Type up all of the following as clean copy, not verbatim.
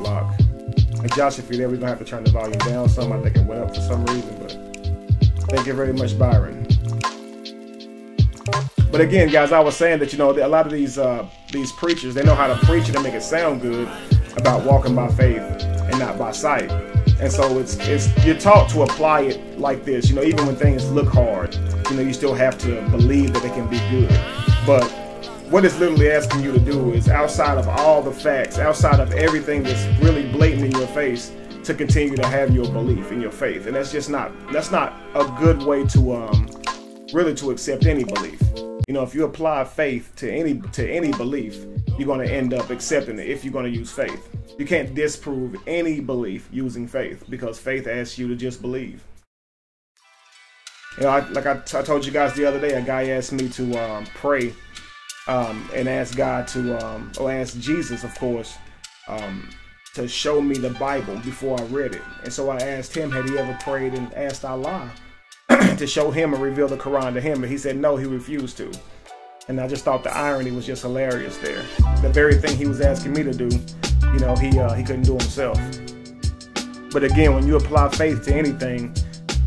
gridlock. And Josh, if you're there, we're going to have to turn the volume down some. I think it went up for some reason, but thank you very much, Byron. But again, guys, I was saying that, you know, a lot of these preachers, they know how to preach it and make it sound good about walking by faith and not by sight. And so you're taught to apply it like this, you know, even when things look hard, you know, you still have to believe that it can be good. But what it's literally asking you to do is, outside of all the facts, outside of everything that's really blatant in your face, to continue to have your belief in your faith. And that's not a good way to really to accept any belief. You know, if you apply faith to any belief, you're going to end up accepting it if you're going to use faith. You can't disprove any belief using faith, because faith asks you to just believe. You know, I told you guys the other day, a guy asked me to pray and ask God to, or ask Jesus, of course, to show me the Bible before I read it. And so I asked him, had he ever prayed and asked Allah to show him and reveal the Quran to him? And he said no, he refused to. And I just thought the irony was just hilarious there. The very thing he was asking me to do, you know, he couldn't do himself. But again, when you apply faith to anything,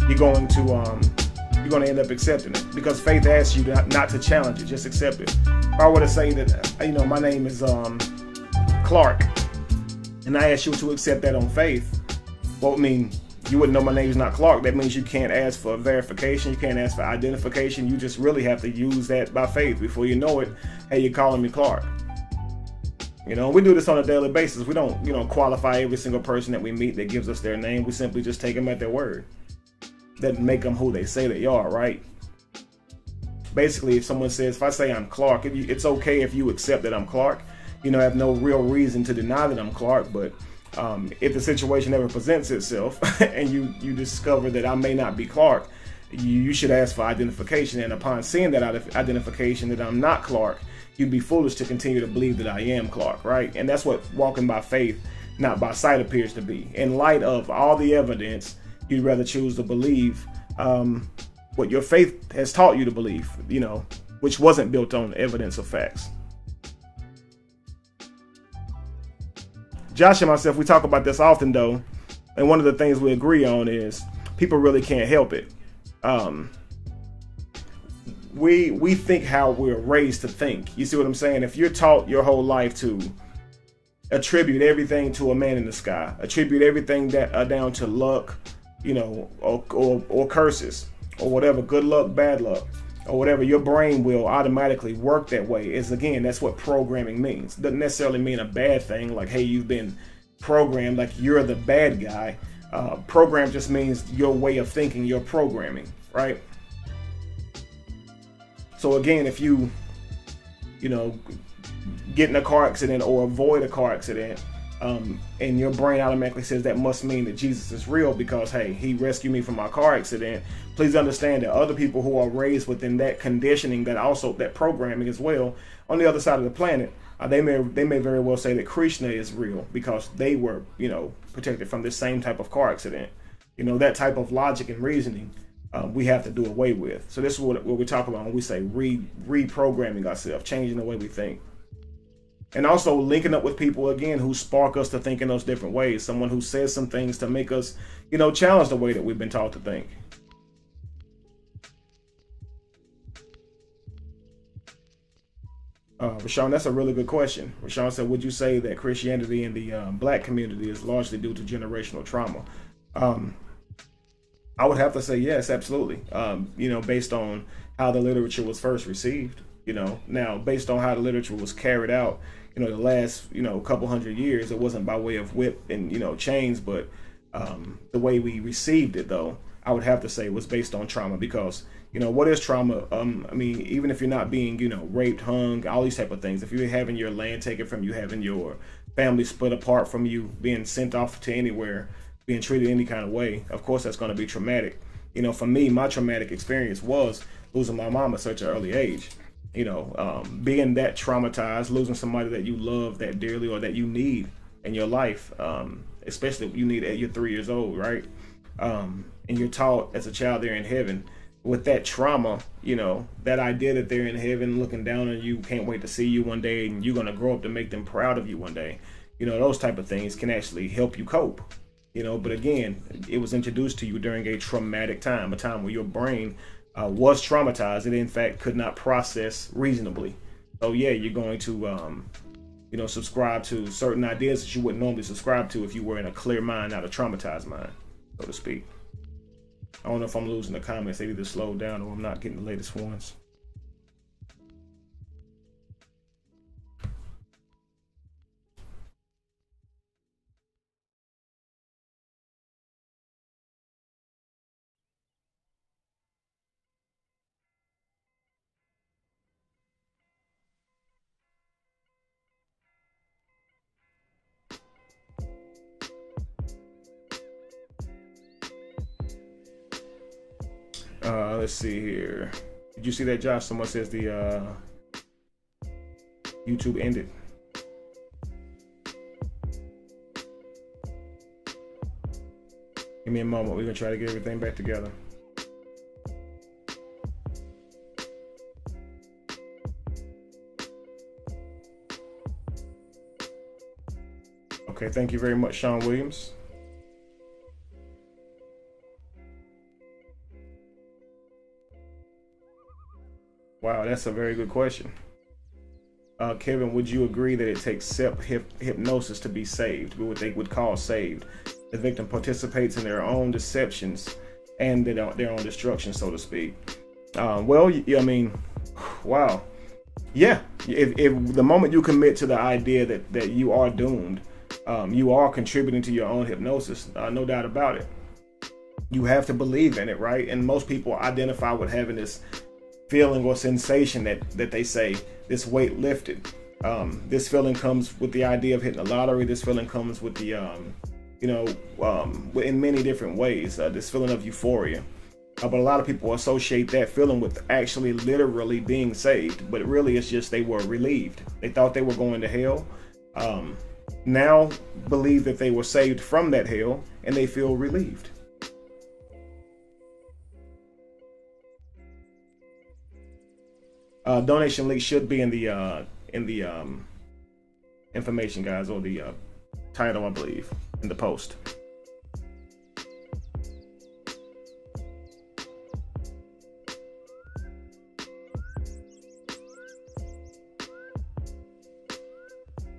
you're going to end up accepting it, because faith asks you not to challenge it, just accept it. If I were to say that, you know, my name is Clark, and I ask you to accept that on faith, well, I mean, you wouldn't know my name is not Clark. That means you can't ask for verification. You can't ask for identification. You just really have to use that by faith. Before you know it, hey, you're calling me Clark. You know, we do this on a daily basis. We don't, you know, qualify every single person that we meet that gives us their name. We simply just take them at their word. That make them who they say they are, right? Basically, if someone says, if I say I'm Clark, it's okay if you accept that I'm Clark. You know, I have no real reason to deny that I'm Clark, but if the situation ever presents itself and you discover that I may not be Clark, you should ask for identification. And upon seeing that identification that I'm not Clark, you'd be foolish to continue to believe that I am Clark, right? And that's what walking by faith, not by sight, appears to be. In light of all the evidence, you'd rather choose to believe what your faith has taught you to believe, you know, which wasn't built on evidence of facts. Josh and myself, we talk about this often, though, and one of the things we agree on is people really can't help it. We think how we're raised to think. You see what I'm saying? If you're taught your whole life to attribute everything to a man in the sky, attribute everything that down to luck, you know, or curses, or whatever, good luck, bad luck, or whatever, your brain will automatically work that way. Again, that's what programming means. Doesn't necessarily mean a bad thing, like, hey, you've been programmed, like you're the bad guy. Program just means your way of thinking, your programming, right? So again, if you know, get in a car accident or avoid a car accident, and your brain automatically says that must mean that Jesus is real because, hey, he rescued me from my car accident. Please understand that other people who are raised within that conditioning, that programming as well, on the other side of the planet, they may very well say that Krishna is real because they were, you know, protected from this same type of car accident. You know, that type of logic and reasoning we have to do away with. So this is what we talk about when we say reprogramming ourselves, changing the way we think. And also linking up with people, again, who spark us to think in those different ways. Someone who says some things to make us, you know, challenge the way that we've been taught to think. Rashawn, that's a really good question. Rashawn said, would you say that Christianity in the black community is largely due to generational trauma? I would have to say yes, absolutely. You know, based on how the literature was first received, you know, now based on how the literature was carried out, you know, the last, you know, couple hundred years, it wasn't by way of whip and, you know, chains, but the way we received it, though, I would have to say was based on trauma. Because, you know, what is trauma? I mean, even if you're not being, you know, raped, hung, all these type of things, if you're having your land taken from you, having your family split apart from you, being sent off to anywhere, being treated any kind of way, of course that's going to be traumatic. You know, for me, my traumatic experience was losing my mom at such an early age. You know, being that traumatized, losing somebody that you love that dearly or that you need in your life, especially you need at you're 3 years old, right? And you're taught as a child they're in heaven. With that trauma, you know, that idea that they're in heaven looking down on you, can't wait to see you one day, and you're going to grow up to make them proud of you one day. You know, those type of things can actually help you cope. You know, but again, it was introduced to you during a traumatic time, a time where your brain was traumatized. It in fact could not process reasonably. So yeah, you're going to you know, subscribe to certain ideas that you wouldn't normally subscribe to if you were in a clear mind, not a traumatized mind, so to speak. I don't know if I'm losing the comments. They either slowed down or I'm not getting the latest ones. Let's see here. Did you see that, Josh? Someone says the YouTube ended. Give me a moment. We're gonna try to get everything back together. Okay, thank you very much, Sean Williams. Wow, that's a very good question. Kevin, would you agree that it takes self-hypnosis to be saved, what they would call saved? The victim participates in their own deceptions and their own destruction, so to speak. Well, I mean, wow. Yeah, if the moment you commit to the idea that you are doomed, you are contributing to your own hypnosis, no doubt about it. You have to believe in it, right? And most people identify with having this feeling or sensation that they say, this weight lifted. This feeling comes with the idea of hitting the lottery. This feeling comes with the, you know, in many different ways, this feeling of euphoria. But a lot of people associate that feeling with actually literally being saved. But really, it's just they were relieved. They thought they were going to hell. Now believe that they were saved from that hell, and they feel relieved. Donation link should be in the information, guys, or the title, I believe, in the post.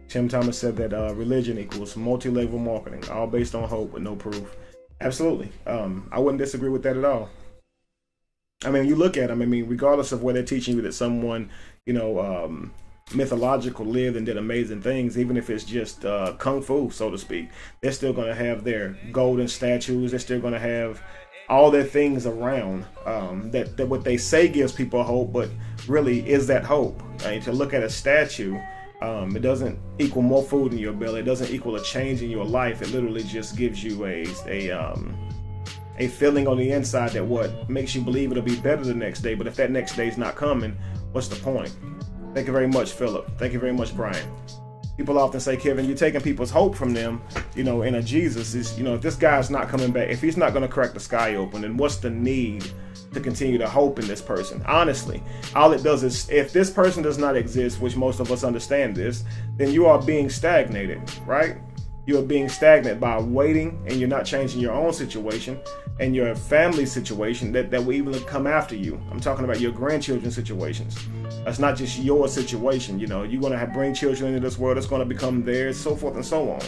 Tim Thomas said that religion equals multi-level marketing, all based on hope with no proof. Absolutely. I wouldn't disagree with that at all. I mean, you look at them, I mean, regardless of where they're teaching you that someone, you know, mythological lived and did amazing things, even if it's just kung fu, so to speak, they're still going to have their golden statues. They're still going to have all their things around that what they say gives people hope, but really is that hope? I mean, to look at a statue, it doesn't equal more food in your belly. It doesn't equal a change in your life. It literally just gives you a feeling on the inside that what makes you believe it'll be better the next day. But if that next day's not coming, what's the point? Thank you very much, Philip. Thank you very much, Brian. People often say, Kevin, you're taking people's hope from them, you know, in a Jesus. Is, you know, if this guy's not coming back, if he's not going to crack the sky open, then what's the need to continue to hope in this person? Honestly, all it does is, if this person does not exist, which most of us understand this, then you are being stagnated, right? You are being stagnant by waiting, and you're not changing your own situation and your family situation that will even come after you. I'm talking about your grandchildren's situations. That's not just your situation. You know, you're going to bring children into this world. It's going to become theirs, so forth and so on.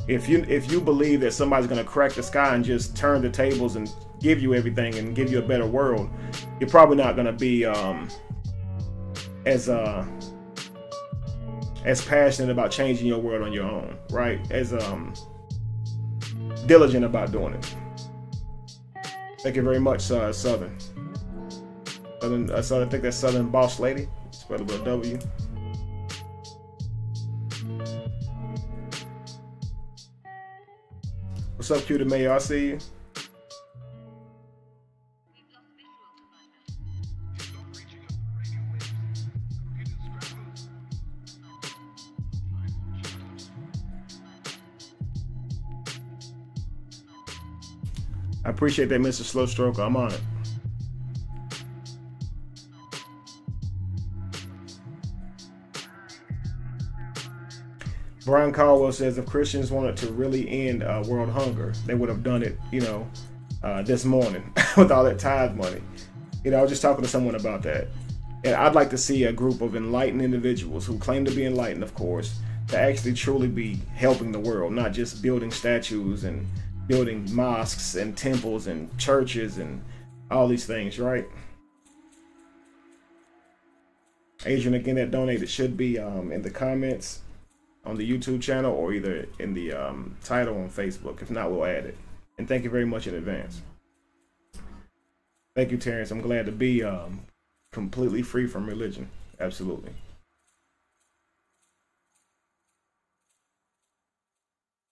If you believe that somebody's going to crack the sky and just turn the tables and give you everything and give you a better world, you're probably not going to be as passionate about changing your world on your own, right? As diligent about doing it. Thank you very much, Southern. Southern, I think that's Southern Boss Lady. Spelled with a W. What's up, Cutie Mayor? I see you. I appreciate that, Mr. Slow Stroker. I'm on it. Brian Caldwell says if Christians wanted to really end world hunger, they would have done it, this morning with all that tithe money. I was just talking to someone about that. And I'd like to see a group of enlightened individuals who claim to be enlightened, of course, to actually truly be helping the world, not just building statues and building mosques and temples and churches and all these things, right? Adrian, again, that donated should be in the comments on the YouTube channel or either in the title on Facebook. If not, we'll add it. And thank you very much in advance. Thank you, Terrence. I'm glad to be completely free from religion. Absolutely.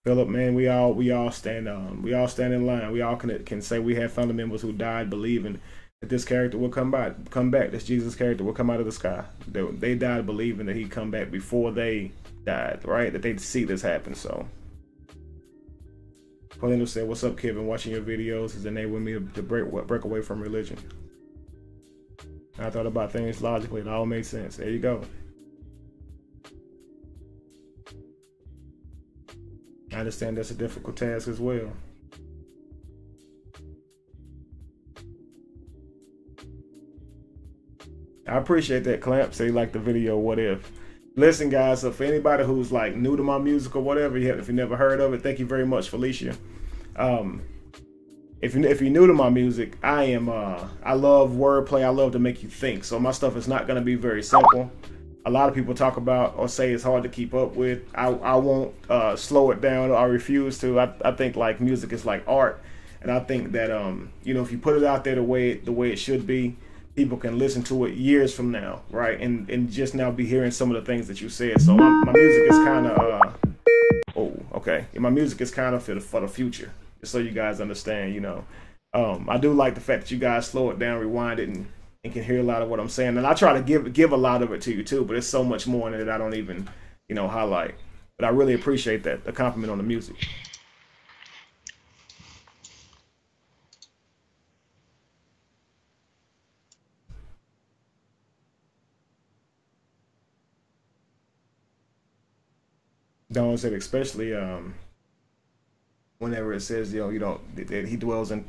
Philip, man, we all stand in line. We all can say we have family members who died believing that this character will come back. This Jesus character will come out of the sky. They died believing that he'd come back before they died, right? That they'd see this happen. So Paulino said, "What's up, Kevin? Watching your videos is enabling me to break away from religion. I thought about things logically. It all made sense." There you go. I understand that's a difficult task as well. I appreciate that, Clamp. Say like the video, what if? Listen, guys, so for anybody who's like new to my music or whatever, if you never heard of it, thank you very much, Felicia. If you're new to my music, I love wordplay. I love to make you think. So my stuff is not going to be very simple. A lot of people talk about or say it's hard to keep up with. I won't slow it down. I refuse to. I think like music is like art, and I think that if you put it out there the way it should be, people can listen to it years from now, right? And just now be hearing some of the things that you said. So my music is kind of my music is kind of for the future, just so you guys understand. I do like the fact that you guys slow it down, rewind it, and can hear a lot of what I'm saying. And I try to give a lot of it to you too, but there's so much more in it that I don't even highlight. But I really appreciate that, the compliment on the music. Don said, especially whenever it says that he dwells in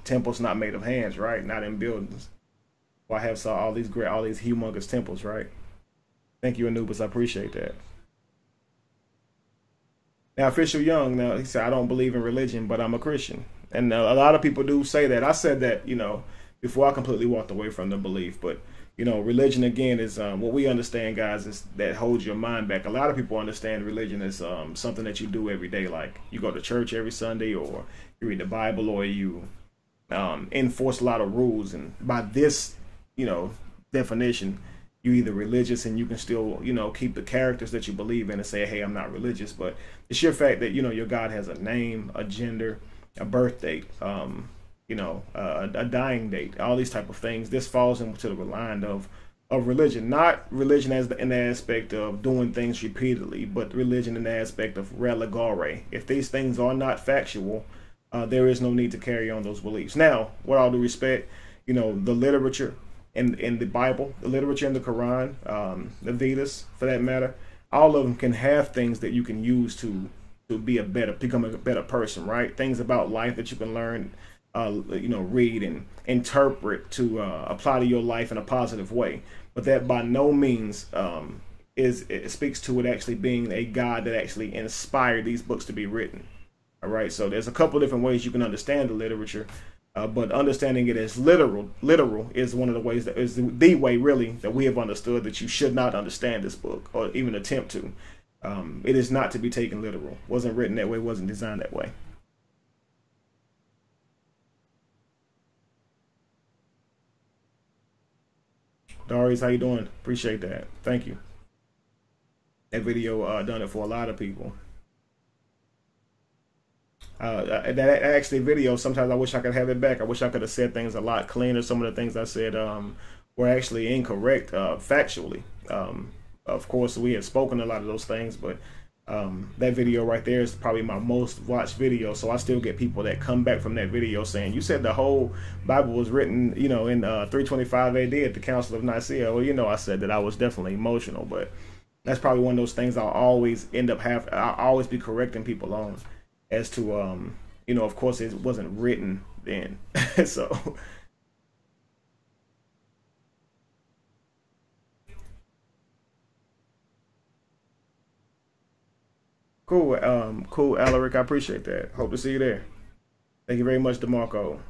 temples not made of hands, right? Not in buildings. Well, I have saw all these humongous temples, right? Thank you, Anubis. I appreciate that. Now, Official Young, now he said, I don't believe in religion, but I'm a Christian. And a lot of people do say that. I said that, before I completely walked away from the belief. But, religion, again, is what we understand, guys, is that holds your mind back. A lot of people understand religion as something that you do every day. Like you go to church every Sunday, or you read the Bible, or you enforce a lot of rules. And by this, definition, you're either religious and you can still, keep the characters that you believe in and say, hey, I'm not religious. But the sheer fact that, your God has a name, a gender, a birth date, a dying date, all these type of things, this falls into the line of religion. Not religion as in the aspect of doing things repeatedly, but religion in the aspect of religare. If these things are not factual, there is no need to carry on those beliefs. Now, with all due respect, the literature in the Bible, the literature in the Quran, the Vedas, for that matter, all of them can have things that you can use to become a better person, right? Things about life that you can learn, read and interpret to apply to your life in a positive way. But that by no means it speaks to it actually being a God that actually inspired these books to be written. All right, so there's a couple different ways you can understand the literature. But understanding it as literal is one of the ways that is the way really that we have understood that you should not understand this book or even attempt to. It is not to be taken literal. Wasn't written that way. Wasn't designed that way. Doris, how you doing? Appreciate that. Thank you. That video done it for a lot of people. That actually video, sometimes I wish I could have it back. I wish I could have said things a lot cleaner. Some of the things I said were actually incorrect factually. Of course, we have spoken a lot of those things, but that video right there is probably my most watched video. So I still get people that come back from that video saying, you said the whole Bible was written, in 325 AD at the Council of Nicaea. Well, I said that I was definitely emotional, but That's probably one of those things I'll always end up have. I'll always be correcting people on, as to of course it wasn't written then, so. Cool, cool, Alaric. I appreciate that. Hope to see you there. Thank you very much, DeMarco.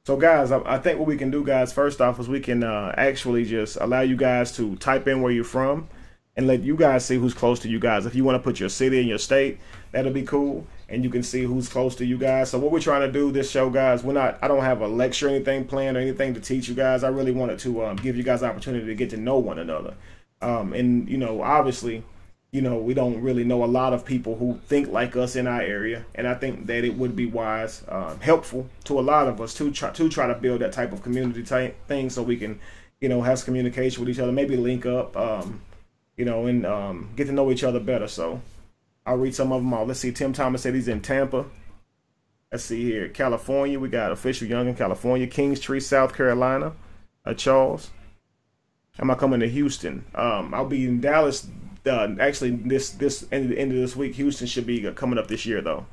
So, guys, I think what we can do, guys, first off, is we can actually just allow you guys to type in where you're from and let you guys see who's close to you guys. If you want to put your city and your state, that'll be cool. And you can see who's close to you guys. So what we're trying to do this show, guys, I don't have a lecture or anything planned or anything to teach you guys. I really wanted to give you guys the opportunity to get to know one another. And, obviously, we don't really know a lot of people who think like us in our area, and I think that it would be wise, helpful to a lot of us to try to build that type of community type thing, so we can, have some communication with each other, maybe link up, and get to know each other better. So I'll read some of them all. Let's see. Tim Thomas said he's in Tampa. Let's see here. California. We got Official Young in California. Kingstree, South Carolina. Charles. Am I coming to Houston? I'll be in Dallas. Actually, this end of this week. Houston should be coming up this year, though.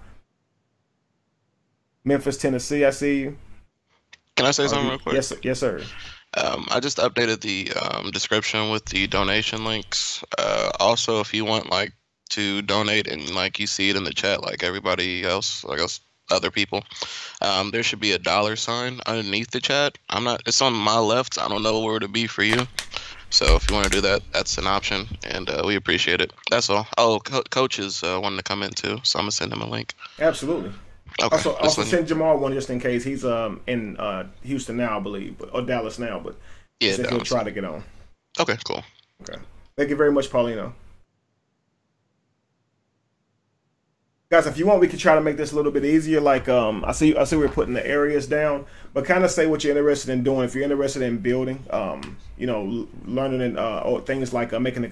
Memphis, Tennessee. I see you. Can I say something real quick? Yes, yes, sir. I just updated the description with the donation links. Also, if you want to donate and you see it in the chat like everybody else, like us other people, there should be a dollar sign underneath the chat. It's on my left. I don't know where to be for you. So if you want to do that, that's an option, and we appreciate it. That's all. Oh, Coach is wanting to come in too, so I'm gonna send him a link. Absolutely. Okay. Also send Jamal one just in case. He's in Houston now, I believe, or Dallas now, but yeah, he'll try to get on. Okay, cool. Okay. Thank you very much, Paulino. Guys, if you want, we could try to make this a little bit easier. I see we're putting the areas down, but kind of say what you're interested in doing. If you're interested in building, learning and or things like making the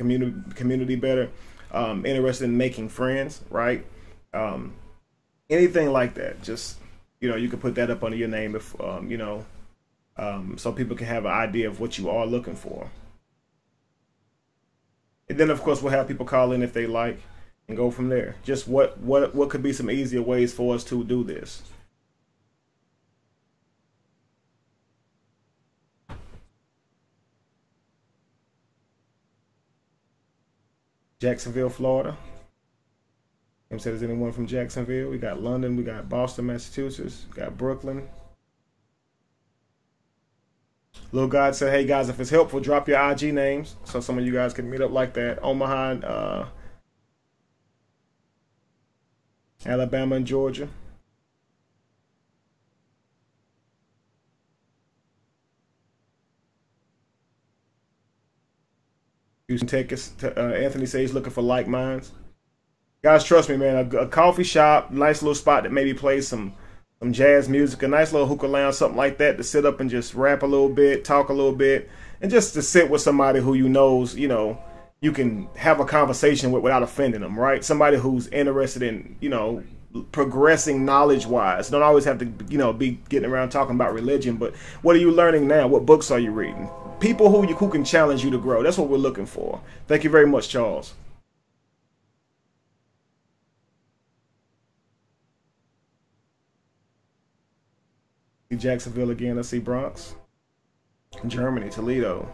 community better, interested in making friends, right? Anything like that. Just you can put that up under your name if so people can have an idea of what you are looking for. And then of course we'll have people call in if they like, and go from there. Just what could be some easier ways for us to do this. Jacksonville, Florida. Him said, is anyone from Jacksonville? We got London, we got Boston, Massachusetts, we got Brooklyn. Lil God said, hey guys, if it's helpful, drop your IG names so some of you guys can meet up like that. Omaha, Alabama, and Georgia. Houston, Texas. Anthony says he's looking for like minds. Guys, trust me, man. A coffee shop, nice little spot that maybe plays some jazz music, a nice little hookah lounge, something like that, to sit up and just rap a little bit, talk a little bit, and just to sit with somebody who you can have a conversation with without offending them, right? Somebody who's interested in, progressing knowledge-wise. Don't always have to, be getting around talking about religion, but what are you learning now? What books are you reading? People who can challenge you to grow. That's what we're looking for. Thank you very much, Charles. Jacksonville again. I see Bronx, Germany, Toledo,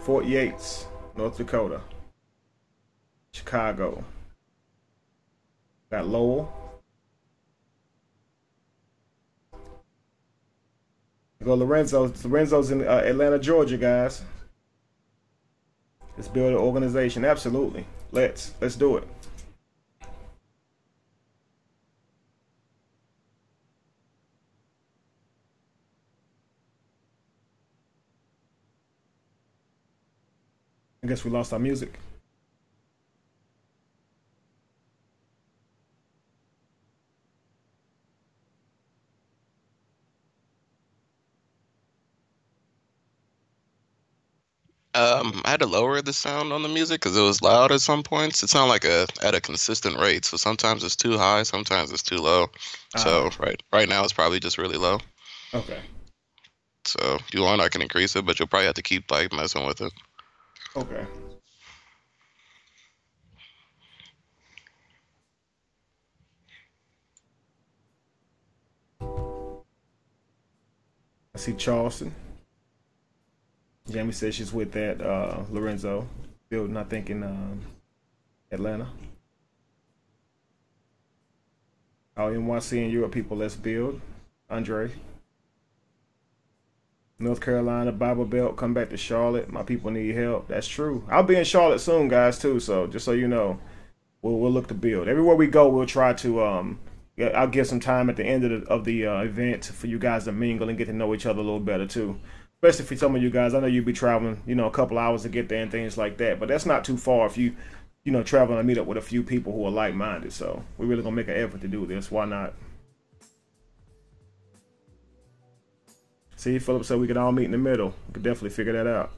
Fort Yates, North Dakota, Chicago. Got Lowell. Go Lorenzo. Lorenzo's in Atlanta, Georgia, guys. Let's build an organization. Absolutely. Let's do it. I guess we lost our music. I had to lower the sound on the music because it was loud at some points. It sounded like at a consistent rate. So sometimes it's too high, sometimes it's too low. So right now it's probably just really low. Okay. So if you want, I can increase it, but you'll probably have to keep like messing with it. Okay. I see Charleston. Jamie says she's with that Lorenzo building, I think, in Atlanta. All NYC and Europe people, let's build. Andre. North Carolina, Bible Belt, come back to Charlotte. My people need help. That's true. I'll be in Charlotte soon, guys, too. So just so you know, we'll look to build. Everywhere we go, we'll try to. I'll give some time at the end of the event for you guys to mingle and get to know each other a little better too. Especially for some of you guys, I know you'll be traveling, a couple hours to get there and things like that. But that's not too far if you, travel and meet up with a few people who are like-minded. So we're really gonna make an effort to do this. Why not? See, Philip said we could all meet in the middle. We could definitely figure that out.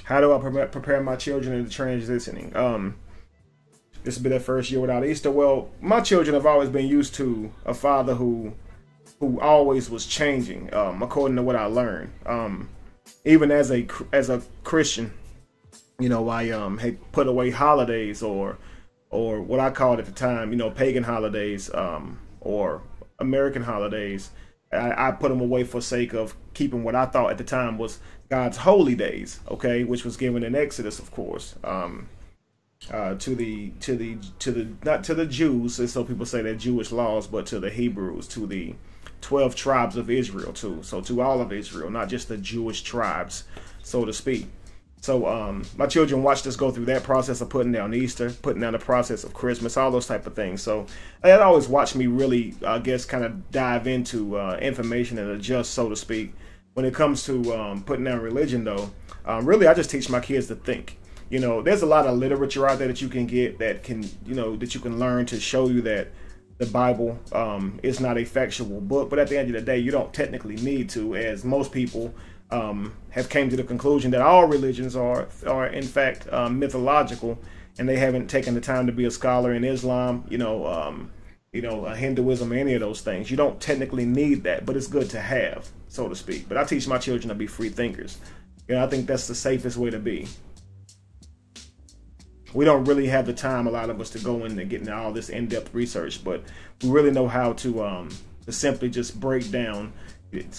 How do I prepare my children into transitioning? This will be their first year without Easter. Well, my children have always been used to a father who always was changing, according to what I learned. Even as a Christian, I had put away holidays or what I called at the time, pagan holidays, or American holidays. I put them away for sake of keeping what I thought at the time was God's holy days, okay, which was given in Exodus, of course, to the not to the Jews, and so people say they're Jewish laws, but to the Hebrews, to the 12 tribes of Israel, too. So to all of Israel, not just the Jewish tribes, so to speak. So my children watched us go through that process of putting down Easter, putting down the process of Christmas, all those type of things. So they always watched me really, I guess, kind of dive into information and adjust, so to speak. When it comes to putting down religion, though, really I just teach my kids to think. There's a lot of literature out there that you can get that can, that you can learn to show you that the Bible is not a factual book. But at the end of the day, you don't technically need to, as most people have came to the conclusion that all religions are in fact mythological, and they haven't taken the time to be a scholar in Islam, Hinduism, any of those things. You don't technically need that, but it's good to have, so to speak. But I teach my children to be free thinkers. I think that's the safest way to be. We don't really have the time, a lot of us, to go in and get into all this in-depth research, but we really know how to simply just break down.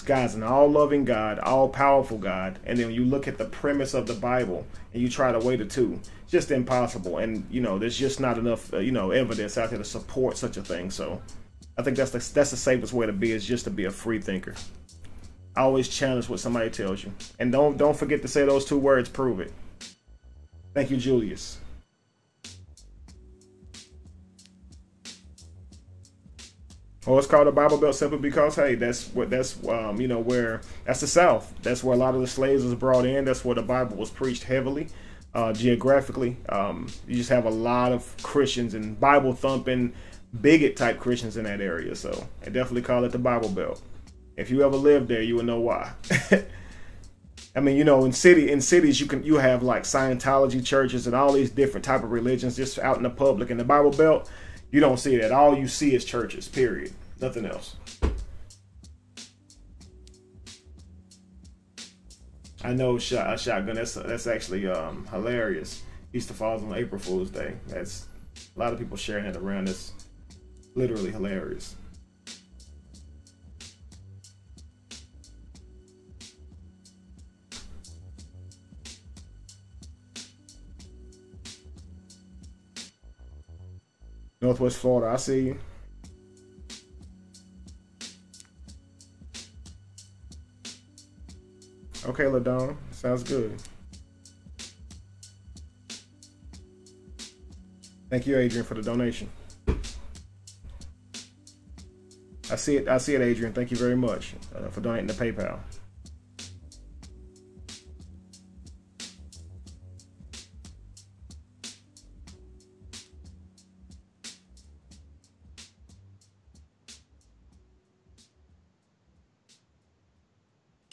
God's an all-loving God, all-powerful God, and then when you look at the premise of the Bible and you try to weigh the two, it's just impossible. And there's just not enough evidence out there to support such a thing. So I think that's the safest way to be, is just to be a free thinker. Always challenge what somebody tells you, and don't forget to say those two words: prove it. Thank you, Julius. Oh, it's called the Bible Belt simply because, hey, that's where that's the South. That's where a lot of the slaves was brought in. That's where the Bible was preached heavily, geographically. You just have a lot of Christians and Bible thumping, bigot type Christians in that area. So I definitely call it the Bible Belt. If you ever lived there, you will know why. I mean, in cities you have like Scientology churches and all these different type of religions just out in the public. In the Bible Belt, you don't see that. All you see is churches, period. Nothing else. I know shotgun. That's actually hilarious. Easter falls on April Fool's Day. That's a lot of people sharing it around. It's literally hilarious. Northwest Florida, I see you. Okay, LaDon, sounds good. Thank you, Adrian, for the donation. I see it, Adrian. Thank you very much for donating to PayPal.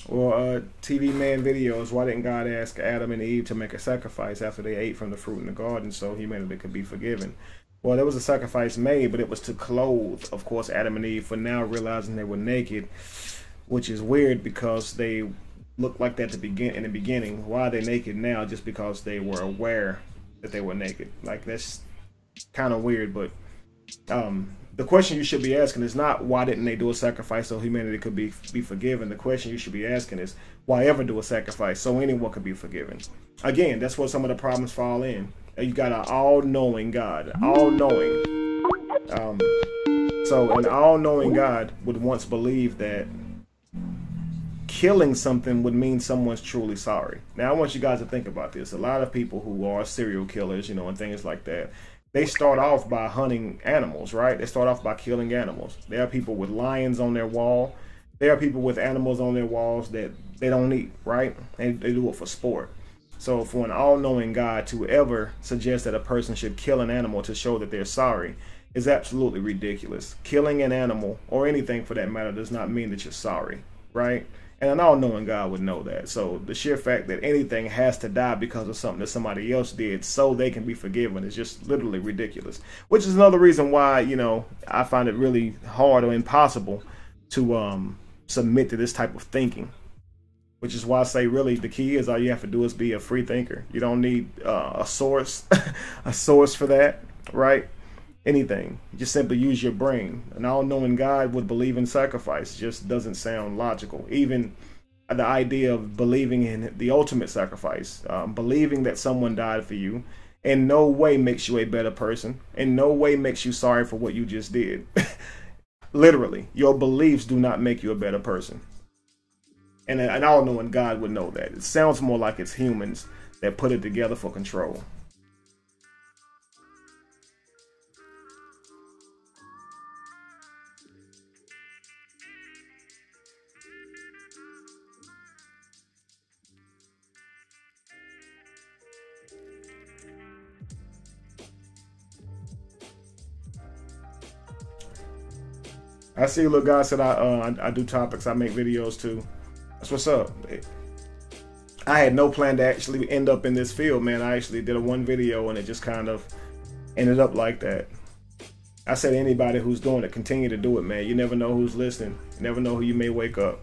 Well, TV man videos. Why didn't God ask Adam and Eve to make a sacrifice after they ate from the fruit in the garden so humanity could be forgiven? Well, there was a sacrifice made, but it was to clothe, of course, Adam and Eve for now realizing they were naked, which is weird because they looked like that to begin in the beginning. Why are they naked now? Just because they were aware that they were naked. Like, that's kind of weird. But the question you should be asking is not why didn't they do a sacrifice so humanity could be forgiven. The question you should be asking is why ever do a sacrifice so anyone could be forgiven. Again, that's where some of the problems fall in. You got an all-knowing God, all-knowing. So an all-knowing God would once believe that killing something would mean someone's truly sorry. Now, I want you guys to think about this. A lot of people who are serial killers, you know, and things like that, they start off by hunting animals, right? They start off by killing animals. There are people with lions on their wall. There are people with animals on their walls that they don't eat, right? And they do it for sport. So for an all-knowing God to ever suggest that a person should kill an animal to show that they're sorry is absolutely ridiculous. Killing an animal, or anything for that matter, does not mean that you're sorry, right? And an all-knowing God would know that. So the sheer fact that anything has to die because of something that somebody else did so they can be forgiven is just literally ridiculous. Which is another reason why, you know, I find it really hard or impossible to submit to this type of thinking. Which is why I say, really, the key is all you have to do is be a free thinker. You don't need a source, a source for that, right? Anything. You just simply use your brain. An all-knowing God would believe in sacrifice. It just doesn't sound logical. Even the idea of believing in the ultimate sacrifice, believing that someone died for you, in no way makes you a better person. In no way makes you sorry for what you just did. Literally, your beliefs do not make you a better person. And an all-knowing God would know that. It sounds more like it's humans that put it together for control. I see, look, guys said I do topics. I make videos too. That's what's up. I had no plan to actually end up in this field, man. I actually did one video and it just kind of ended up like that. I said anybody who's doing it, continue to do it, man. You never know who's listening. You never know who you may wake up.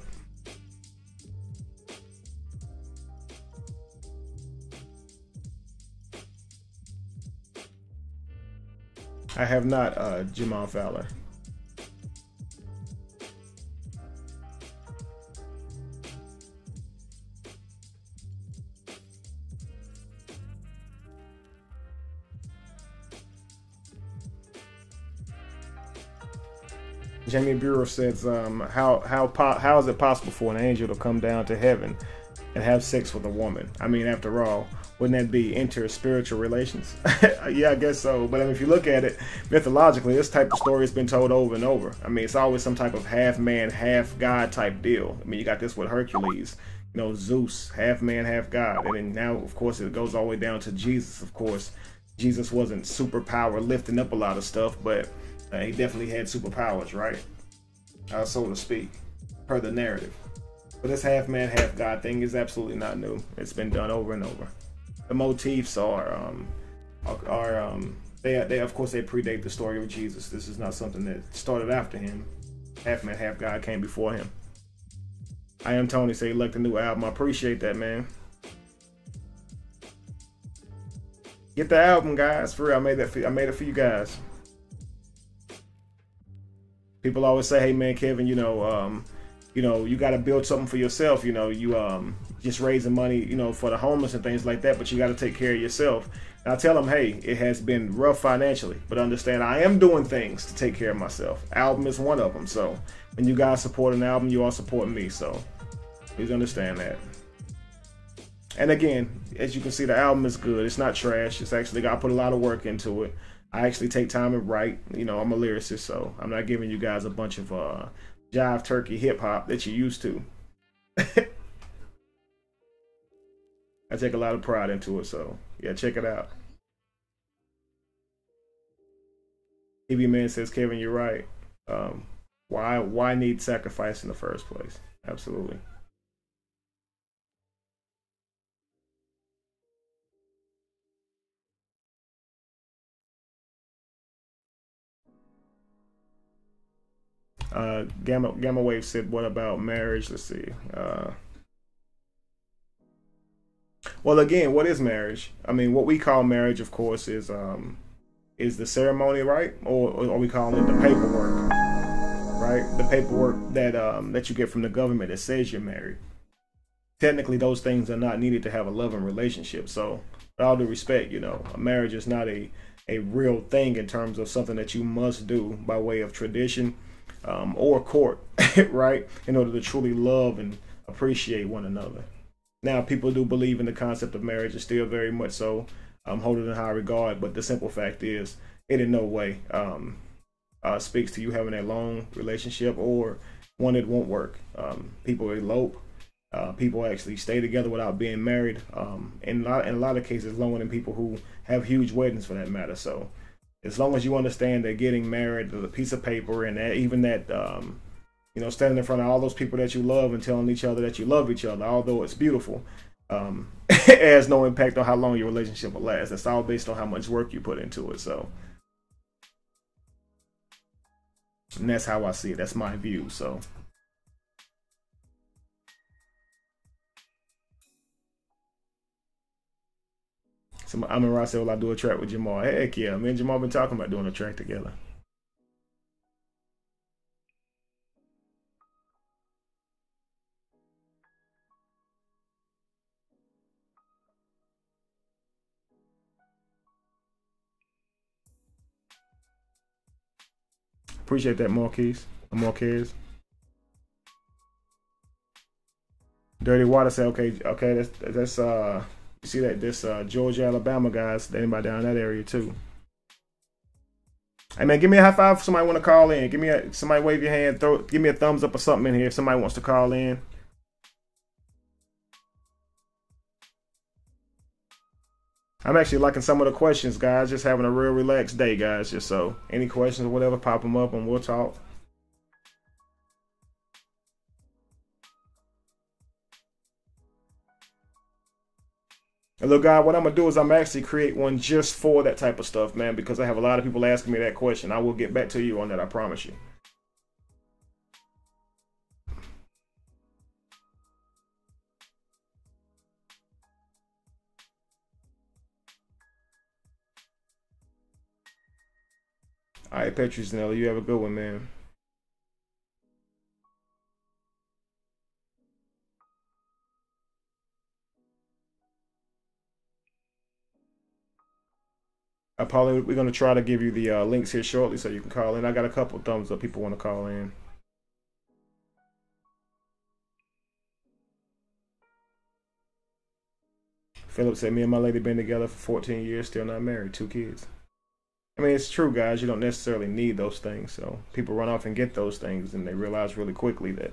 I have not, Jamal Fowler. Jamie Bureau says, how is it possible for an angel to come down to heaven and have sex with a woman? I mean, after all, wouldn't that be inter-spiritual relations? Yeah, I guess so. But I mean, if you look at it mythologically, this type of story has been told over and over. I mean, it's always some type of half man, half God type deal. I mean, you got this with Hercules, you know, Zeus, half man, half God. And then now, of course, it goes all the way down to Jesus. Of course, Jesus wasn't superpower lifting up a lot of stuff, but he definitely had superpowers, right? So to speak, per the narrative. But this half man, half God thing is absolutely not new. It's been done over and over. The motifs they of course they predate the story of Jesus. This is not something that started after him. Half man, half God came before him. I am Tony. Say, like the new album. I appreciate that, man. Get the album, guys. For real, I made it for you guys. People always say, "Hey, man, Kevin, you know, you got to build something for yourself. You know, you just raising money, you know, for the homeless and things like that. But you got to take care of yourself." And I tell them, "Hey, it has been rough financially, but understand, I am doing things to take care of myself. Album is one of them. So when you guys support an album, you all support me. So please understand that." And again, as you can see, the album is good. It's not trash. It's actually, I put a lot of work into it. I actually take time and write. You know, I'm a lyricist, so I'm not giving you guys a bunch of jive turkey hip hop that you're used to. I take a lot of pride into it, so yeah, check it out. TV Man says, Kevin, you're right. Why need sacrifice in the first place? Absolutely. Gamma Wave said, "What about marriage?" Let's see. Well, again, what is marriage? I mean, what we call marriage, of course, is the ceremony, right? Or we call it the paperwork, right? The paperwork that that you get from the government that says you're married. Technically, those things are not needed to have a loving relationship. So, with all due respect, a marriage is not a real thing in terms of something that you must do by way of tradition or court, right? In order to truly love and appreciate one another. Now, people do believe in the concept of marriage, and still very much so hold it in high regard. But the simple fact is, it in no way speaks to you having a long relationship or one that won't work. People elope. People actually stay together without being married. In a lot of cases, longer than people who have huge weddings, for that matter. So, as long as you understand that getting married is a piece of paper, and that, even that, standing in front of all those people that you love and telling each other that you love each other, although it's beautiful, it has no impact on how long your relationship will last. That's all based on how much work you put into it. So, and that's how I see it. That's my view. So. I'm in Ross said, "Will I do a track with Jamal?" Heck yeah, me and Jamal been talking about doing a track together. Appreciate that, Marquise. Marquez. Dirty Water said, okay, that's you see that this Georgia, Alabama guys, anybody down that area too. Hey man, give me a high five if somebody want to call in. Somebody wave your hand, give me a thumbs up or something in here if somebody wants to call in. I'm actually liking some of the questions, guys. Just having a real relaxed day, guys. Just so any questions or whatever, pop them up and we'll talk. And look, guys, what I'm going to do is I'm actually create one just for that type of stuff, man, because I have a lot of people asking me that question. I will get back to you on that, I promise you. All right, Petrusinelli, you have a good one, man. Paulie, we're going to try to give you the links here shortly so you can call in. I got a couple of thumbs up. People want to call in. Philip said, "Me and my lady been together for 14 years, still not married, 2 kids." I mean, it's true, guys. You don't necessarily need those things. So people run off and get those things, and they realize really quickly that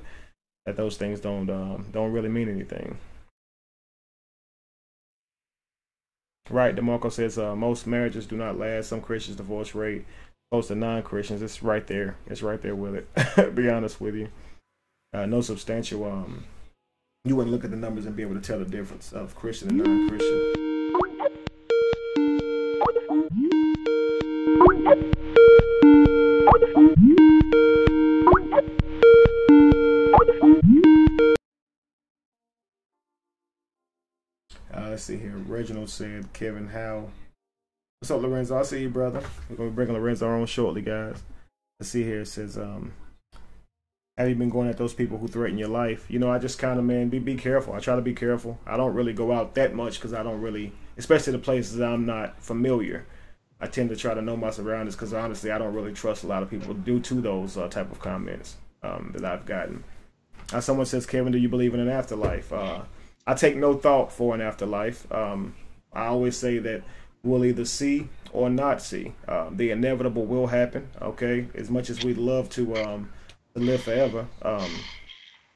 those things don't really mean anything. Right, DeMarco says most marriages do not last. Some Christians divorce rate close to non-Christians. It's right there. It's right there with it. Be honest with you. No substantial. You wouldn't look at the numbers and be able to tell the difference of Christian and non-Christian. Let's see here. Reginald said, "Kevin, how?" What's up, Lorenzo? I see you, brother. We're going to be bringing Lorenzo on shortly, guys. Let's see here. It says, "Have you been going at those people who threaten your life?" I just kind of, man, be careful. I try to be careful. I don't really go out that much because I don't really, especially the places I'm not familiar. I tend to try to know my surroundings because honestly, I don't really trust a lot of people due to those type of comments that I've gotten. Someone says, "Kevin, do you believe in an afterlife?" I take no thought for an afterlife. I always say that we'll either see or not see. The inevitable will happen, okay? As much as we'd love to live forever,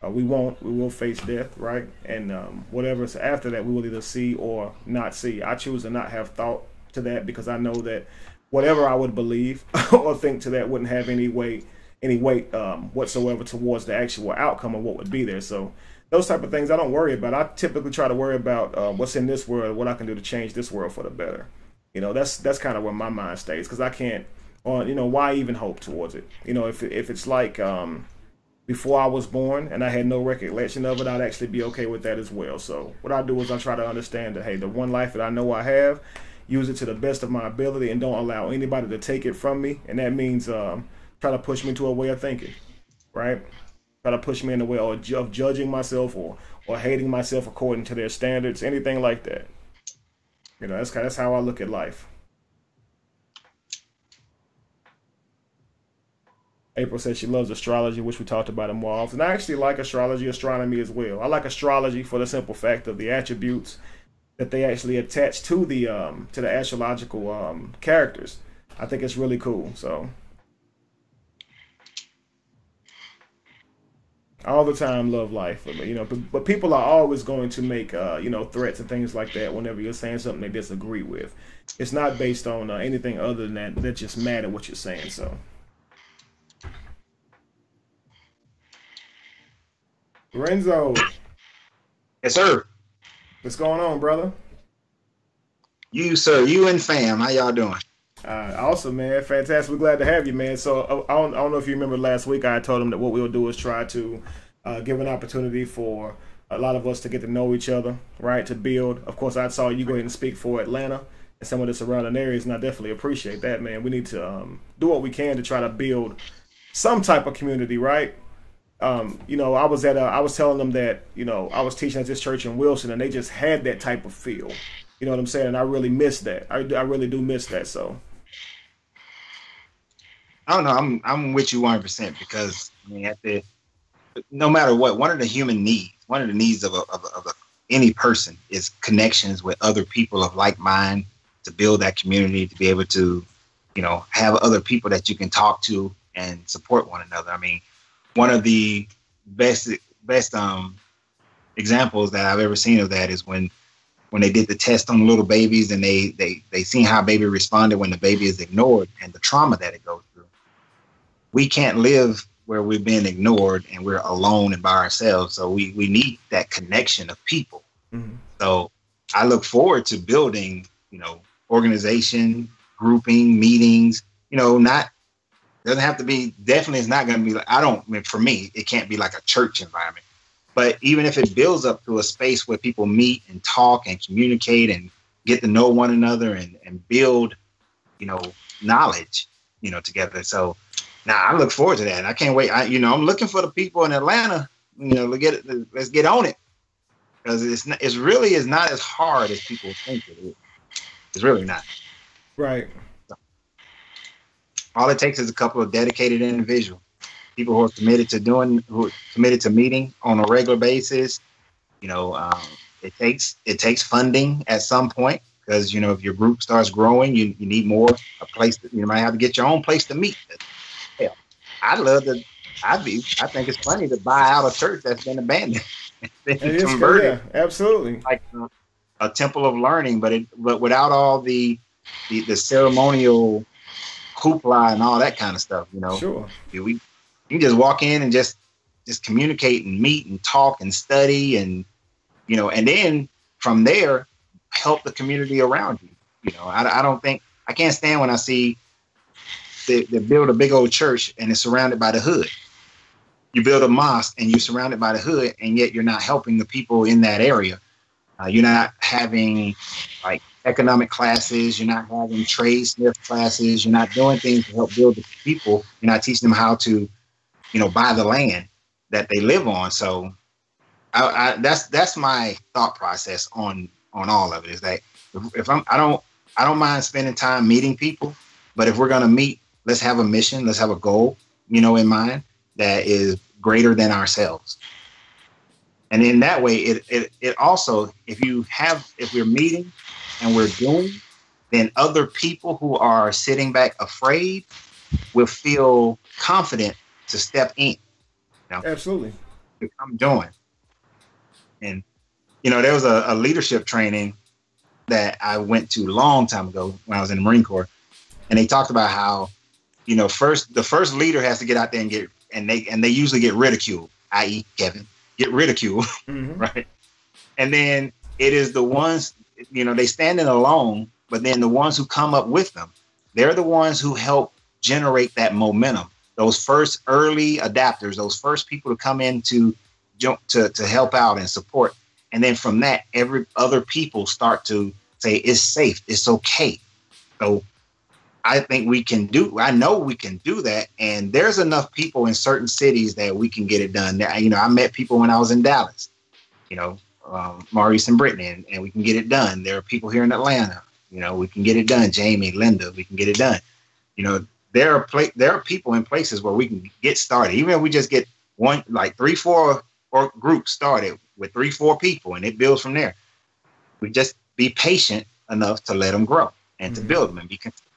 we won't. We will face death, right? And whatever's after that, we will either see or not see. I choose to not have thought to that because I know that whatever I would believe or think to that wouldn't have any weight whatsoever towards the actual outcome of what would be there. So those type of things I don't worry about. I typically try to worry about what's in this world, what I can do to change this world for the better. That's kind of where my mind stays because I can't or why even hope towards it? If it's like before I was born and I had no recollection of it, I'd actually be okay with that as well. So what I do is I try to understand that, hey, the one life that I know I have, use it to the best of my ability and don't allow anybody to take it from me. And that means try to push me to a way of thinking, right? Try to push me in the way of judging myself or hating myself according to their standards, anything like that. That's how I look at life. April says she loves astrology, which we talked about it more often. I actually like astrology, astronomy as well. I like astrology for the simple fact of the attributes that they actually attach to the astrological characters. I think it's really cool. So all the time love life, but people are always going to make threats and things like that whenever you're saying something they disagree with. It's not based on anything other than that. They're just mad at what you're saying. So. Renzo. Yes, sir. What's going on, brother? You, sir. You and fam. How y'all doing? Awesome, man. Fantastic. We're glad to have you, man. So I don't know if you remember last week, I told them that what we'll do is try to give an opportunity for a lot of us to get to know each other, right? To build. Of course, I saw you go ahead and speak for Atlanta and some of the surrounding areas, and I definitely appreciate that, man. We need to do what we can to try to build some type of community, right? I was telling them that, I was teaching at this church in Wilson and they just had that type of feel. You know what I'm saying? And I really miss that. I really do miss that. So. I don't know. I'm with you 100% because no matter what, one of the needs of any person is connections with other people of like mind to build that community, to be able to, have other people that you can talk to and support one another. I mean, one of the best examples that I've ever seen of that is when they did the test on the little babies and they seen how baby responded when the baby is ignored and the trauma that it goes through. We can't live where we've been ignored and we're alone and by ourselves. So we need that connection of people. Mm-hmm. So I look forward to building, organization, grouping, meetings, doesn't have to be, definitely it's not going to be like, for me, it can't be like a church environment. But even if it builds up to a space where people meet and talk and communicate and get to know one another and build, knowledge, together. So now I look forward to that. I can't wait. I'm looking for the people in Atlanta, let's get on it. Because it's really is not as hard as people think it is. It's really not. Right. All it takes is a couple of dedicated individuals, people who are committed to meeting on a regular basis. It takes funding at some point because if your group starts growing, you need a place. You might have to get your own place to meet. Hell, I think it's funny to buy out a church that's been abandoned, been converted. Yeah, absolutely, like a temple of learning, but without all the ceremonial hoopla and all that kind of stuff, Sure. You can just walk in and just communicate and meet and talk and study and and then from there help the community around you. I can't stand when I see they build a big old church and it's surrounded by the hood. You build a mosque and you're surrounded by the hood and yet you're not helping the people in that area. You're not having like economic classes. You're not having trade smith classes. You're not doing things to help build the people. You're not teaching them how to, buy the land that they live on. So that's my thought process on all of it. Is that if I don't mind spending time meeting people, but if we're going to meet, let's have a mission. Let's have a goal, in mind that is greater than ourselves. And in that way, it also, if we're meeting and we're doing, then other people who are sitting back afraid will feel confident to step in. Absolutely. To come join. And, there was a leadership training that I went to a long time ago when I was in the Marine Corps. And they talked about how, the first leader has to get out there and they usually get ridiculed, i.e. Kevin. Get ridiculed, mm-hmm. Right? And then it is the ones, they stand in alone, but then the ones who come up with them, they're the ones who help generate that momentum. Those first early adapters, those first people to come in to help out and support. And then from that, every other people start to say, it's safe, it's okay. So I think I know we can do that. And there's enough people in certain cities that we can get it done. You know, I met people when I was in Dallas, you know, Maurice and Brittany, and we can get it done. There are people here in Atlanta, you know, we can get it done. Jamie, Linda, we can get it done. You know, there are people in places where we can get started. Even if we just get one, like 3-4 or groups started with 3-4 people, and it builds from there. We just be patient enough to let them grow and to build them and be consistent.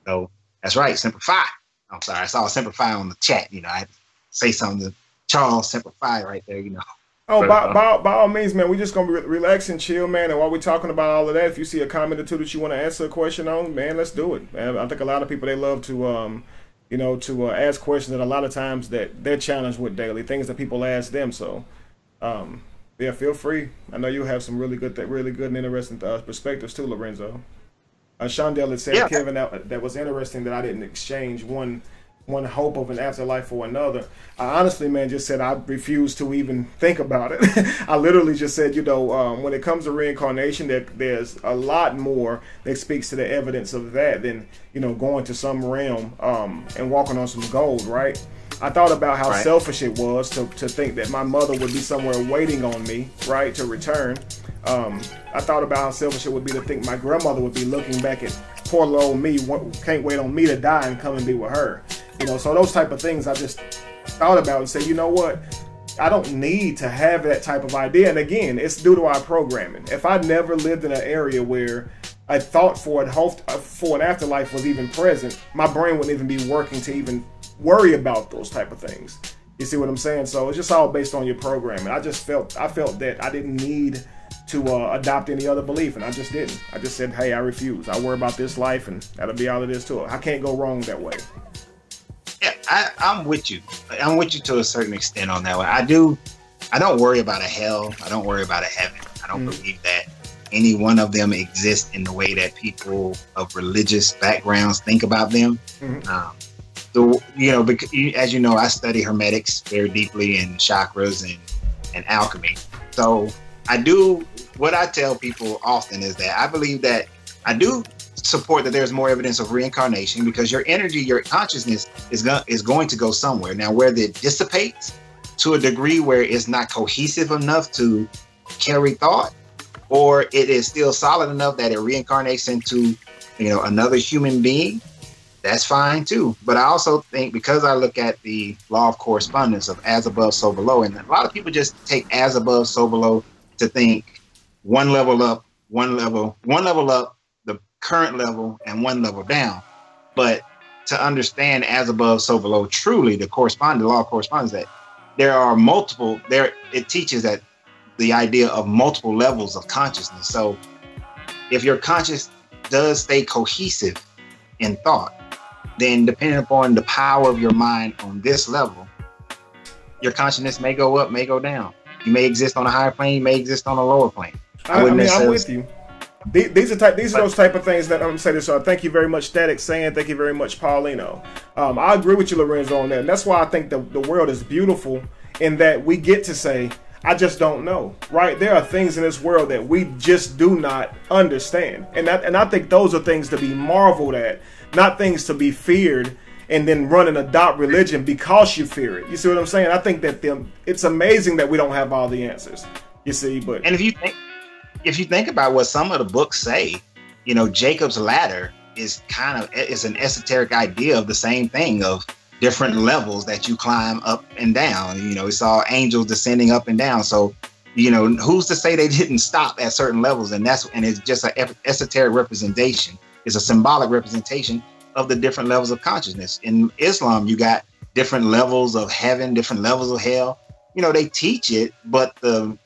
So that's right. Simplify. I'm sorry. I saw Simplify on the chat. You know, I had to say something to Charles Simplify right there, you know. Oh, by all means, man, we're just going to relax and chill, man. And while we're talking about all of that, if you see a comment or two that you want to answer a question on, man, let's do it. Man, I think a lot of people, they love to, you know, to ask questions that a lot of times that they're challenged with daily, things that people ask them. So, yeah, feel free. I know you have some really good and interesting perspectives too, Lorenzo. Shondell had said, yeah. Kevin, that was interesting that I didn't exchange one hope of an afterlife for another. I honestly, man, just said I refuse to even think about it. I literally just said, you know, when it comes to reincarnation, that there's a lot more that speaks to the evidence of that than, you know, going to some realm and walking on some gold, right? I thought about how selfish it was to think that my mother would be somewhere waiting on me, right, to return. I thought about how selfish it would be to think my grandmother would be looking back at poor little old me, can't wait on me to die and come and be with her. You know, so those type of things I just thought about and say, you know what? I don't need to have that type of idea. And again, it's due to our programming. If I never lived in an area where I thought for an afterlife was even present, my brain wouldn't even be working to even worry about those type of things. You see what I'm saying? So it's just all based on your programming. I felt that I didn't need to adopt any other belief, and I just didn't. I just said, hey, I refuse. I worry about this life, and that'll be all it is to it. I can't go wrong that way. Yeah, I'm with you. I'm with you to a certain extent on that one. I don't worry about a hell. I don't worry about a heaven. I don't believe that any one of them exists in the way that people of religious backgrounds think about them. So, you know, because, as you know, I study hermetics very deeply in chakras and alchemy. So what I tell people often is that I believe that I do support that there's more evidence of reincarnation, because your energy, your consciousness is going to go somewhere. Now, whether it dissipates to a degree where it's not cohesive enough to carry thought, or it is still solid enough that it reincarnates into, you know, another human being, that's fine too. But I also think, because I look at the law of correspondence of as above, so below, and a lot of people just take as above, so below to think one level up, the current level, and one level down. But to understand as above, so below, truly the law of correspondence, that there are multiple, it teaches that the idea of multiple levels of consciousness. So if your conscious does stay cohesive in thought, then depending upon the power of your mind on this level, your consciousness may go up, may go down. You may exist on a higher plane, you may exist on a lower plane. I'm with you. These are those type of things that I'm saying. So thank you very much, Static Saying. Thank you very much, Paulino. I agree with you, Lorenzo, on that. And that's why I think the world is beautiful, in that we get to say, I just don't know, right? There are things in this world that we just do not understand. And I think those are things to be marveled at, not things to be feared and then run and adopt religion because you fear it. You see what I'm saying? I think that it's amazing that we don't have all the answers, you see. But and if you think about what some of the books say, you know, Jacob's ladder is an esoteric idea of the same thing, of different levels that you climb up and down. You know, it's all angels descending up and down. So, you know, who's to say they didn't stop at certain levels? And it's just an esoteric representation. It's a symbolic representation of the different levels of consciousness. In Islam, you got different levels of heaven, different levels of hell. You know, they teach it, but the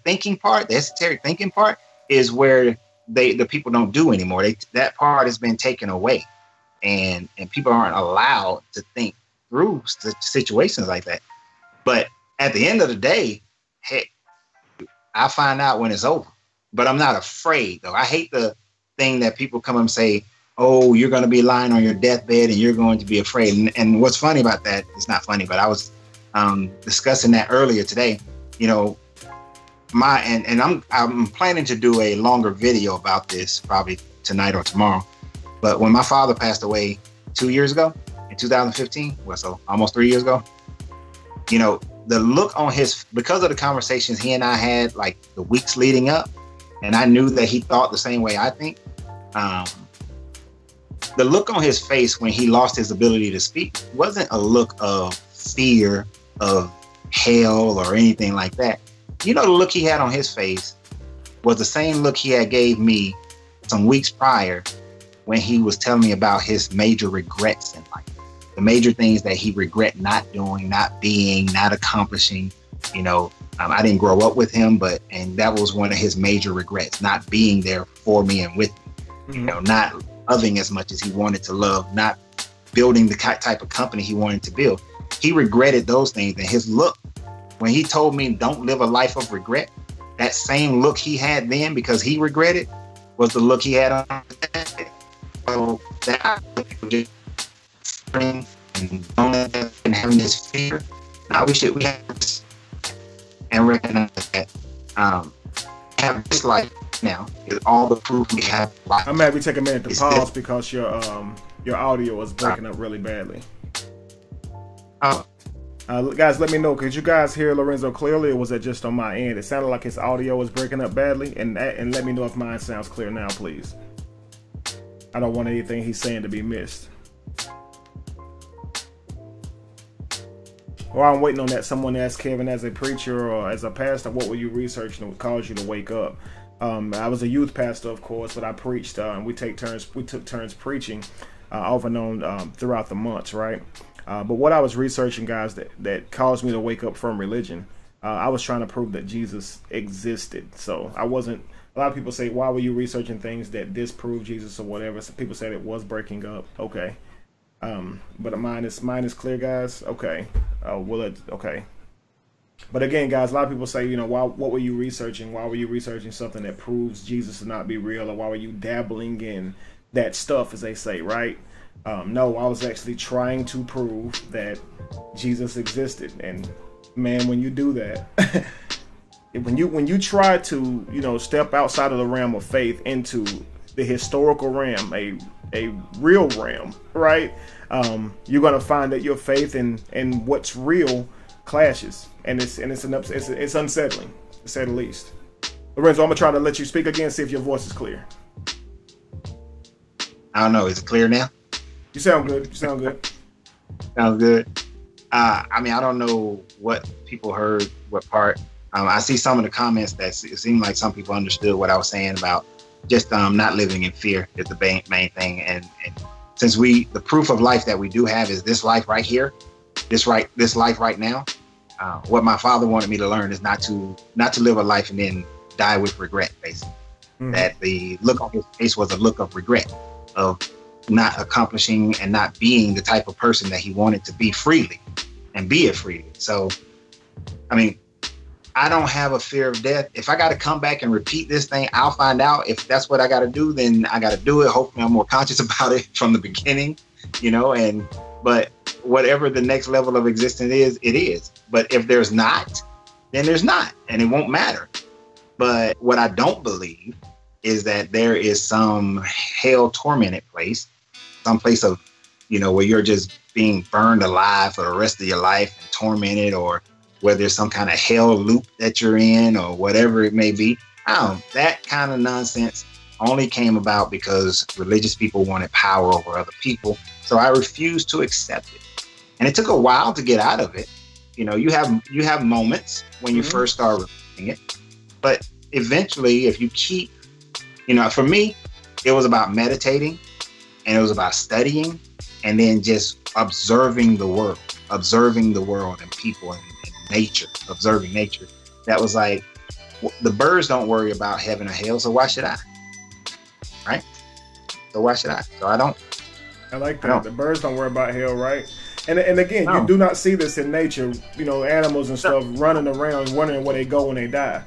thinking part, the esoteric thinking part, is where the people don't do anymore. That part has been taken away, and people aren't allowed to think through situations like that. But at the end of the day, heck, I find out when it's over. But I'm not afraid, though. I hate the thing that people come and say, oh, you're going to be lying on your deathbed and you're going to be afraid. And what's funny about that, it's not funny, but I was discussing that earlier today. You know, I'm planning to do a longer video about this probably tonight or tomorrow. But when my father passed away 2 years ago in 2015, well, so almost 3 years ago, you know, the look on his, because of the conversations he and I had like the weeks leading up, and I knew that he thought the same way I think. The look on his face when he lost his ability to speak wasn't a look of fear of hell or anything like that. You know, the look he had on his face was the same look he had gave me some weeks prior when he was telling me about his major regrets in life, the major things that he regret not doing, not being, not accomplishing. You know, I didn't grow up with him, and that was one of his major regrets, not being there for me and with me. Mm-hmm. You know, not loving as much as he wanted to love, not building the type of company he wanted to build. He regretted those things, and his look when he told me don't live a life of regret, that same look he had then because he regretted was the look he had on his head. So that just and having this fear. Now we have this and recognize that have this life now is all the proof we have. I'm happy to take a minute to pause because your audio is breaking up really badly. Guys, let me know. Could you guys hear Lorenzo clearly, or was that just on my end? It sounded like his audio was breaking up badly, and let me know if mine sounds clear now, please. I don't want anything he's saying to be missed. While I'm waiting on that, someone asked Kevin, as a preacher or as a pastor, what were you researching that caused you to wake up? I was a youth pastor, of course, but I preached, and we took turns preaching off and on throughout the months, right? But what I was researching, guys, that caused me to wake up from religion, I was trying to prove that Jesus existed. So I wasn't. A lot of people say, why were you researching things that disprove Jesus or whatever? Some people said it was breaking up. Okay. But mine is clear, guys. Okay. Okay. But again, guys, a lot of people say, you know, what were you researching? Why were you researching something that proves Jesus to not be real? Or why were you dabbling in that stuff, as they say, right? No, I was actually trying to prove that Jesus existed. And man, when you do that, when you try to, you know, step outside of the realm of faith into the historical realm, a real realm, right? You're gonna find that your faith and what's real clashes, and it's unsettling, to say the least. Lorenzo, I'm gonna try to let you speak again, see if your voice is clear. I don't know. Is it clear now? You sound good. Sounds good. I mean, I don't know what people heard, what part. I see some of the comments that it seemed like some people understood what I was saying about just not living in fear is the main thing. And since the proof of life that we do have is this life right here, this life right now. What my father wanted me to learn is not to live a life and then die with regret, basically. Mm-hmm. That the look on his face was a look of regret, of not accomplishing and not being the type of person that he wanted to be freely and be it freely. So, I mean, I don't have a fear of death. If I got to come back and repeat this thing, I'll find out. If that's what I got to do, then I got to do it. Hopefully I'm more conscious about it from the beginning, you know, but whatever the next level of existence is, it is. But if there's not, then there's not, and it won't matter. But what I don't believe is that there is some hell tormented place, some place of, you know, where you're just being burned alive for the rest of your life and tormented, or whether there's some kind of hell loop that you're in or whatever it may be. That kind of nonsense only came about because religious people wanted power over other people. So I refused to accept it. And it took a while to get out of it. You know, you have moments when you mm-hmm. first start reading it, but eventually if you keep, you know, for me, it was about meditating and it was about studying and then just observing the world and people and nature, observing nature. That was like, the birds don't worry about heaven or hell, so why should I? Right? So why should I? So I don't. I like that. The birds don't worry about hell, right? And again, you do not see this in nature, you know, animals and stuff running around wondering where they go when they die.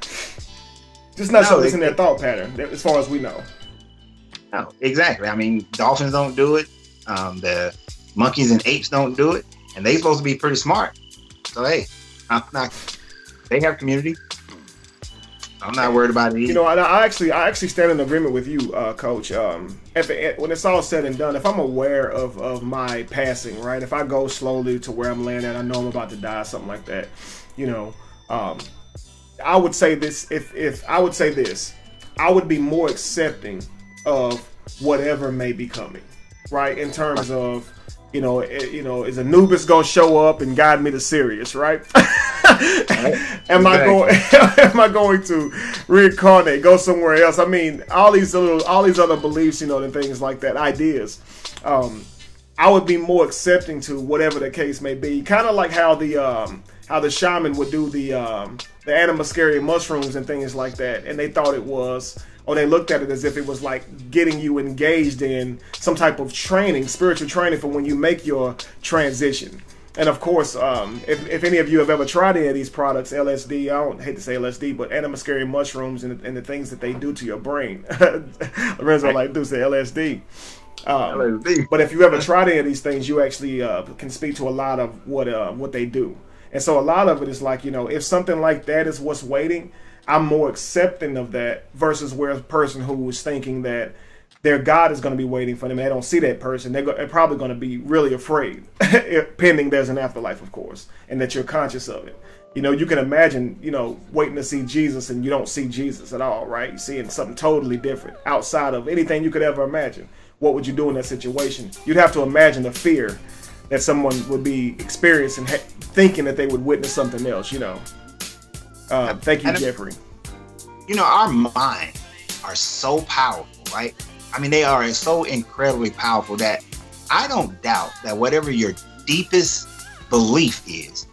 Just not something that's in their thought pattern, as far as we know. No, exactly. I mean, dolphins don't do it. The monkeys and apes don't do it, and they supposed to be pretty smart. So hey, I'm not. They have community. I'm not worried about it either. You know, I actually stand in agreement with you, Coach. When it's all said and done, if I'm aware of my passing, right? If I go slowly to where I'm laying at, I know I'm about to die, something like that. You know, I would say this. If I would say this, I would be more accepting of whatever may be coming, right? In terms of, is Anubis gonna show up and guide me to Sirius, right? Am I going to reincarnate, go somewhere else? I mean, all these other beliefs, and things like that, ideas. I would be more accepting to whatever the case may be. Kind of like how the shaman would do the animascaria mushrooms and things like that, and they thought it was, or they looked at it as if it was like getting you engaged in some type of training, spiritual training for when you make your transition. And of course, if any of you have ever tried any of these products, LSD, I don't hate to say LSD, but animascaria mushrooms and the things that they do to your brain. Lorenzo like to say LSD. But if you ever tried any of these things, you actually can speak to a lot of what they do. And so a lot of it is like, if something like that is what's waiting, I'm more accepting of that versus where a person who is thinking that their God is going to be waiting for them and they don't see that person, they're probably going to be really afraid, pending there's an afterlife, of course, and that you're conscious of it. You can imagine, waiting to see Jesus and you don't see Jesus at all, right? You're seeing something totally different outside of anything you could ever imagine. What would you do in that situation? You'd have to imagine the fear that someone would be experiencing, thinking that they would witness something else, Thank you, Jeffrey. Our minds are so powerful, right? I mean, they are so incredibly powerful that I don't doubt that whatever your deepest belief is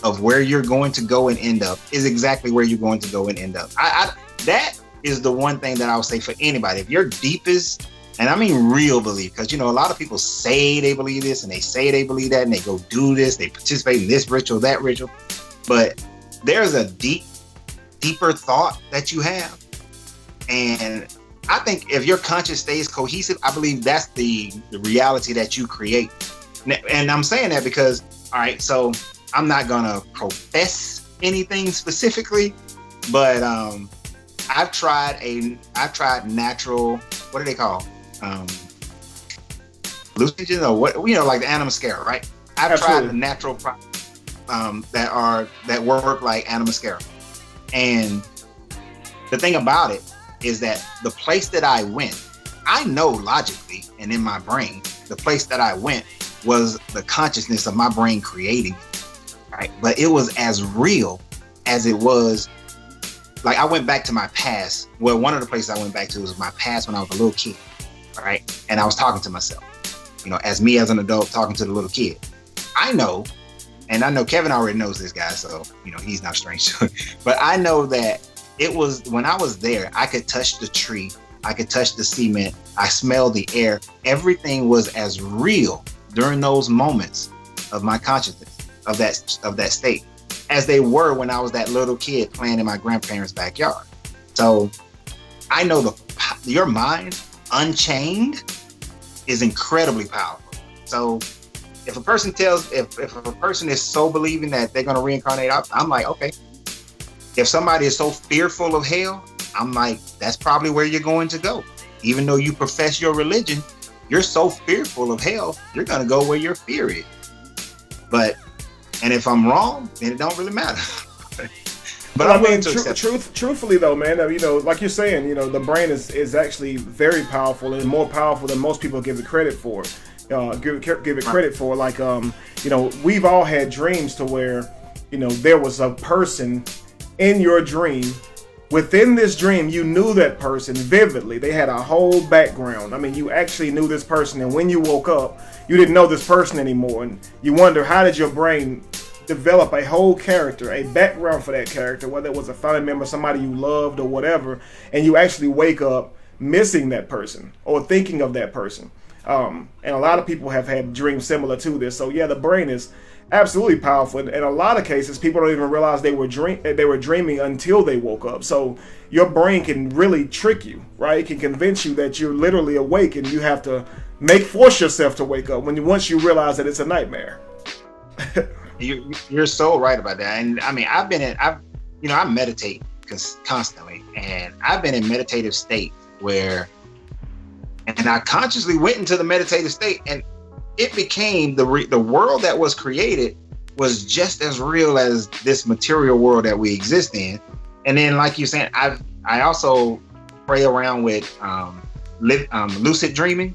of where you're going to go and end up is exactly where you're going to go and end up. That is the one thing that I would say for anybody. If your deepest, and I mean real belief, because, a lot of people say they believe this and they say they believe that and they go do this, they participate in this ritual, that ritual. But there's a deeper thought that you have. And I think if your conscience stays cohesive, I believe that's the reality that you create. And I'm saying that because, all right, so I'm not going to profess anything specifically, but I've tried natural, what do they call? Hallucinogens or what, like the animascara, right? I've tried the natural products that work like animascara. And the thing about it is that the place that I went, I know logically and in my brain, the place that I went was the consciousness of my brain creating it, right? But it was as real as it was. Like, I went back to my past. Well, one of the places I went back to was my past when I was a little kid, right? And I was talking to myself, as me as an adult talking to the little kid. I know, and I know Kevin already knows this guy, so, he's not strange to it. But I know that it was when I was there, I could touch the tree, I could touch the cement, I smelled the air. Everything was as real during those moments of my consciousness, of that state, as they were when I was that little kid playing in my grandparents' backyard. So I know your mind unchained is incredibly powerful. So if a person is so believing that they're going to reincarnate, I'm like, okay. If somebody is so fearful of hell, I'm like, that's probably where you're going to go. Even though you profess your religion, you're so fearful of hell, you're going to go where your fear is. And if I'm wrong, then it don't really matter. But I mean, truthfully though, man, like you're saying, the brain is actually very powerful and more powerful than most people give it credit for. Give it credit for. Like, we've all had dreams to where, there was a person in your dream. Within this dream, you knew that person vividly. They had a whole background. I mean, you actually knew this person, and when you woke up, you didn't know this person anymore. And you wonder, how did your brain develop a whole character, a background for that character, whether it was a family member, somebody you loved, or whatever, and you actually wake up missing that person or thinking of that person. And a lot of people have had dreams similar to this. So yeah, the brain is Absolutely powerful. In a lot of cases, people don't even realize they were dreaming until they woke up. So your brain can really trick you, right? It can convince you that you're literally awake, and you have to force yourself to wake up once you realize that it's a nightmare. You're so right about that. And I mean, I meditate constantly, and I've been in meditative state and I consciously went into the meditative state, and it became the world that was created was just as real as this material world that we exist in. And then, like you're saying, I also play around with lucid dreaming,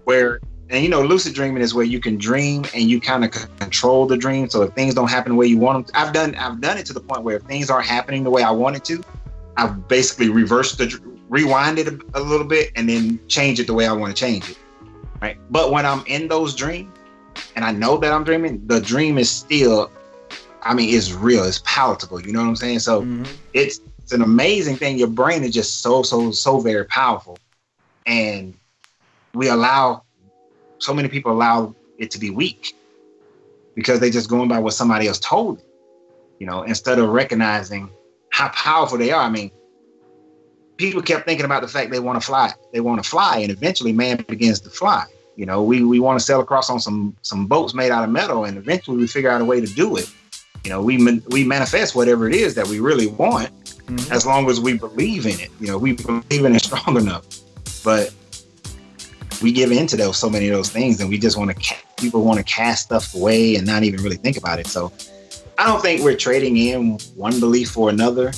where, and lucid dreaming is where you can dream and you kind of control the dream. So if things don't happen the way you want them to, I've done it to the point where if things aren't happening the way I want it to, I've basically rewind it a little bit and then change it the way I want to change it. Right. But when I'm in those dreams and I know that I'm dreaming, the dream is still, it's real, it's palatable. You know what I'm saying? So it's an amazing thing. Your brain is just so very powerful. And so many people allow it to be weak because they just going by what somebody else told them, instead of recognizing how powerful they are. I mean, people kept thinking about the fact they want to fly. They want to fly, and eventually man begins to fly. We want to sail across on some boats made out of metal, and eventually we figure out a way to do it. We manifest whatever it is that we really want, as long as we believe in it. We believe in it strong enough. But we give into so many of those things, and we just people want to cast stuff away and not even really think about it. So I don't think we're trading in one belief for another,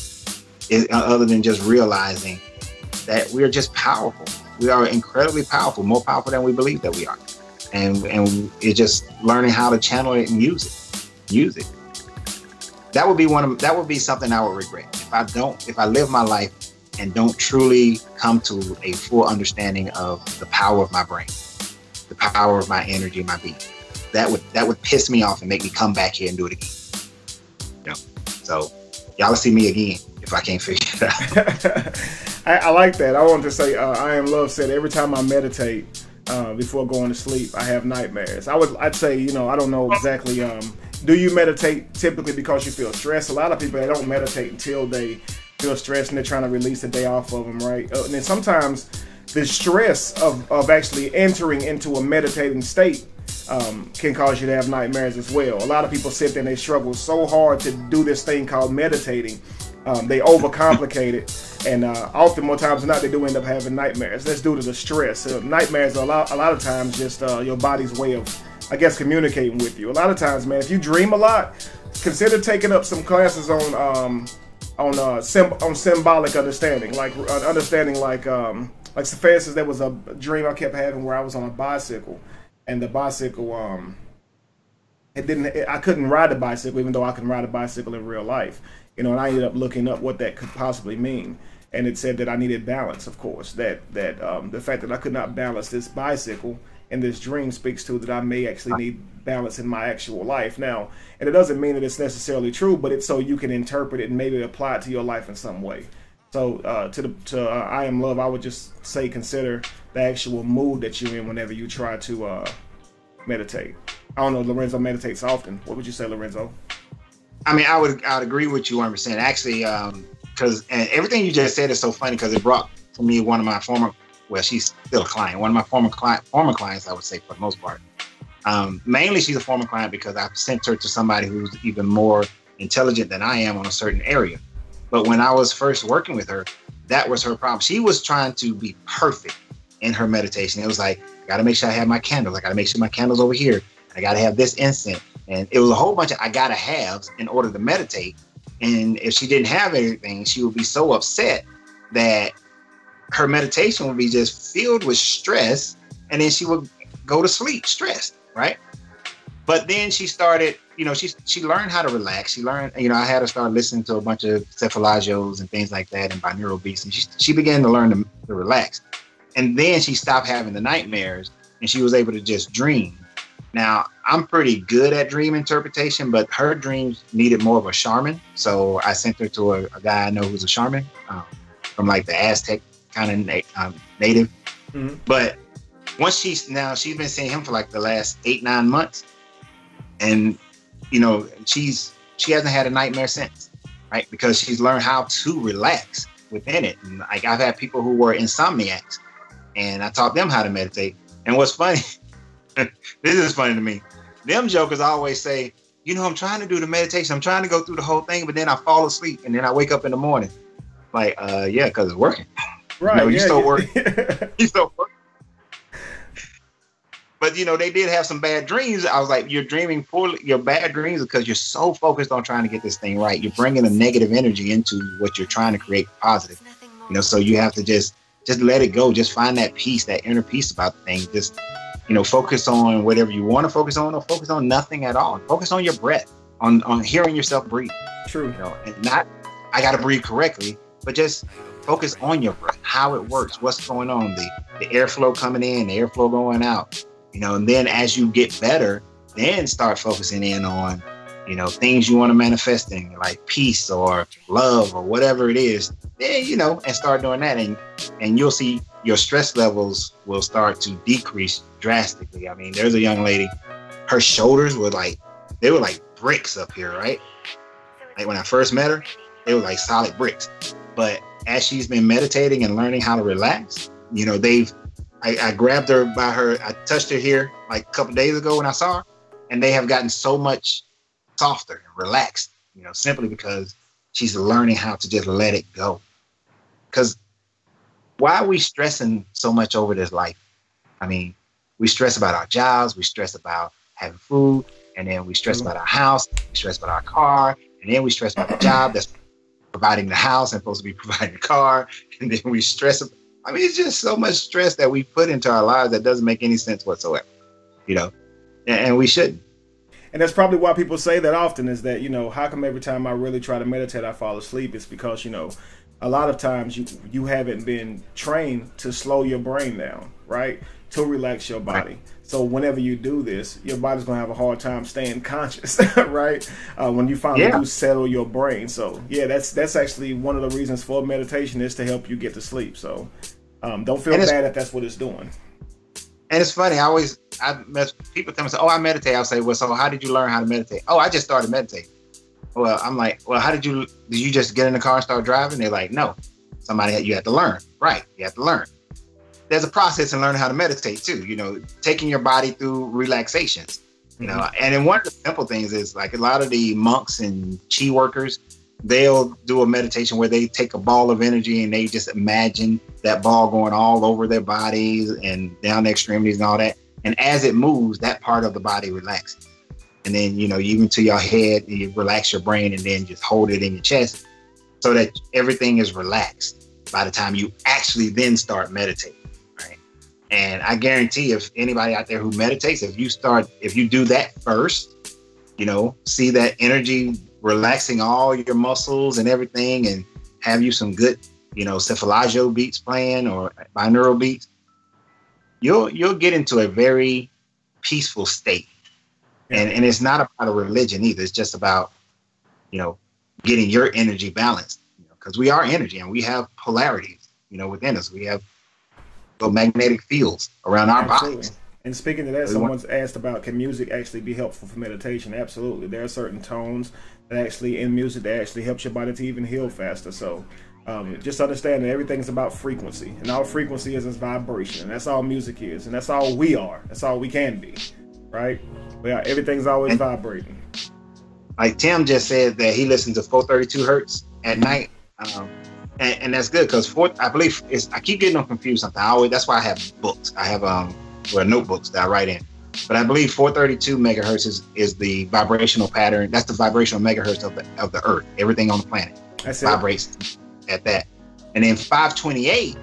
other than just realizing that we're just powerful. We are incredibly powerful, more powerful than we believe that we are. And it's just learning how to channel it and use it. That would be something I would regret. If I live my life and don't truly come to a full understanding of the power of my brain, the power of my energy, my being. That would piss me off and make me come back here and do it again. So y'all see me again if I can't figure it out. I like that. I wanted to say, I Am Love said every time I meditate before going to sleep, I have nightmares. I'd say, I don't know exactly. Do you meditate typically because you feel stressed? A lot of people, they don't meditate until they feel stressed and they're trying to release the day off of them, right? And then sometimes the stress of actually entering into a meditating state can cause you to have nightmares as well. A lot of people sit there and they struggle so hard to do this thing called meditating. They overcomplicate it, and often, more times than not, they do end up having nightmares. That's due to the stress. Nightmares are a lot of times just your body's way of, I guess, communicating with you. A lot of times, man, if you dream a lot, consider taking up some classes on symbolic understanding, like for instance, there was a dream I kept having where I was on a bicycle, and the bicycle I couldn't ride the bicycle, even though I can ride a bicycle in real life. And I ended up looking up what that could possibly mean. And it said that I needed balance, of course. That the fact that I could not balance this bicycle in this dream speaks to that I may actually need balance in my actual life. Now, and it doesn't mean that it's necessarily true, but it's so you can interpret it and maybe apply it to your life in some way. So to I Am Love, I would just say consider the actual mood that you're in whenever you try to meditate. I don't know, Lorenzo meditates often. What would you say, Lorenzo? I'd agree with you 100%. Actually, because everything you just said is so funny because it brought to me one of my she's still a client. One of my former clients, I would say, for the most part. Mainly, she's a former client because I've sent her to somebody who's even more intelligent than I am on a certain area. But when I was first working with her, that was her problem. She was trying to be perfect in her meditation. It was like, I got to make sure I have my candles. I got to make sure my candle's over here. I got to have this incense. And it was a whole bunch of I got to haves in order to meditate. And if she didn't have anything, she would be so upset that her meditation would be just filled with stress. And then she would go to sleep stressed, right? But then she started, she learned how to relax. She learned, I had her start listening to a bunch of cephalagios and things like that and binaural beats. And she began to learn to relax. And then she stopped having the nightmares and she was able to just dream. Now, I'm pretty good at dream interpretation, but her dreams needed more of a shaman. So I sent her to a guy I know who's a shaman from like the Aztec kind of native. Mm-hmm. But once she's been seeing him for like the last 8-9 months. And, you know, she hasn't had a nightmare since, right? Because she's learned how to relax within it. And like, I've had people who were insomniacs, and I taught them how to meditate. And what's funny, this is funny to me. Them jokers always say, you know, I'm trying to do the meditation. I'm trying to go through the whole thing, but then I fall asleep and then I wake up in the morning. Like, yeah, because it's working. Right. You know, you yeah, still yeah. working. You still working. But, you know, they did have some bad dreams. I was like, you're dreaming poorly. Your bad dreams because you're so focused on trying to get this thing right. You're bringing a negative energy into what you're trying to create positive. You know, so you have to just let it go. Just find that peace, that inner peace about the thing. Just, you know, focus on whatever you want to focus on, or focus on nothing at all. Focus on your breath, on hearing yourself breathe. True. You know, and not, I got to breathe correctly, but just focus on your breath, how it works, what's going on, the airflow coming in, the airflow going out. You know, and then as you get better, then start focusing in on, you know, things you want to manifest in, like peace or love or whatever it is. Then, you know, and start doing that, and you'll see your stress levels will start to decrease drastically. I mean, there's a young lady, her shoulders were like, they were like bricks up here, right? Like when I first met her, they were like solid bricks. But as she's been meditating and learning how to relax, you know, I grabbed her by I touched her here like a couple days ago when I saw her, and they have gotten so much softer and relaxed, you know, simply because she's learning how to just let it go. Because why are we stressing so much over this life? I mean, we stress about our jobs, we stress about having food, and then we stress about our house, we stress about our car, and then we stress about the job that's providing the house and supposed to be providing the car, and then we stress. I mean, it's just so much stress that we put into our lives that doesn't make any sense whatsoever, you know, and we shouldn't. And that's probably why people say that often, is that, you know, how come every time I really try to meditate, I fall asleep? It's because, you know, a lot of times you haven't been trained to slow your brain down, right? To relax your body. Right. So whenever you do this, your body's going to have a hard time staying conscious, right? When you finally do settle your brain. So, yeah, that's actually one of the reasons for meditation, is to help you get to sleep. So don't feel bad if that's what it's doing. And it's funny. People tell me, oh, I meditate. I'll say, well, so how did you learn how to meditate? Oh, I just started meditating. Well, I'm like, well, did you just get in the car and start driving? They're like, no, you have to learn. Right. You have to learn. There's a process in learning how to meditate too, you know, taking your body through relaxations, you know, and then one of the simple things is like a lot of the monks and chi workers, they'll do a meditation where they take a ball of energy and they just imagine that ball going all over their bodies and down their extremities and all that. And as it moves, that part of the body relaxes. And then, you know, even to your head, you relax your brain and then just hold it in your chest so that everything is relaxed by the time you actually then start meditating. And I guarantee if anybody out there who meditates, if you do that first, you know, see that energy relaxing all your muscles and everything, and have you some good, you know, cephalagio beats playing or binaural beats, you'll get into a very peaceful state. And it's not about a religion either. It's just about, you know, getting your energy balanced, because we are energy and we have polarities, you know, within us. We have magnetic fields around our bodies. And speaking to that, someone's asked about, can music actually be helpful for meditation? Absolutely. There are certain tones that actually in music that actually helps your body to even heal faster. So just understand that everything's about frequency, and all frequency is vibration, and that's all music is, and that's all we are. That's all we can be, right? But yeah, everything's always vibrating. Like Tim just said that he listens to 432 hertz at night. And that's good, because I believe I keep getting them confused sometimes. That's why I have books. I have notebooks that I write in. But I believe 432 megahertz is the vibrational pattern. That's the vibrational megahertz of the Earth. Everything on the planet vibrates at that. And then 528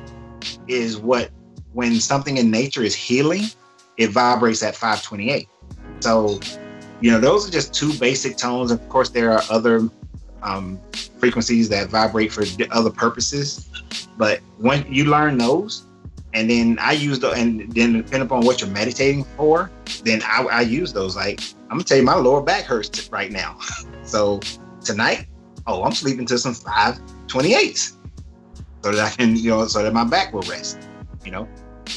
is when something in nature is healing, it vibrates at 528. So, you know, those are just two basic tones. Of course, there are other frequencies that vibrate for other purposes, but when you learn those, and then I use and then depending upon what you're meditating for, then I use those. Like, I'm gonna tell you, my lower back hurts right now. So tonight, I'm sleeping to some 528s so that I can, you know, so that my back will rest, you know.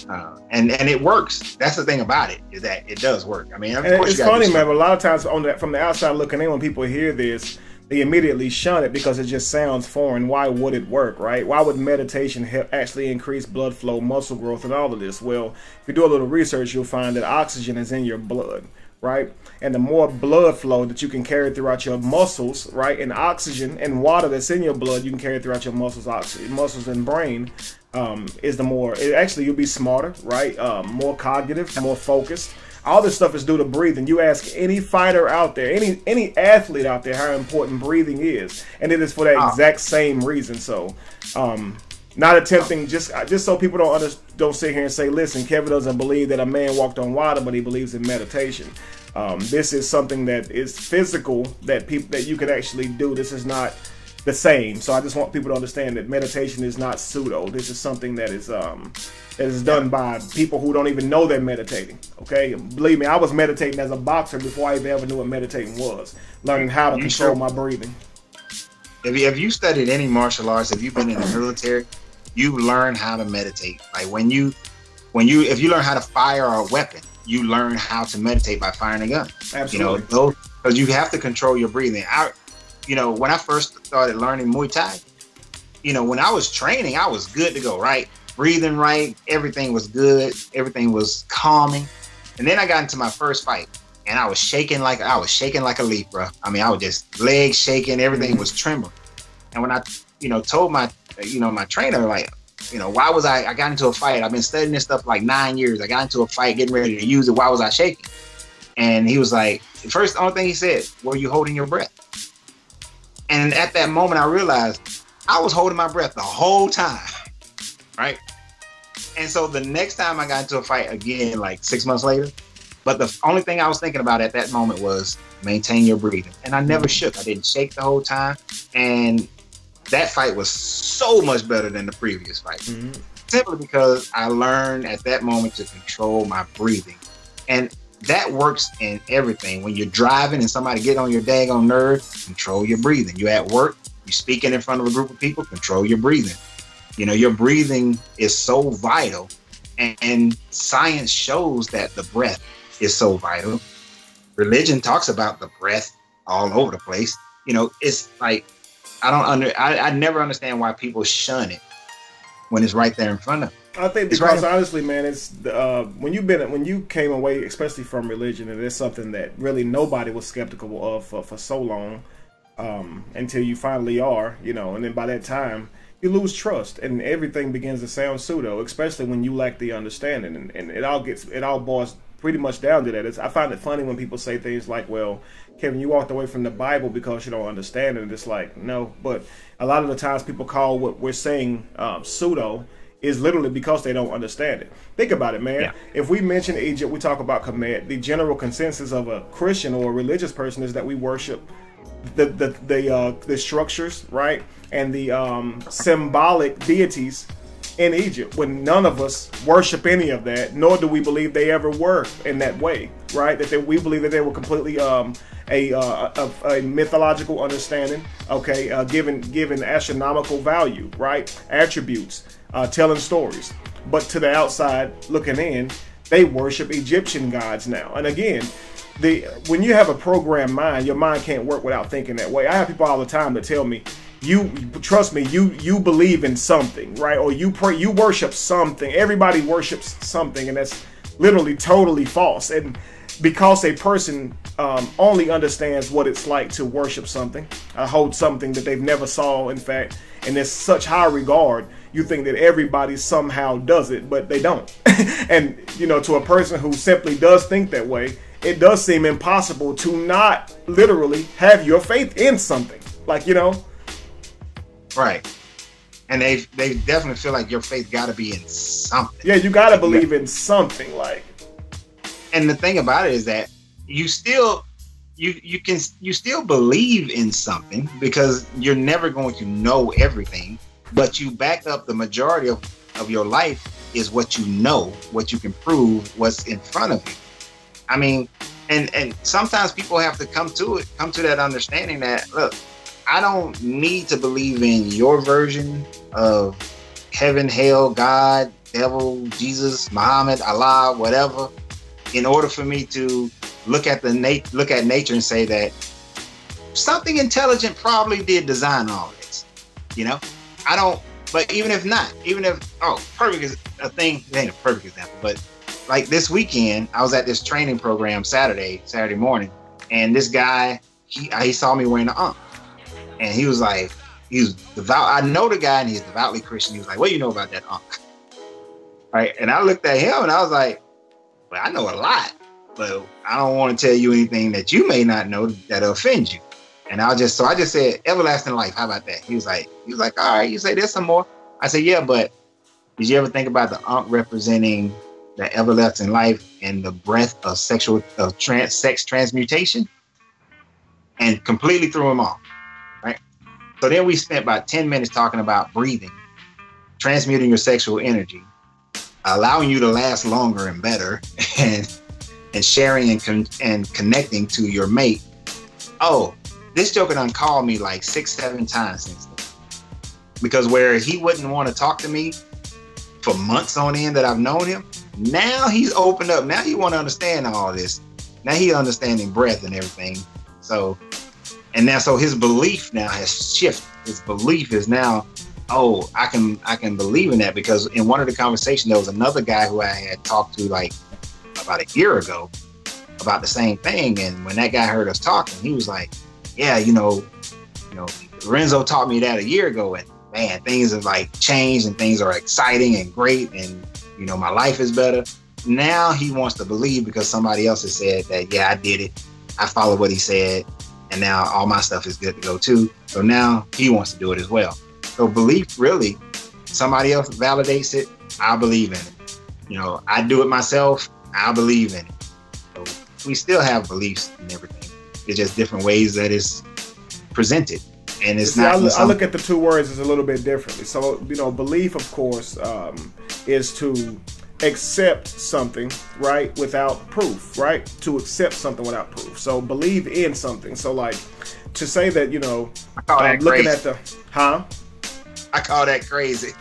And it works. That's the thing about it, is that it does work. I mean, of course it's funny, man, but a lot of times from the outside looking in, when people hear this, they immediately shun it because it just sounds foreign. Why would it work, right? Why would meditation help actually increase blood flow, muscle growth, and all of this? Well, if you do a little research, you'll find that oxygen is in your blood, right? And the more blood flow that you can carry throughout your muscles, right, and oxygen and water that's in your blood, you can carry throughout your muscles and brain, is the more, you'll be smarter, right? More cognitive, more focused. All this stuff is due to breathing. You ask any fighter out there, any athlete out there, how important breathing is, and it is for that exact same reason. So, not attempting just so people don't sit here and say, listen, Kevin doesn't believe that a man walked on water, but he believes in meditation. This is something that is physical that you can actually do. This is not the same. So I just want people to understand that meditation is not pseudo. This is something that is done by people who don't even know they're meditating. Okay, believe me, I was meditating as a boxer before I even ever knew what meditating was. Learning how to control my breathing. If you studied any martial arts, if you've been in the military, you learn how to meditate. Like if you learn how to fire a weapon, you learn how to meditate by firing a gun. Absolutely. Because you have to control your breathing. When I first started learning Muay Thai, when I was training, I was good to go, right? Breathing right, everything was good, everything was calming. And then I got into my first fight, and I was shaking like a leaf, bro. I mean, I was just legs shaking, everything was trembling. And when I, told my trainer, like, why was I got into a fight? I've been studying this stuff for like 9 years. I got into a fight, getting ready to use it. Why was I shaking? And he was like, the only thing he said, were you holding your breath? And at that moment, I realized I was holding my breath the whole time, right? And so the next time I got into a fight again, like 6 months later, but the only thing I was thinking about at that moment was maintain your breathing. And I never shook. I didn't shake the whole time. And that fight was so much better than the previous fight. Simply because I learned at that moment to control my breathing. And that works in everything. When you're driving and somebody get on your daggone nerve, control your breathing. You're at work, you're speaking in front of a group of people, control your breathing. Your breathing is so vital, and science shows that the breath is so vital. Religion talks about the breath all over the place. It's like, I never understand why people shun it when it's right there in front of them. I think because honestly, man, it's when you came away, especially from religion, and it's something that really nobody was skeptical of for so long, until you finally are, and then by that time you lose trust, and everything begins to sound pseudo, especially when you lack the understanding, and it all boils pretty much down to that. I find it funny when people say things like, well, Kevin, you walked away from the Bible because you don't understand it. And it's like, no, but a lot of the times people call what we're saying pseudo is literally because they don't understand it. Think about it, man. Yeah. If we mention Egypt, we talk about Kemet. The general consensus of a Christian or a religious person is that we worship the structures, right, and the symbolic deities in Egypt, when none of us worship any of that, nor do we believe they ever were in that way, right? We believe that they were completely a mythological understanding, okay, given astronomical value, right, attributes, telling stories. But to the outside looking in, they worship Egyptian gods now. And again, when you have a programmed mind, your mind can't work without thinking that way. I have people all the time that tell me, trust me, you believe in something, right? Or you pray, you worship something. Everybody worships something, and that's literally totally false. And because a person only understands what it's like to worship something, hold something that they've never saw, in fact, and there's such high regard, you think that everybody somehow does it, but they don't. And to a person who simply does think that way, it does seem impossible to not literally have your faith in something, Right. And they definitely feel like your faith got to be in something. Yeah, you got to believe in something, like. And the thing about it is that you still believe in something, because you're never going to know everything, but you back up the majority of your life is what you know, what you can prove, what's in front of you. I mean, and sometimes people have to come to that understanding that, look, I don't need to believe in your version of heaven, hell, God, devil, Jesus, Muhammad, Allah, whatever, in order for me to look at nature and say that something intelligent probably did design all this. You know, I don't. But even if not, perfect is a thing. It ain't a perfect example, but like this weekend, I was at this training program Saturday morning, and this guy, he saw me wearing the Ankh, and he was like, he's devout. I know the guy, and he's devoutly Christian. He was like, "What do you know about that Ankh?" Right, and I looked at him, and I was like, "Well, I know a lot, but I don't want to tell you anything that you may not know that'll offend you." And I just said, everlasting life. How about that? He was like, all right. You say there's some more. I said, yeah, but did you ever think about the Ankh representing the everlasting life and the breath of sex transmutation? And completely threw him off. Right. So then we spent about 10 minutes talking about breathing, transmuting your sexual energy, allowing you to last longer and better, and sharing and connecting to your mate. Oh. This joker done called me like 6-7 times since then. Because where he wouldn't want to talk to me for months on end that I've known him, now he's opened up. Now he want to understand all this. Now he's understanding breath and everything. So his belief now has shifted. His belief is now, oh, I can believe in that, because in one of the conversations there was another guy who I had talked to like about a year ago about the same thing, and when that guy heard us talking, he was like, yeah, you know, Lorenzo taught me that a year ago, and man, things have like changed, and things are exciting and great, and my life is better. Now he wants to believe because somebody else has said that, yeah, I did it, I followed what he said, and now all my stuff is good to go too. So now he wants to do it as well. So belief, really, somebody else validates it, I believe in it. I do it myself, I believe in it. So we still have beliefs in everything. It's just different ways that it's presented, and it's not. I look at the two words as a little bit differently. So belief, of course, is to accept something, right, without proof, right? To accept something without proof. So believe in something. So like to say that I call that looking crazy. I call that crazy.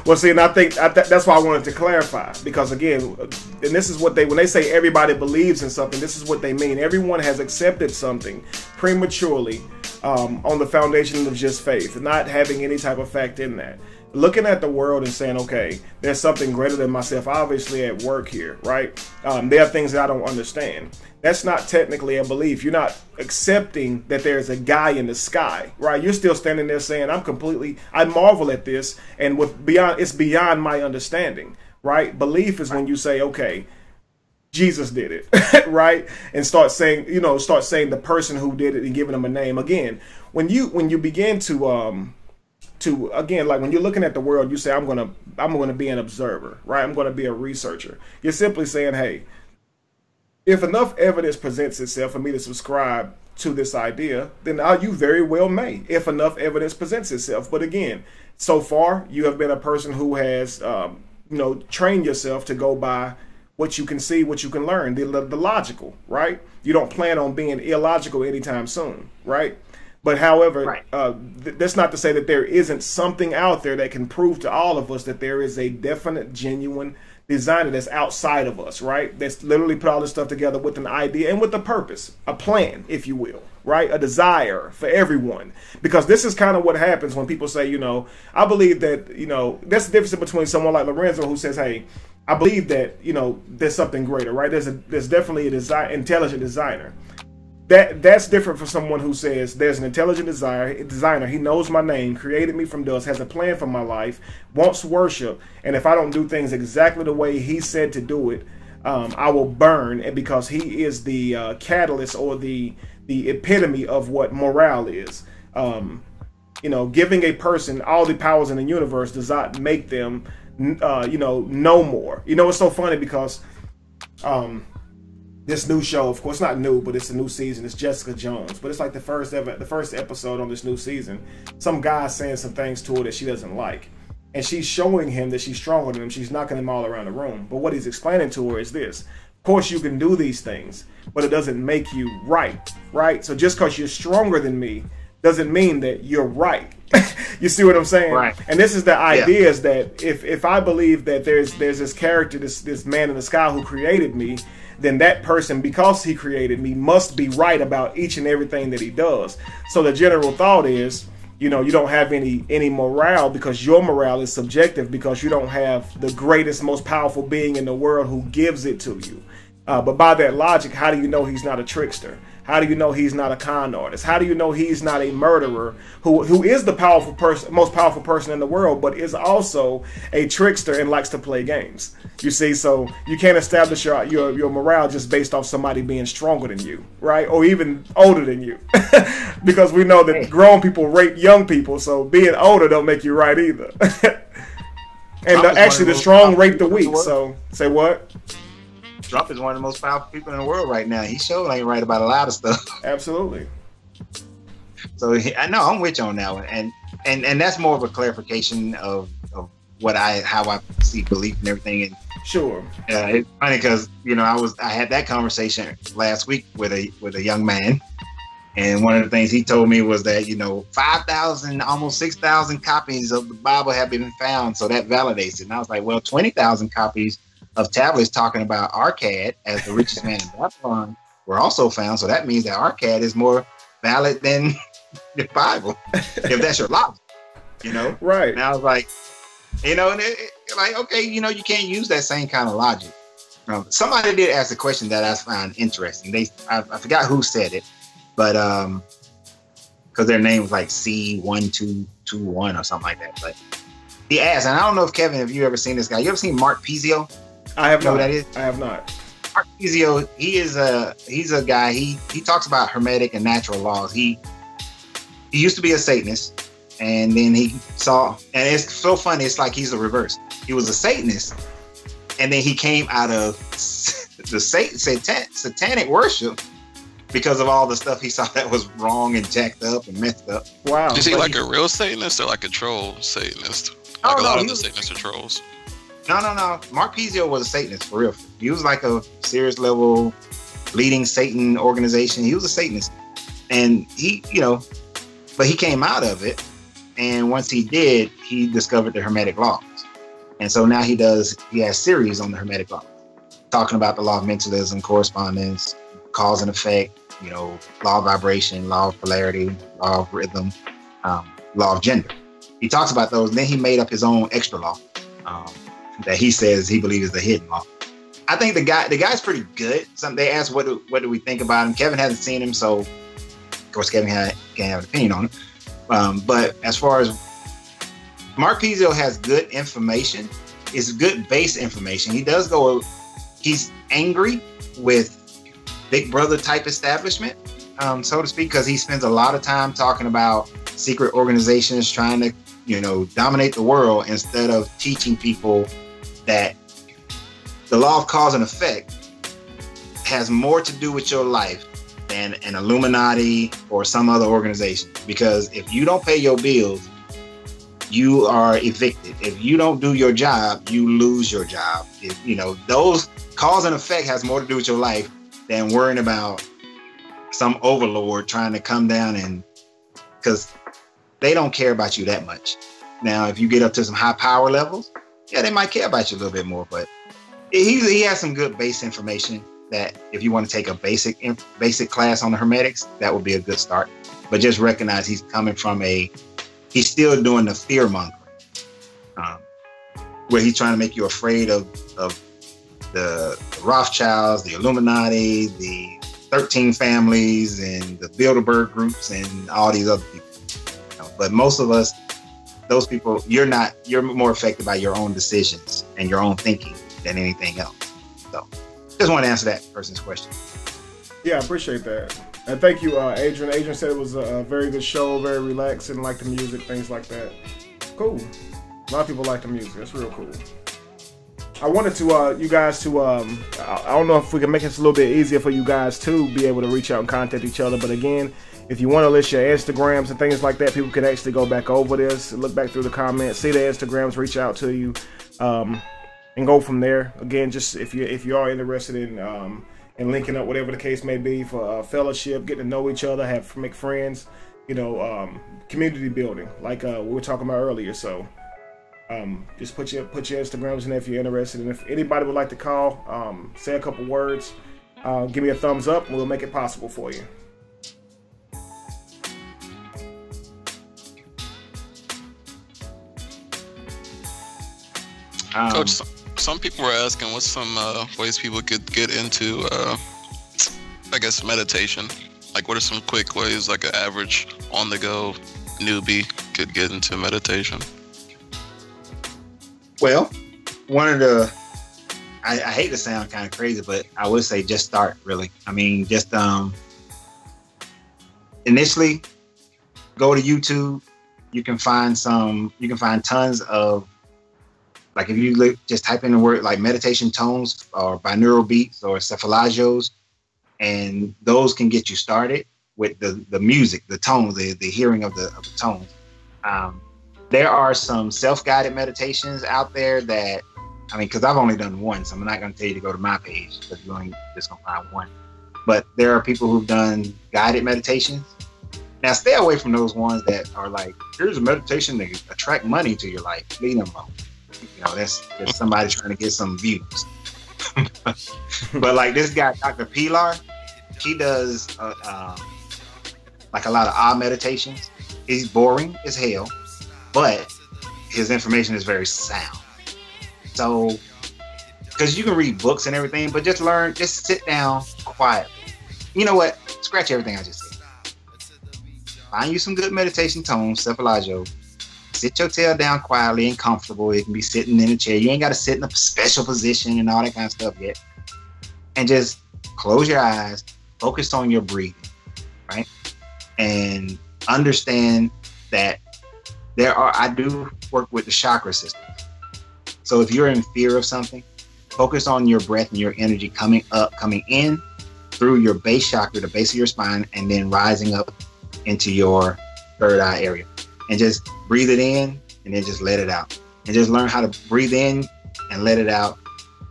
Well, see, and I think that's why I wanted to clarify, because again, and this is what when they say everybody believes in something, this is what they mean. Everyone has accepted something prematurely on the foundation of just faith, not having any type of fact in that. Looking at the world and saying, okay, there's something greater than myself, obviously at work here, right? There are things that I don't understand. That's not technically a belief. You're not accepting that there's a guy in the sky, right? You're still standing there saying, I marvel at this, and it's beyond my understanding, right? Belief is when you say, okay, Jesus did it, right? And start saying the person who did it and giving them a name. Again, when you begin to again, like when you're looking at the world, you say, I'm gonna be an observer, right? I'm gonna be a researcher. You're simply saying, hey, if enough evidence presents itself for me to subscribe to this idea, then you very well may, if enough evidence presents itself. But again, so far you have been a person who has trained yourself to go by what you can see, what you can learn, the logical, right? You don't plan on being illogical anytime soon, right? But however, right. That's not to say that there isn't something out there that can prove to all of us that there is a definite, genuine designer that's outside of us, right? That's literally put all this stuff together with an idea and with a purpose, a plan, if you will, right? A desire for everyone. Because this is kind of what happens when people say, I believe that, that's the difference between someone like Lorenzo who says, hey, I believe that, there's something greater, right? There's definitely intelligent designer. That's different from someone who says there's an intelligent designer. He knows my name, created me from dust, has a plan for my life, wants worship, and if I don't do things exactly the way he said to do it, I will burn. And because he is the catalyst or the epitome of what morale is. Giving a person all the powers in the universe does not make them, know more. It's so funny because this new show, of course, not new, but it's a new season. It's Jessica Jones, but it's like the first episode on this new season. Some guy saying some things to her that she doesn't like, and she's showing him that she's stronger than him. She's knocking him all around the room. But what he's explaining to her is this: of course, you can do these things, but it doesn't make you right? So just because you're stronger than me doesn't mean that you're right. You see what I'm saying? Right. And this is the idea is that if I believe that there's this character, this man in the sky who created me, then that person, because he created me, must be right about each and everything that he does. So the general thought is, you know, you don't have any morale because your morale is subjective because you don't have the greatest, most powerful being in the world who gives it to you. But by that logic, how do you know he's not a trickster? How do you know he's not a con artist? How do you know he's not a murderer who is the powerful person, most powerful person in the world, but is also a trickster and likes to play games? You see, so you can't establish your morale just based off somebody being stronger than you, right? Or even older than you. Because we know that grown people rape young people, so being older don't make you right either. And actually the strong rape the weak, so say what? Trump is one of the most powerful people in the world right now. He sure ain't right about a lot of stuff. Absolutely. So I know I'm with you on that one, and that's more of a clarification of what how I see belief and everything. And sure. It's funny because I had that conversation last week with a young man, and one of the things he told me was that 5,000, almost 6,000 copies of the Bible have been found, so that validates it. And I was like, well, 20,000 copies of tablets talking about Arcad as the richest man in Babylon were also found. So that means that Arcad is more valid than the Bible, if that's your logic, Right. And I was like, okay, you can't use that same kind of logic. Somebody did ask a question that I found interesting. I forgot who said it, but because their name was like C1221 or something like that. But he asked, and I don't know if Kevin, have you ever seen this guy? You ever seen Mark Pizio? I have not. Who that is? I have not. Mark Pizio, he's a guy. He talks about hermetic and natural laws. He used to be a Satanist, and then he saw, and it's so funny. It's like he's the reverse. He was a Satanist, and then he came out of the satanic worship because of all the stuff he saw that was wrong and jacked up and messed up. Wow. Is he like a real Satanist or like a troll Satanist? Like a lot of the Satanists are trolls. No. Mark Pizio was a Satanist for real. He was like a serious level leading Satan organization. He was a Satanist, and but he came out of it. And once he did, he discovered the Hermetic laws. And so now he has series on the Hermetic laws, talking about the law of mentalism, correspondence, cause and effect, law of vibration, law of polarity, law of rhythm, law of gender. He talks about those, and then he made up his own extra law that he says he believes is the hidden law. I think the guy's pretty good. They asked what do we think about him. Kevin hasn't seen him, so of course Kevin can't have an opinion on him. But as far as Mark Pizio has good information, it's good base information. He's angry with Big Brother type establishment, so to speak, because he spends a lot of time talking about secret organizations trying to dominate the world instead of teaching people that the law of cause and effect has more to do with your life than an Illuminati or some other organization. Because if you don't pay your bills, you are evicted. If you don't do your job, you lose your job. Those cause and effect has more to do with your life than worrying about some overlord trying to come down because they don't care about you that much. Now, if you get up to some high power levels, yeah, they might care about you a little bit more, but he has some good base information that if you want to take a basic class on the Hermetics, that would be a good start. But just recognize he's coming from he's still doing the fear mongering, where he's trying to make you afraid of the Rothschilds, the Illuminati, the 13 families, and the Bilderberg groups, and all these other people. But most of us, those people, you're more affected by your own decisions and your own thinking than anything else. So just want to answer that person's question. Yeah, I appreciate that. And thank you, Adrian. Adrian said it was a very good show, very relaxing, like the music, things like that. Cool. A lot of people like the music. That's real cool. I wanted to, you guys to, I don't know if we can make this a little bit easier for you guys to be able to reach out and contact each other. But again, if you want to list your Instagrams and things like that, people can actually go back over this, look back through the comments, see the Instagrams, reach out to you, and go from there. Again, just if you are interested in linking up, whatever the case may be, for fellowship, getting to know each other, make friends, community building, like we were talking about earlier. So just put your Instagrams in there if you're interested. And if anybody would like to call, say a couple words, give me a thumbs up, and we'll make it possible for you. Coach, some people were asking what's some ways people could get into, I guess, meditation. Like, what are some quick ways, like an average on-the-go newbie could get into meditation? Well, one of the, I hate to sound kind of crazy, but I would say just start, really. I mean, just initially go to YouTube. You can find tons of, like, if you just type in the word like meditation tones or binaural beats or cephalagios, and those can get you started with the music, the tones, the hearing of the tones. There are some self-guided meditations out there that, I mean, because I've only done one, so I'm not going to tell you to go to my page because you're only just going to find one. But there are people who've done guided meditations. Now, stay away from those ones that are like, here's a meditation to attract money to your life. Leave them alone. That's somebody trying to get some views. But like this guy, Dr. Pilar, he does like a lot of odd meditations. He's boring as hell, but his information is very sound. So, because you can read books and everything, but just sit down quietly. You know what? Scratch everything I just said. Find you some good meditation tones, cephalagio. Sit your tail down quietly and comfortable. It can be sitting in a chair. You ain't got to sit in a special position and all that kind of stuff yet. And just close your eyes, focus on your breathing, right? And understand that I do work with the chakra system. So if you're in fear of something, focus on your breath and your energy coming in through your base chakra, the base of your spine, and then rising up into your third eye area. And just breathe it in and then just let it out. And just learn how to breathe in and let it out.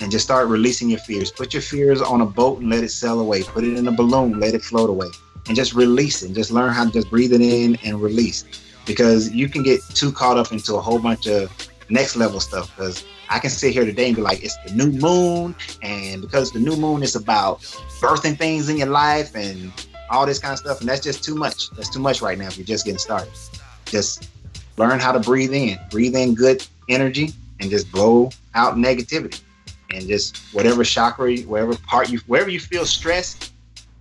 And just start releasing your fears. Put your fears on a boat and let it sail away. Put it in a balloon, let it float away. And just release it. And just learn how to just breathe it in and release. Because you can get too caught up into a whole bunch of next level stuff. Because I can sit here today and be like, it's the new moon. And because the new moon is about birthing things in your life and all this kind of stuff. And that's just too much. That's too much right now if you're just getting started. Just learn how to breathe in good energy, and just blow out negativity. And just whatever chakra, wherever you feel stress,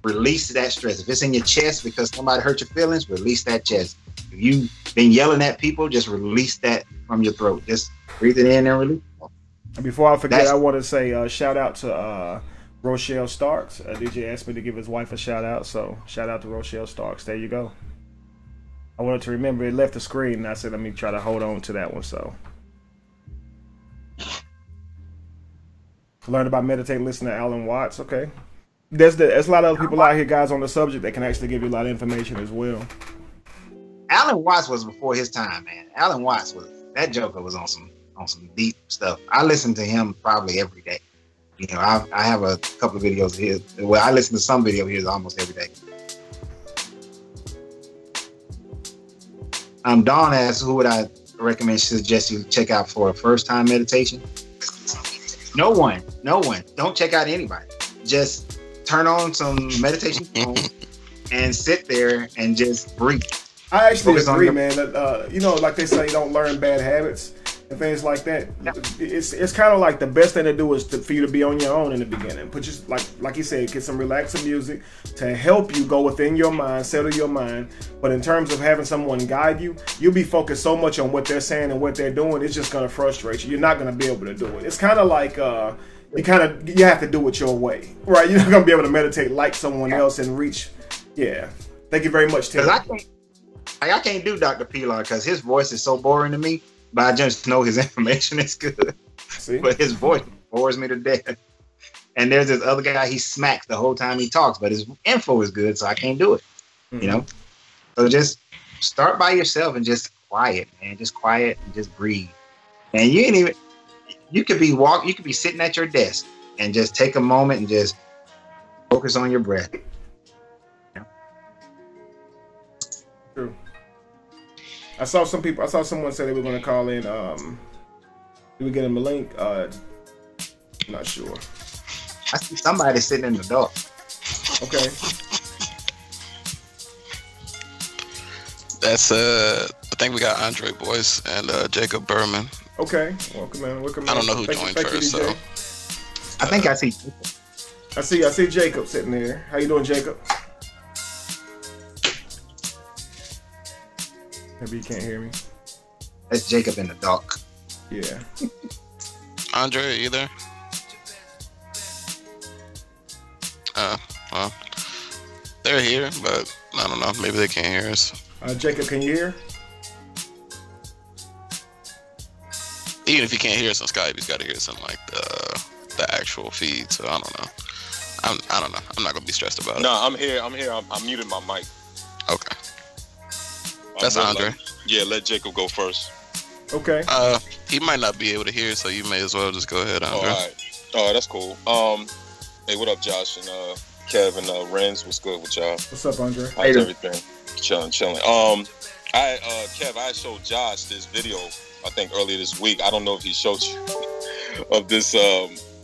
release that stress. If it's in your chest because somebody hurt your feelings, release that chest. If you've been yelling at people, just release that from your throat. Just breathe it in and release it. And before I forget, I want to say shout out to Rochelle Starks. DJ asked me to give his wife a shout out, so shout out to Rochelle Starks. There you go. I wanted to remember it left the screen, and I said, let me try to hold on to that one. So, learn about meditate, listen to Alan Watts. Okay, there's a lot of other people out here, guys, on the subject that can actually give you a lot of information as well. Alan Watts was before his time, man. Alan Watts that joker was on some deep stuff. I listen to him probably every day. I have a couple of videos of his. Well, I listen to some video of his almost every day. Dawn asks, who would I suggest you check out for a first-time meditation? No one. Don't check out anybody. Just turn on some meditation and sit there and just breathe. I actually agree, man. Like they say, don't learn bad habits and things like that. Yeah. It's kind of like the best thing to do is for you to be on your own in the beginning. Put just like you said, get some relaxing music to help you go within your mind, settle your mind. But in terms of having someone guide you, you'll be focused so much on what they're saying and what they're doing, it's just gonna frustrate you. You're not gonna be able to do it. It's kind of like you have to do it your way, right? You're not gonna be able to meditate like someone else and reach. Yeah. Thank you very much, Tim. I can't do Dr. Pilar because his voice is so boring to me. But I just know his information is good. See? But his voice bores me to death. And there's this other guy, he smacks the whole time he talks, but his info is good, so I can't do it. Mm-hmm. So just start by yourself and just quiet, man. Just quiet and just breathe. And you could be sitting at your desk and just take a moment and just focus on your breath. True. I saw someone say they were going to call in. Did we get him a link? Not sure. I see somebody sitting in the dark. Okay. That's I think we got Andre Boyce and Jacob Berman. Okay. Welcome in. I don't know who joined first, so. I think I see. I see Jacob sitting there. How you doing, Jacob? Maybe you can't hear me. That's Jacob in the dark. Yeah. Andre, are you there? Well, they're here, but I don't know. Maybe they can't hear us. Jacob, can you hear? Even if you can't hear us on Skype, he's got to hear us on like the actual feed. So I don't know. I don't know. I'm not gonna be stressed about it. No, I'm here. I'm muting my mic. Okay. That's Andre. Let Jacob go first. Okay. He might not be able to hear, so you may as well just go ahead, Andre. All right. That's cool. Hey, what up, Josh and Kev and Renz? What's good with y'all? What's up, Andre? How's everything? Chilling. Kev, I showed Josh this video, I think earlier this week. I don't know if he showed you of this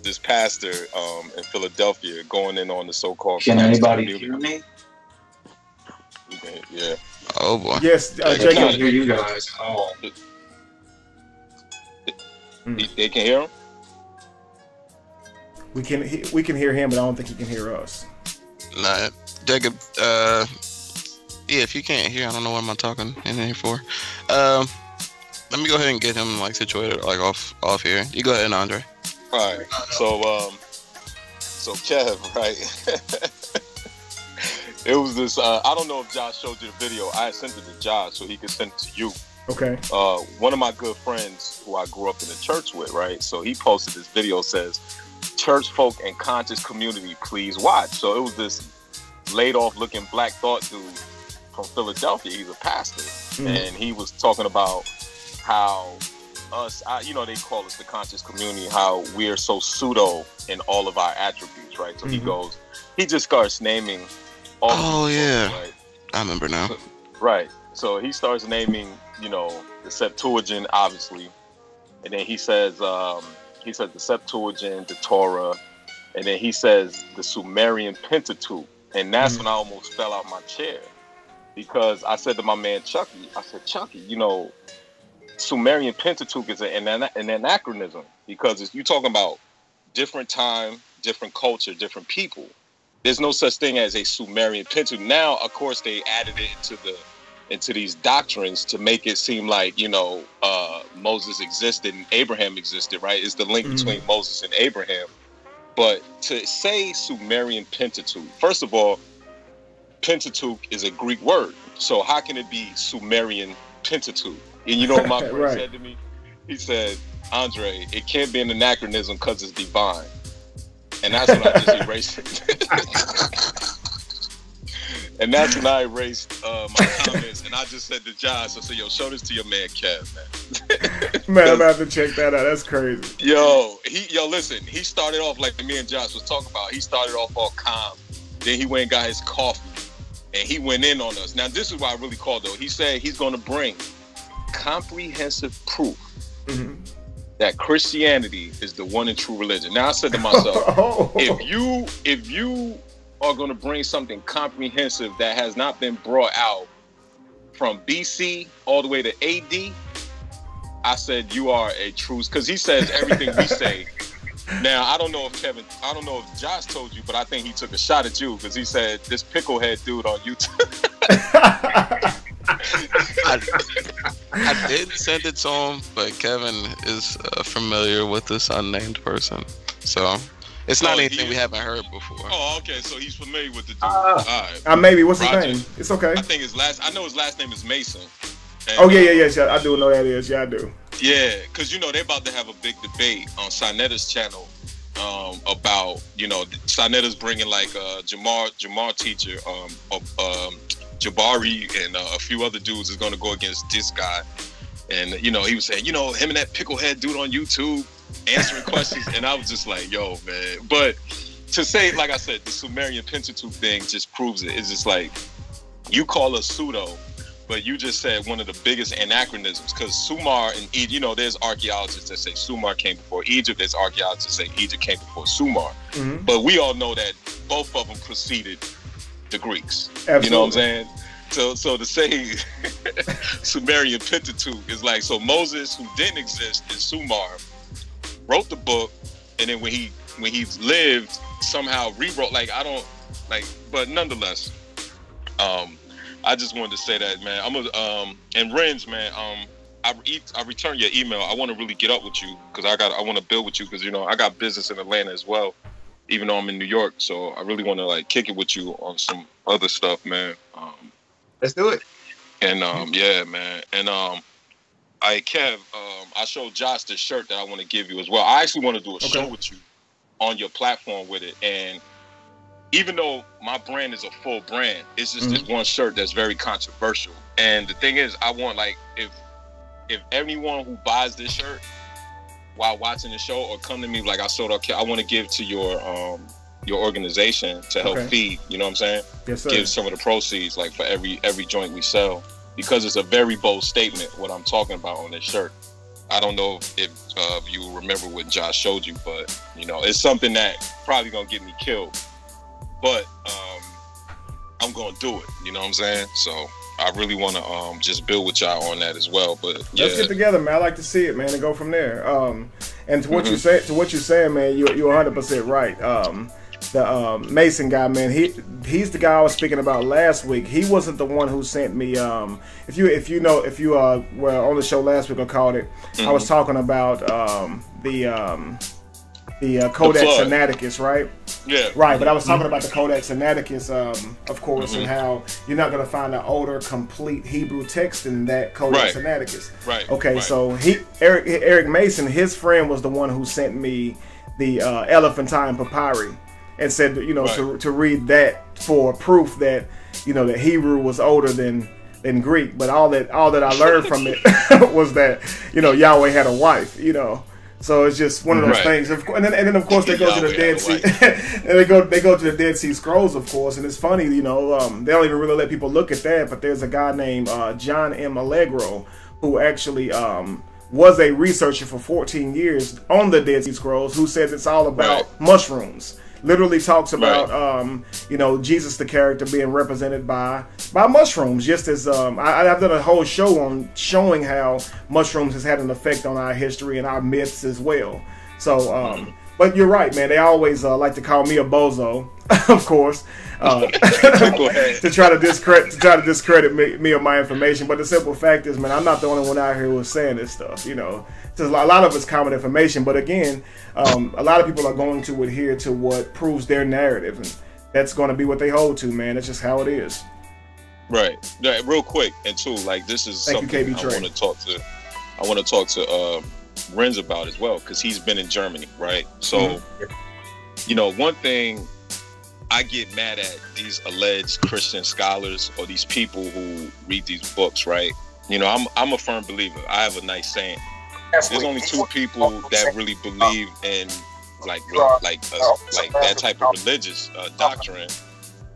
this pastor in Philadelphia going in on the so-called. Can anybody hear me? Yeah. Oh boy. Yes, I Jacob. can't hear you guys. Oh. They can hear him? We can hear him, but I don't think he can hear us. Nah, Jacob. Yeah, if you can't hear, I don't know what I'm talking in here for. Let me go ahead and get him like situated, like off here. You go ahead, Andre. All right. So Kev, right? It was this. I don't know if Josh showed you the video. I sent it to Josh so he could send it to you. Okay. One of my good friends who I grew up in the church with, right? So he posted this video, says, "Church folk and conscious community, please watch." So it was this laid off looking black thought dude from Philadelphia. He's a pastor, and he was talking about how they call us the conscious community, how we are so pseudo in all of our attributes, right? So he just starts naming all yeah. Right? I remember now. Right. So he starts naming, the Septuagint, obviously. And then he says the Septuagint, the Torah, and then he says the Sumerian Pentateuch. And that's when I almost fell out my chair. Because I said to my man Chucky, Sumerian Pentateuch is an anachronism, because you're talking about different time, different culture, different people. There's no such thing as a Sumerian Pentateuch. Now, of course, they added it into these doctrines to make it seem like Moses existed and Abraham existed, right? It's the link between Moses and Abraham. But to say Sumerian Pentateuch, first of all, Pentateuch is a Greek word, so how can it be Sumerian Pentateuch? And you know what my friend said to me? He said, "Andre, it can't be an anachronism because it's divine." And that's when I just erased it. And that's when I erased my comments, and I just said to Josh, I said, "Yo, show this to your man Kev, man." Man, I'm about to check that out. That's crazy. Listen, he started off like me and Josh was talking about. He started off all calm. Then he went and got his coffee, and he went in on us. Now, this is why I really called, though. He said he's going to bring comprehensive proof that Christianity is the one and true religion. Now, I said to myself, if you are going to bring something comprehensive that has not been brought out from BC all the way to AD, I said you are a true, because he says everything we say. Now, I don't know if Josh told you, but I think he took a shot at you, because he said this picklehead dude on YouTube. I did send it to him, but Kevin is familiar with this unnamed person, so it's not anything we haven't heard before. Oh, okay, so he's familiar with the dude. All right. Maybe. What's his name? It's okay. I think I know his last name is Mason. And, yeah. I do know that is. Yeah, I do. Yeah, because they're about to have a big debate on Sinetta's channel about Sinetta's bringing like Jamar teacher, Jabari, and a few other dudes is going to go against this guy, and he was saying him and that picklehead dude on YouTube answering questions, and I was just like, yo, man. But to say, like I said, the Sumerian Pentateuch thing just proves it. It's just like, you call us pseudo, But you just said one of the biggest anachronisms, because Sumar and Egypt, you know, there's archaeologists that say Sumar came before Egypt. There's archaeologists that say Egypt came before Sumar. Mm-hmm. But we all know that both of them preceded the Greeks. Absolutely. You know what I'm saying? So to say Sumerian Pentateuch is like, so Moses, who didn't exist in Sumar, wrote the book, and then when he lived, somehow rewrote. But nonetheless, I just wanted to say that, man. And Renz, man. I returned your email. I want to really get up with you because I want to build with you because, you know, I got business in Atlanta as well, even though I'm in New York. So I really want to like kick it with you on some other stuff, man. Let's do it. And yeah, man. And Kev, I showed Josh the shirt that I want to give you as well. I actually want to do a show with you on your platform with it. And even though my brand is a full brand, it's just this one shirt that's very controversial. And the thing is, I want, like, if anyone who buys this shirt while watching the show or come to me like, I want to give to your organization to help feed, you know what I'm saying? Yes, sir. Give some of the proceeds, like, for every joint we sell, because it's a very bold statement what I'm talking about on this shirt. I don't know if you remember what Josh showed you, but, you know, it's something that probably gonna get me killed. But I'm gonna do it, you know what I'm saying? So I really want to just build with y'all on that as well. But yeah, let's get together, man. I like to see it, man, and go from there. And to what you say, to what you're saying, man, you're 100% right. The Mason guy, man, he's the guy I was speaking about last week. He wasn't the one who sent me. If you were on the show last week, I called it. I was talking about the Codex Sinaiticus, right? Yeah. Right, but I was talking about the Codex Sinaiticus, of course, and how you're not going to find an older, complete Hebrew text in that Codex Sinaiticus. Right. Okay, right. so Eric Mason, his friend was the one who sent me the Elephantine Papyri and said, you know, to read that for proof that, you know, that Hebrew was older than Greek. But all that I learned from it was that, you know, Yahweh had a wife, you know. So it's just one of those things. And then of course they go to the Dead Sea. And they go to the Dead Sea Scrolls, of course. And it's funny, you know, they don't even really let people look at that. But there's a guy named John M. Allegro who actually was a researcher for 14 years on the Dead Sea Scrolls, who says it's all about mushrooms. Literally talks about you know, Jesus the character being represented by mushrooms, just as I've done a whole show on showing how mushrooms has had an effect on our history and our myths as well. So but you're right, man, they always like to call me a bozo, of course, to try to discredit me or my information. But the simple fact is, man, I'm not the only one out here who's saying this stuff, you know. A lot of it's common information, but again, a lot of people are going to adhere to what proves their narrative, and that's going to be what they hold to, man. That's just how it is. Right. Yeah, real quick, and too, like, this is something I want to talk to Renz about as well, because he's been in Germany, right? So, you know, one thing I get mad at these alleged Christian scholars or these people who read these books, right? You know, I'm a firm believer. I have a nice saying. There's only two people that really believe in like that type of religious doctrine.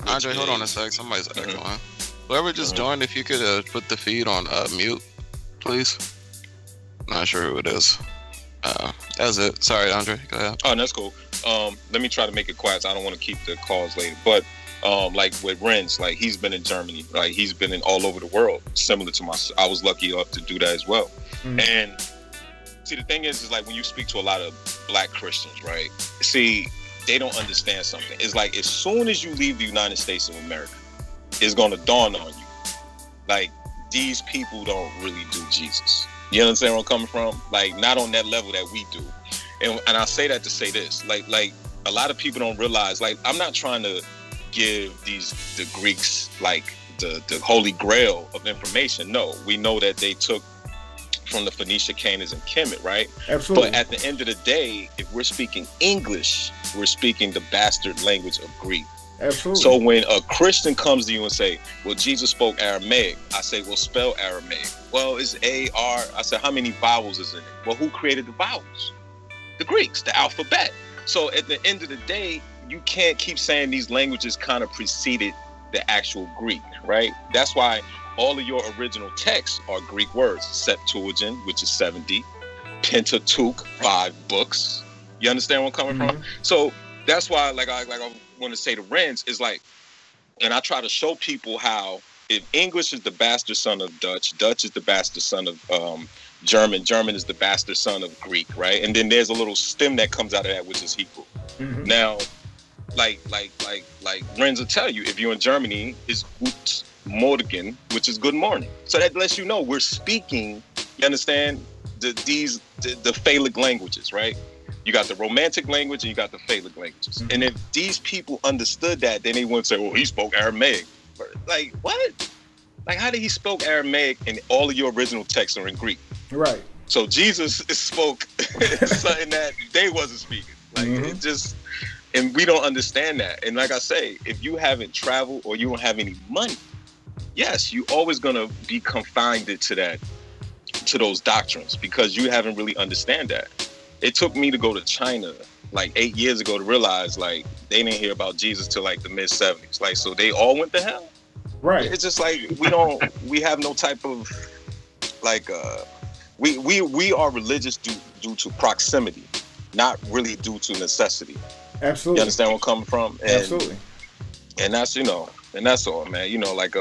Andre, hold on a sec. Somebody's echoing. Whoever just joined, if you could put the feed on mute, please. Not sure who it is. That's it. Sorry, Andre. Go ahead. Oh, that's cool. Let me try to make it quiet. So I don't want to keep the calls later. But like with Renz, like, he's been in Germany. Like, he's been in all over the world. Similar to I was lucky enough to do that as well. And see, the thing is like, when you speak to a lot of black Christians, right? See, they don't understand something. It's like, as soon as you leave the United States of America, it's going to dawn on you, like, these people don't really do Jesus. You understand where I'm coming from? Like, not on that level that we do. And I say that to say this, like a lot of people don't realize, like, I'm not trying to give the Greeks like the holy grail of information. No, we know that they took from the Phoenicia, Canaans, and Kemet, right? Absolutely. But at the end of the day, if we're speaking English, we're speaking the bastard language of Greek. Absolutely. So when a Christian comes to you and say, well, Jesus spoke Aramaic, I say, well, spell Aramaic. Well, it's A-R. I said, how many vowels is in it? Well, who created the vowels? The Greeks, the alphabet. So at the end of the day, you can't keep saying these languages kind of preceded the actual Greek, right? That's why all of your original texts are Greek words. Septuagint, which is 70, Pentateuch, 5 books. You understand where I'm coming from? So that's why, like I want to say to Renz is like, and I try to show people how if English is the bastard son of Dutch, Dutch is the bastard son of German, German is the bastard son of Greek, right? And then there's a little stem that comes out of that, which is Hebrew. Now, like Renz will tell you, if you're in Germany, it's Guten Morgen, which is good morning. So that lets you know we're speaking, you understand, the Phallic languages, right? You got the Romantic language and you got the Phallic languages. And if these people understood that, then they wouldn't say, well, he spoke Aramaic. Like, what? Like, how did he spoke Aramaic and all of your original texts are in Greek? Right. So Jesus spoke something that they wasn't speaking. Like, it just, and we don't understand that. And like I say, if you haven't traveled or you don't have any money, yes, you always gonna be confined to that, to those doctrines, because you haven't really understand that. It took me to go to China like 8 years ago to realize like they didn't hear about Jesus till like the mid 70s. Like, so they all went to hell. Right. It's just like we have no type of like we are religious due to proximity, not really due to necessity. Absolutely. You understand where I'm coming from? And, absolutely. And that's, you know, and that's all, man. You know, like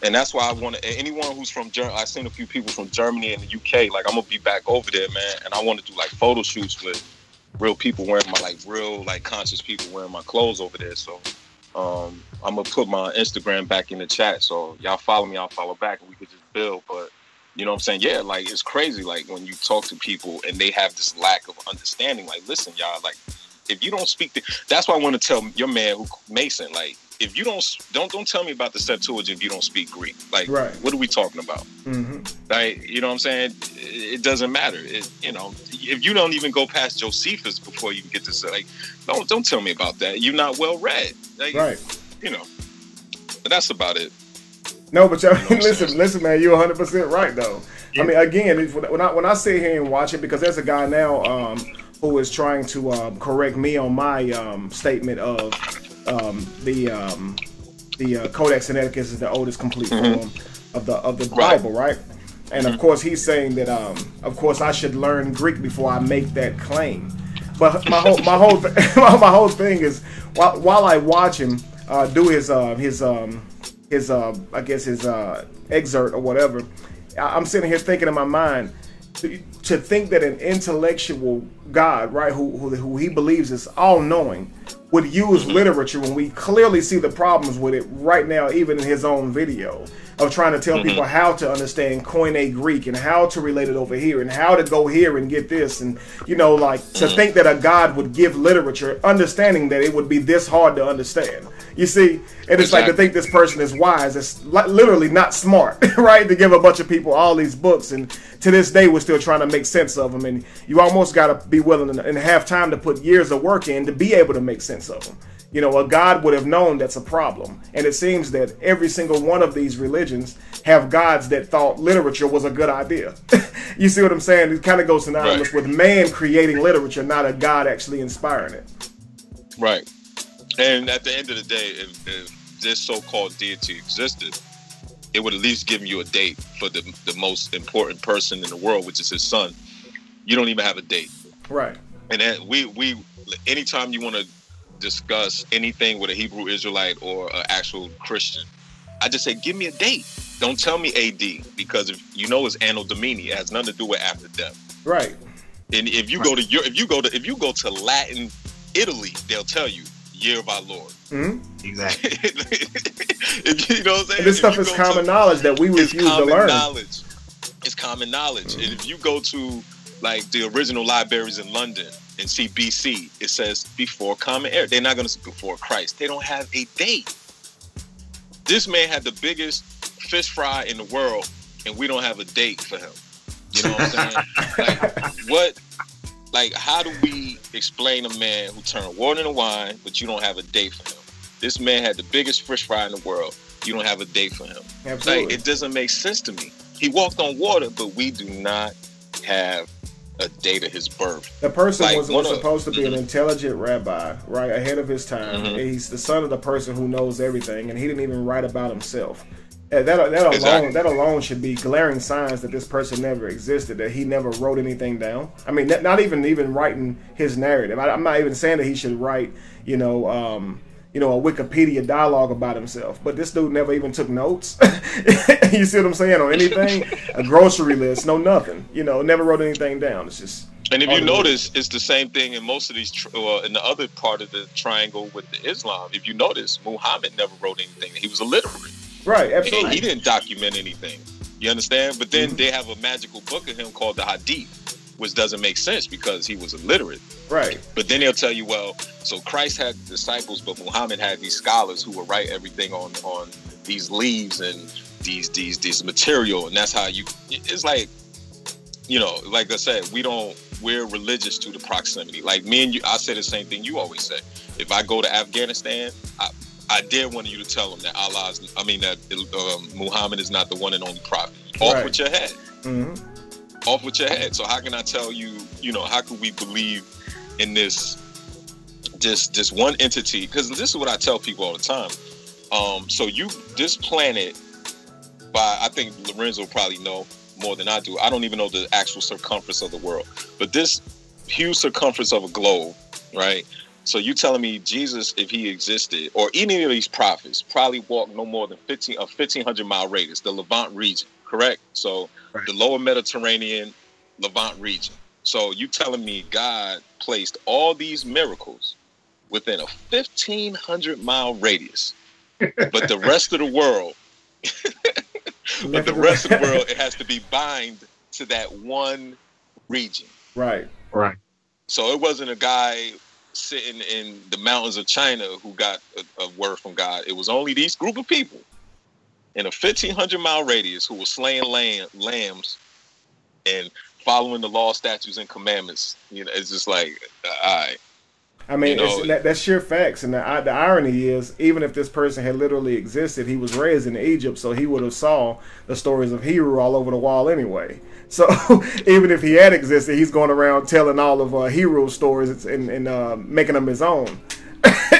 and that's why I want to, anyone who's from Germany, I've seen a few people from Germany and the UK, like I'm going to be back over there, man. And I want to do like photo shoots with real people wearing my, like real, like conscious people wearing my clothes over there. So I'm going to put my Instagram back in the chat. So y'all follow me, I'll follow back and we could just build. But you know what I'm saying? Yeah, like it's crazy. Like when you talk to people and they have this lack of understanding, like, listen, y'all, like if you don't speak, that's why I want to tell your man who Mason, like, if you don't tell me about the Septuagint if you don't speak Greek. Like, right. What are we talking about? Like, you know what I'm saying? It doesn't matter. You know, if you don't even go past Josephus before you get to say, like, don't tell me about that. You're not well read. Like, right. You know, but that's about it. No, but I mean, listen, man, you're 100% right though. Yeah. I mean, again, when I sit here and watch it, because there's a guy now who is trying to correct me on my statement of the Codex Sinaiticus is the oldest complete form of the Bible, right? And of course, he's saying that of course I should learn Greek before I make that claim. But my whole thing is while I watch him do his I guess his excerpt or whatever, I'm sitting here thinking in my mind, to think that an intellectual God, right, who he believes is all-knowing, would use literature when we clearly see the problems with it right now, even in his own video, of trying to tell people how to understand Koine Greek and how to relate it over here and how to go here and get this. And, you know, like, to think that a God would give literature, understanding that it would be this hard to understand. You see? And it's like to think this person is wise. It's literally not smart, right? To give a bunch of people all these books. And to this day, we're still trying to make sense of them. And you almost got to be willing and have time to put years of work in to be able to make sense of them. You know, a God would have known that's a problem. And it seems that every single one of these religions have gods that thought literature was a good idea. You see what I'm saying? It kind of goes synonymous with man creating literature, not a God actually inspiring it. Right. And at the end of the day, if this so-called deity existed, it would at least give you a date for the most important person in the world, which is his son. You don't even have a date. Right. And then we anytime you want to discuss anything with a Hebrew Israelite or an actual Christian, I just say, give me a date. Don't tell me AD, because if you know it's Anno Domini, it has nothing to do with after death. Right. And if you go to Latin Italy, they'll tell you year of our Lord. Exactly. You know what I'm saying? And this stuff is common knowledge that we refuse to learn. It's common knowledge. And if you go to like the original libraries in London and see BC, it says before Common Era. They're not going to say before Christ. They don't have a date. This man had the biggest fish fry in the world, and we don't have a date for him. You know what I'm saying? Like, how do we explain a man who turned water into wine, but you don't have a date for him? This man had the biggest fish fry in the world. You don't have a date for him. Absolutely. Like, it doesn't make sense to me. He walked on water, but we do not have a date of his birth. The person was supposed to be an intelligent rabbi, right, ahead of his time. He's the son of the person who knows everything, and he didn't even write about himself. That alone should be glaring signs that this person never existed, that he never wrote anything down. I mean, not even writing his narrative. I'm not even saying that he should write, a Wikipedia dialogue about himself. But this dude never even took notes. You see what I'm saying? On anything, a grocery list, no nothing. Never wrote anything down. It's just. And if you notice, it's the same thing in most of these, in the other part of the triangle with the Islam. If you notice, Muhammad never wrote anything. He was illiterate. Right, absolutely. He didn't document anything. You understand? But then they have a magical book of him called the Hadith, which doesn't make sense because he was illiterate. Right. But then they'll tell you, well, so Christ had disciples, but Muhammad had these scholars who would write everything on these leaves and these material, and that's how it's like, like I said, we're religious to the proximity. Like me and you, I say the same thing you always say. If I go to Afghanistan, I dare one of you to tell them that Muhammad is not the one and only prophet. Off with your head. Mm-hmm. Off with your head. So how can I tell you, how can we believe in this one entity? Because this is what I tell people all the time. This planet, I think Lorenzo probably know more than I do. I don't even know the actual circumference of the world. But this huge circumference of a globe, right? So you telling me Jesus, if he existed, or any of these prophets, probably walked no more than 1,500 mile radius, the Levant region, correct? So the lower Mediterranean, Levant region. So you telling me God placed all these miracles within a 1,500 mile radius, but the rest of the world, it has to be bind to that one region. Right. So it wasn't a guy sitting in the mountains of China who got a word from God. It was only these group of people in a 1,500 mile radius who were slaying lambs and following the law, statutes, and commandments. It's just like, all right. I mean, that's sheer facts. And the irony is, even if this person had literally existed, he was raised in Egypt, so he would have saw the stories of Hebrew all over the wall anyway. So even if he had existed, he's going around telling all of Hebrew stories and making them his own.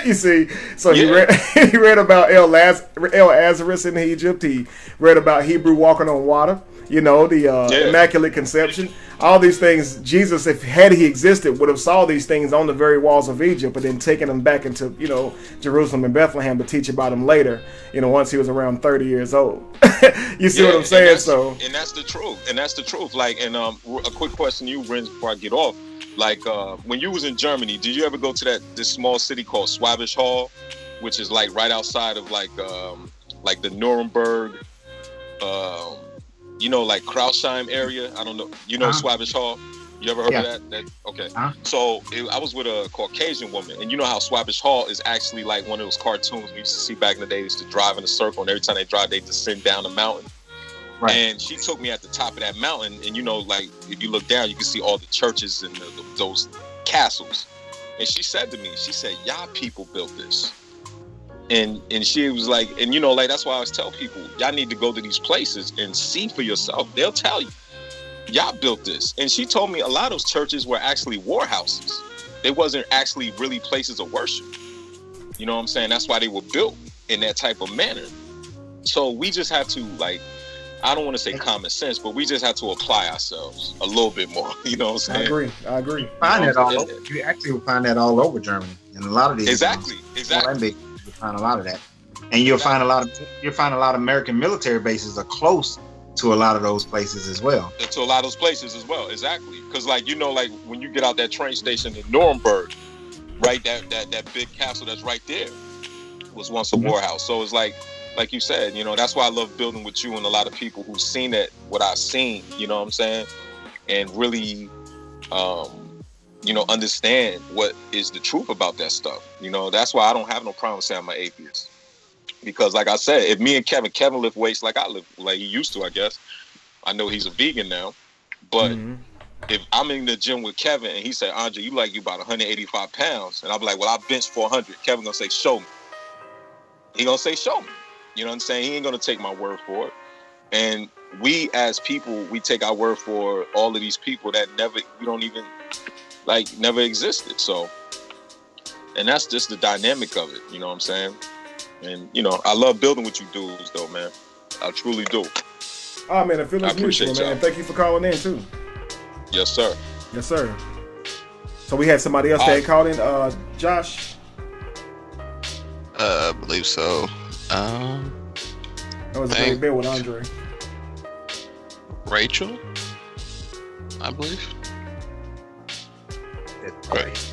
You see, so he read about El Lazarus in Egypt. He read about Hebrew walking on water. The Immaculate Conception. All these things, Jesus, if he existed, would have saw these things on the very walls of Egypt, but then taken them back into, Jerusalem and Bethlehem to teach about them later, once he was around 30 years old. You see what I'm saying? And that's the truth. Like, and a quick question to you, Renz, before I get off. Like, when you was in Germany, did you ever go to this small city called Schwäbisch Hall, which is like right outside of like the Nuremberg, like Krausheim area? I don't know. Schwäbisch Hall? You ever heard of that? Okay. So I was with a Caucasian woman, and you know how Schwäbisch Hall is actually like one of those cartoons we used to see back in the day. They used to drive in a circle, and every time they drive, they descend down a mountain. Right. And she took me at the top of that mountain, and like if you look down, you can see all the churches and those castles. And she said to me, y'all people built this. And she was like, and that's why I always tell people, y'all need to go to these places and see for yourself. They'll tell you, y'all built this. And she told me a lot of those churches were actually warehouses. They wasn't actually really places of worship. You know what I'm saying? That's why they were built in that type of manner. So we just have to, I don't want to say common sense, but we just have to apply ourselves a little bit more. You know what I'm saying? I agree. You actually will find that all over Germany, and a lot of these. Exactly. You'll find a lot of that, and you'll find a lot of American military bases are close to a lot of those places as well. Exactly. Because when you get out that train station in Nuremberg, right, that big castle that's right there was once a warhouse. So it's like you said, that's why I love building with you and a lot of people who've seen what I've seen, you know what I'm saying? And really, understand what is the truth about that stuff. That's why I don't have no problem saying I'm an atheist. Because like I said, if me and Kevin lift weights like I lift, like he used to, I guess. I know he's a vegan now. But if I'm in the gym with Kevin and he said, Andre, you about 185 pounds. And I'll be like, well, I bench 400. Kevin gonna say, show me. He gonna say, show me. You know what I'm saying? He ain't going to take my word for it. And we as people, we take our word for all of these people that never existed. So, and that's just the dynamic of it. You know what I'm saying? And, I love building with you dudes though, man. I truly do. Oh man, the feeling's I appreciate mutual, man. y'all. And thank you for calling in too. Yes, sir. Yes, sir. So we had somebody else that had called in. Josh. I believe so. That was a great bit with Andre. Rachel, I believe. Right.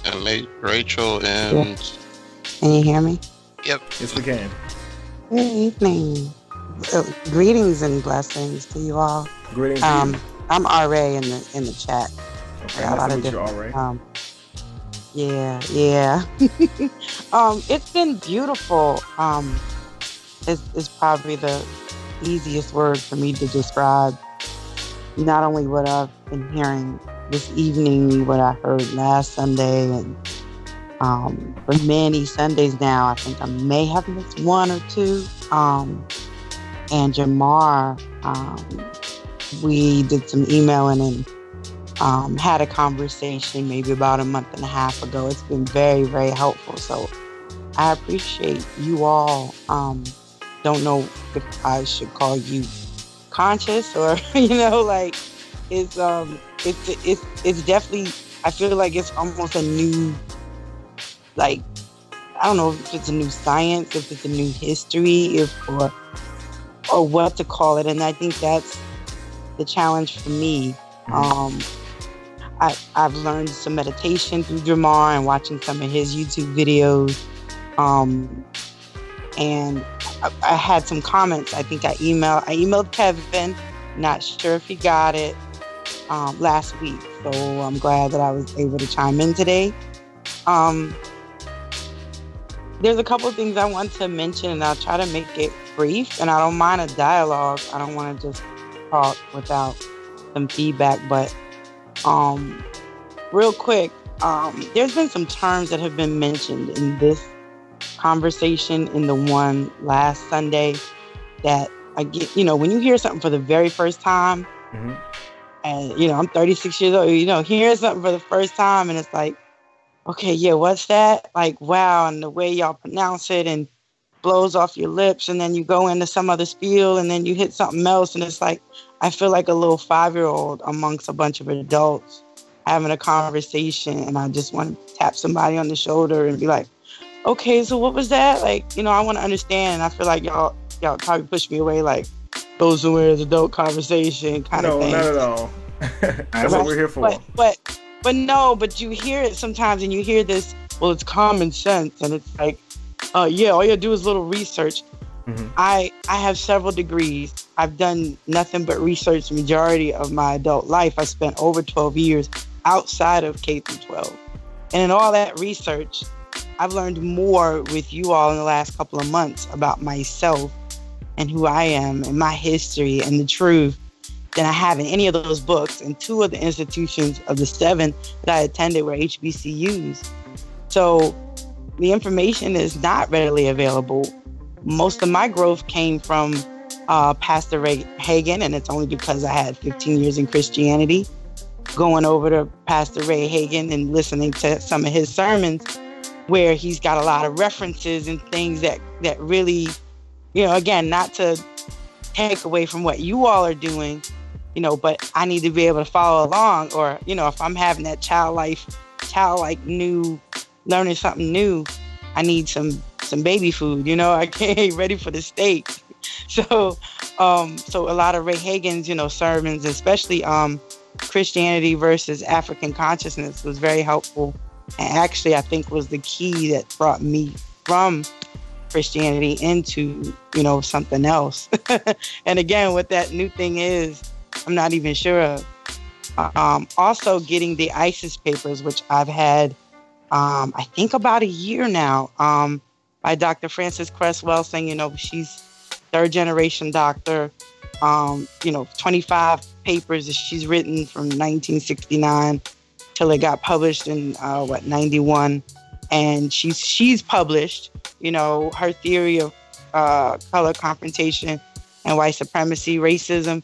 And Rachel and. Can you hear me? Yep. Yes, we can. Good evening. Greetings and blessings to you all. Greetings to you. I'm RA in the chat. Okay, nice to meet you, RA. Yeah. It's been beautiful. It's probably the easiest word for me to describe not only what I've been hearing this evening, what I heard last Sunday, and for many Sundays now. I think I may have missed one or two. And Jamar, we did some emailing and had a conversation maybe about a month and a half ago. It's been very, very helpful. So I appreciate you all. Don't know if I should call you conscious or, like it's definitely, I feel like it's almost a new, like, I don't know if it's a new science, if it's a new history, or what to call it. And I think that's the challenge for me. I've learned some meditation through Jamar and watching some of his YouTube videos. And I had some comments. I think I emailed Kevin, not sure if he got it, last week. So I'm glad that I was able to chime in today. There's a couple of things I want to mention, and I'll try to make it brief, and I don't mind a dialogue. I don't want to just talk without some feedback, but real quick, there's been some terms that have been mentioned in this conversation, in the one last Sunday, that I get, when you hear something for the very first time, and, I'm 36 years old, hearing something for the first time, and it's like, okay, yeah, what's that? Like, wow, and the way y'all pronounce it and blows off your lips, and then you go into some other spiel, and then you hit something else, and it's like, I feel like a little 5-year-old amongst a bunch of adults having a conversation, and I just want to tap somebody on the shoulder and be like, okay, so what was that? Like, I want to understand, and I feel like y'all probably push me away, like, go somewhere as adult conversation kind of thing. No, not at all. That's what we're here for. But you hear it sometimes, and you hear this, well, it's common sense, and it's like, yeah, all you do is a little research. I have several degrees. I've done nothing but research the majority of my adult life. I spent over 12 years outside of K through 12. And in all that research, I've learned more with you all in the last couple of months about myself and who I am and my history and the truth than I have in any of those books. And 2 of the institutions of the 7 that I attended were HBCUs. So the information is not readily available. Most of my growth came from Pastor Ray Hagen, and it's only because I had 15 years in Christianity. Going over to Pastor Ray Hagen and listening to some of his sermons, where he's got a lot of references and things that really, again, not to take away from what you all are doing, but I need to be able to follow along, or, if I'm having that childlike new, learning something new, I need some baby food, I can't ready for the steak. So a lot of Ray Hagen's, sermons, especially Christianity versus African consciousness, was very helpful. And actually, I think was the key that brought me from Christianity into, something else. And again, what that new thing is, I'm not even sure of. Also getting the ISIS papers, which I've had, I think about a year now, by Dr. Frances Cress Welsing. She's 3rd generation doctor. 25 papers that she's written from 1969 till it got published in 91. And she's published, her theory of color confrontation and white supremacy, racism.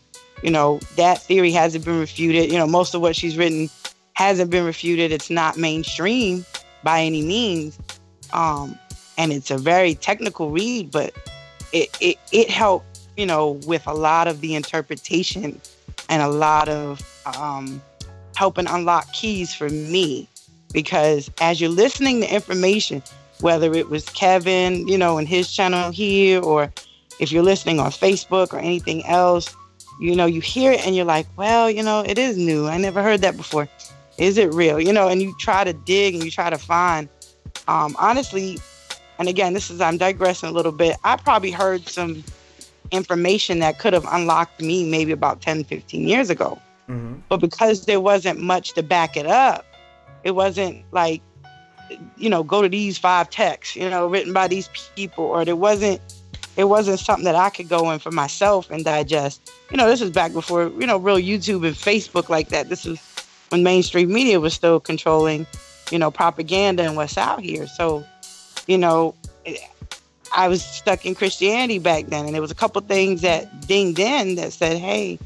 That theory hasn't been refuted. Most of what she's written hasn't been refuted. It's not mainstream by any means. And it's a very technical read, but it helped, you know, with a lot of the interpretation and a lot of helping unlock keys for me. Because as you're listening to information, whether it was Kevin, you know, and his channel here, or if you're listening on Facebook or anything else, you know, you hear it and you're like, well, you know, it is new. I never heard that before. Is it real? You know, and you try to dig and you try to find, honestly, and again, I'm digressing a little bit. I probably heard some information that could have unlocked me maybe about 10, 15 years ago. Mm-hmm. But because there wasn't much to back it up, it wasn't like, you know, go to these 5 texts, you know, written by these people, or it wasn't something that I could go in for myself and digest. You know, this is back before, you know, real YouTube and Facebook like that. This is when mainstream media was still controlling, you know, propaganda and what's out here. So, you know, I was stuck in Christianity back then, and there was a couple things that dinged in that said, hey,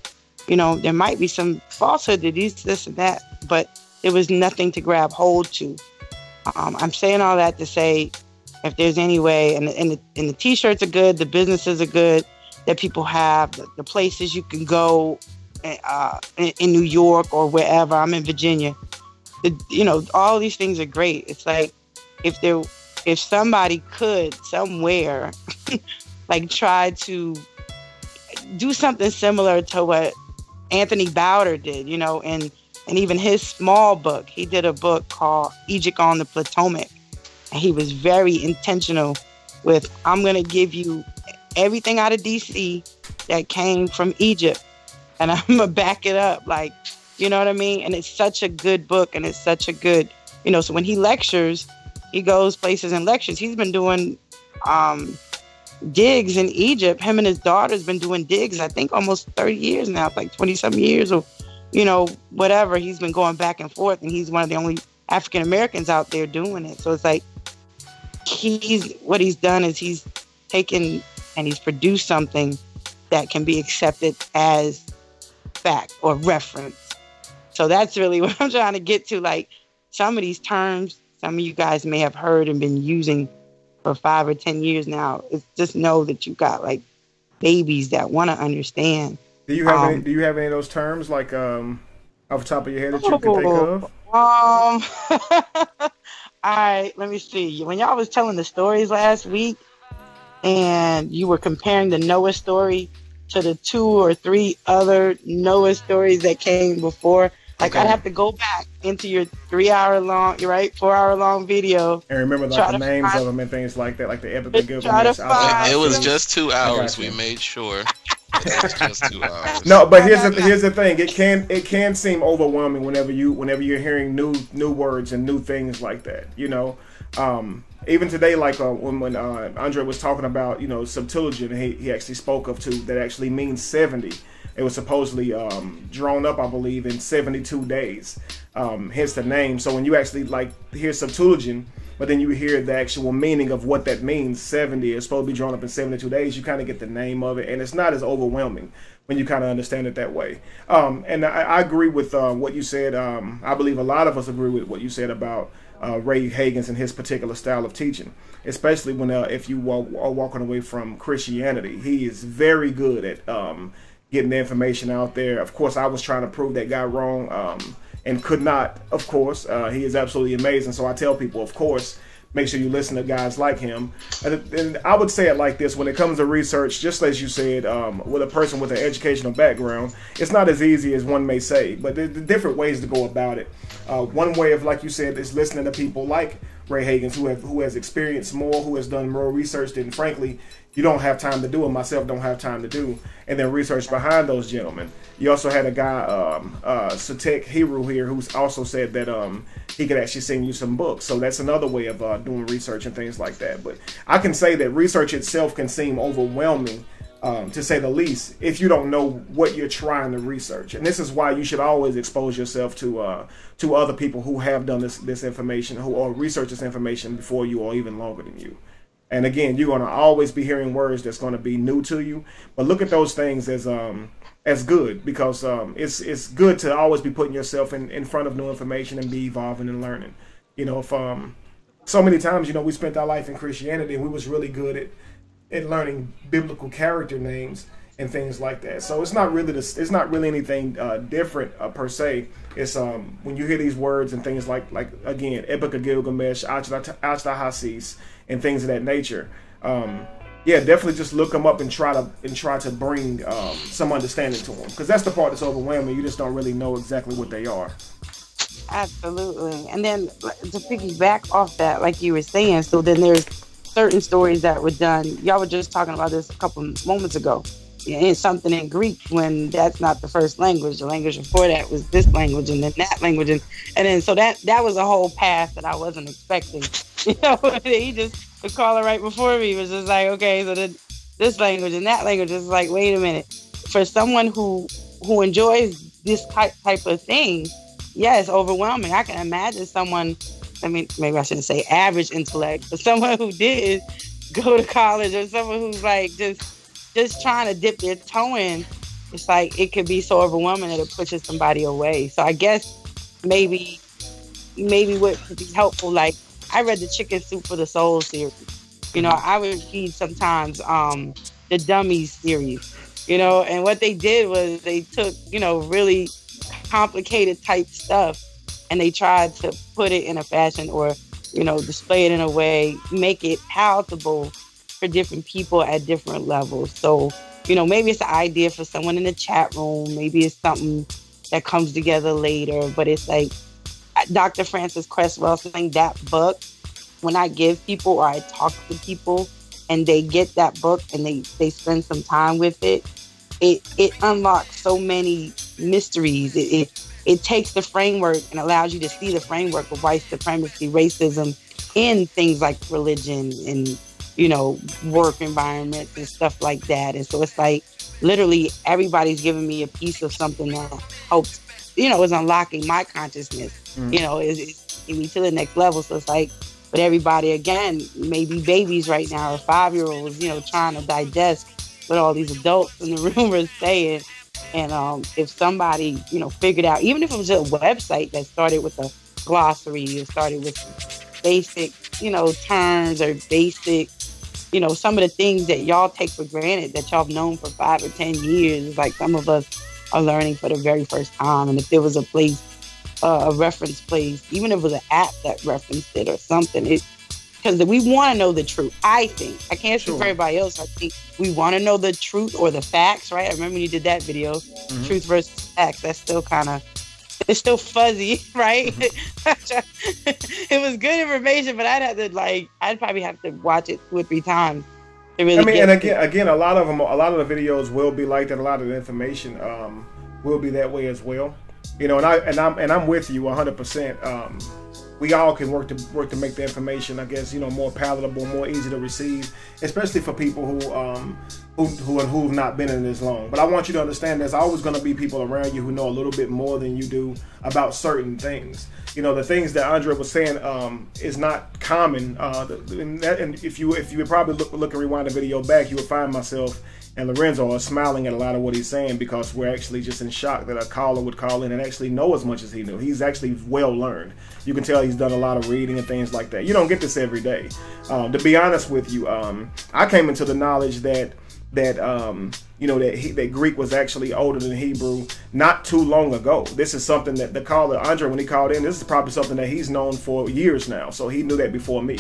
you know, there might be some falsehood to this and that, but there was nothing to grab hold to. I'm saying all that to say, if there's any way, and the t-shirts are good, the businesses are good that people have, the places you can go in New York or wherever. I'm in Virginia. You know, all these things are great. It's like if somebody could somewhere like try to do something similar to what Anthony Bowder did, you know, and even his small book. He did a book called Egypt on the Potomac. And he was very intentional with, I'm going to give you everything out of DC that came from Egypt. And I'm going to back it up. Like, you know what I mean? And it's such a good book. And it's such a good, you know, so when he lectures, he goes places and lectures. He's been doing digs in Egypt. Him and his daughter's been doing digs, I think almost 30 years now, like 20-some years, or, you know, whatever. He's been going back and forth, and he's one of the only African Americans out there doing it. So it's like, what he's done is he's taken and he's produced something that can be accepted as fact or reference. So that's really what I'm trying to get to. Like, some of these terms, some of you guys may have heard and been using for 5 or 10 years now. It's just know that you got like babies that want to understand. Do you have any of those terms like off the top of your head that you can think of? All right, let me see. When y'all was telling the stories last week, and you were comparing the Noah story to the 2 or 3 other Noah stories that came before, like, okay, I'd have to go back into your 4-hour long video and remember like the names of them and things like that, like the epic of Gilgamesh. It was just 2 hours. We made sure. It's just 2 hours. No, but here's the thing. It can seem overwhelming whenever you're hearing new words and new things like that. You know, even today, like when Andre was talking about, you know, Septuagint, he actually spoke of 2 that actually means 70. It was supposedly drawn up, I believe, in 72 days. Hence the name. So when you actually like hear Septuagint, but then you hear the actual meaning of what that means, 70 is supposed to be drawn up in 72 days, you kind of get the name of it, and it's not as overwhelming when you kind of understand it that way. And I agree with what you said. I believe a lot of us agree with what you said about Ray Hagins and his particular style of teaching, especially when if you are walking away from Christianity. He is very good at getting the information out there. Of course, I was trying to prove that guy wrong and could not, of course. He is absolutely amazing. So I tell people, of course, make sure you listen to guys like him. And I would say it like this: when it comes to research, just as you said, with a person with an educational background, it's not as easy as one may say, but there are different ways to go about it. One way of, like you said, is listening to people like Ray Hagins, who has experienced more, who has done more research than, frankly, you don't have time to do, and myself don't have time to do, and then research behind those gentlemen. You also had a guy, Satek Hiru here, who's also said that he could actually send you some books. So that's another way of doing research and things like that. But I can say that research itself can seem overwhelming, to say the least, if you don't know what you're trying to research. And this is why you should always expose yourself to other people who have done this information, who or research this information before you or even longer than you. And again, you're going to always be hearing words that's going to be new to you. But look at those things as good, because it's good to always be putting yourself in front of new information and be evolving and learning. You know, if so many times, you know, we spent our life in Christianity and we was really good in learning biblical character names and things like that. So it's not really anything different per se. It's when you hear these words and things like again, Epic of Gilgamesh, Ashtahasis, and things of that nature. Yeah, definitely just look them up and try to bring some understanding to them, because that's the part that's overwhelming. You just don't really know exactly what they are. Absolutely. And then to piggyback off that, like you were saying, so then there's certain stories that were done. Y'all were just talking about this a couple moments ago. In something in Greek, when that's not the first language. The language before that was this language, and then that language, and then so that was a whole path that I wasn't expecting. You know, the caller right before me was just like, okay, so then this language and that language is like, wait a minute. For someone who enjoys this type of thing, yeah, it's overwhelming. I can imagine someone. I mean, maybe I shouldn't say average intellect, but someone who did go to college, or someone who's like just trying to dip their toe in, it's like it could be so overwhelming that it pushes somebody away. So I guess maybe what could be helpful, like I read the Chicken Soup for the Soul series. You know, I would read sometimes the Dummies series, you know, and what they did was they took, you know, really complicated type stuff and they tried to put it in a fashion, or, you know, display it in a way, make it palatable for different people at different levels. So, you know, maybe it's an idea for someone in the chat room. Maybe it's something that comes together later. But it's like Dr. Francis Cresswell saying that book, when I give people or I talk to people and they get that book and they spend some time with it, it unlocks so many mysteries. It takes the framework and allows you to see the framework of white supremacy, racism in things like religion and, you know, work environments and stuff like that. And so it's like literally everybody's giving me a piece of something that helps, you know, is unlocking my consciousness, you know, is getting me to the next level. So it's like, but everybody, again, maybe babies right now or 5-year-olds, you know, trying to digest what all these adults in the room are saying. And if somebody, you know, figured out, even if it was a website that started with a glossary, or started with basic, you know, terms or basic, you know, some of the things that y'all take for granted that y'all have known for 5 or 10 years, is like some of us are learning for the very first time. And if there was a place, a reference place, even if it was an app that referenced it or something, because we want to know the truth. I think, I can't speak for everybody else. I think we want to know the truth or the facts, right? I remember when you did that video, truth versus facts. That's still kind of, it's still fuzzy, right? It was good information, but I'd probably have to watch it 2 or 3 times to really. I mean, and again, a lot of the videos will be like that. A lot of the information will be that way as well. You know, and I'm with you 100%. We all can work to make the information, I guess, you know, more palatable, more easy to receive, especially for people who've not been in this long. But I want you to understand there's always going to be people around you who know a little bit more than you do about certain things. You know, the things that Andre was saying is not common. And if you would probably look and rewind the video back, you would find myself and Lorenzo are smiling at a lot of what he's saying, because we're actually just in shock that a caller would call in and actually know as much as he knew. He's actually well learned. You can tell he's done a lot of reading and things like that. You don't get this every day. To be honest with you, I came into the knowledge that you know, that Greek was actually older than Hebrew not too long ago. This is something that the caller, Andre, when he called in, this is probably something that he's known for years now. So he knew that before me.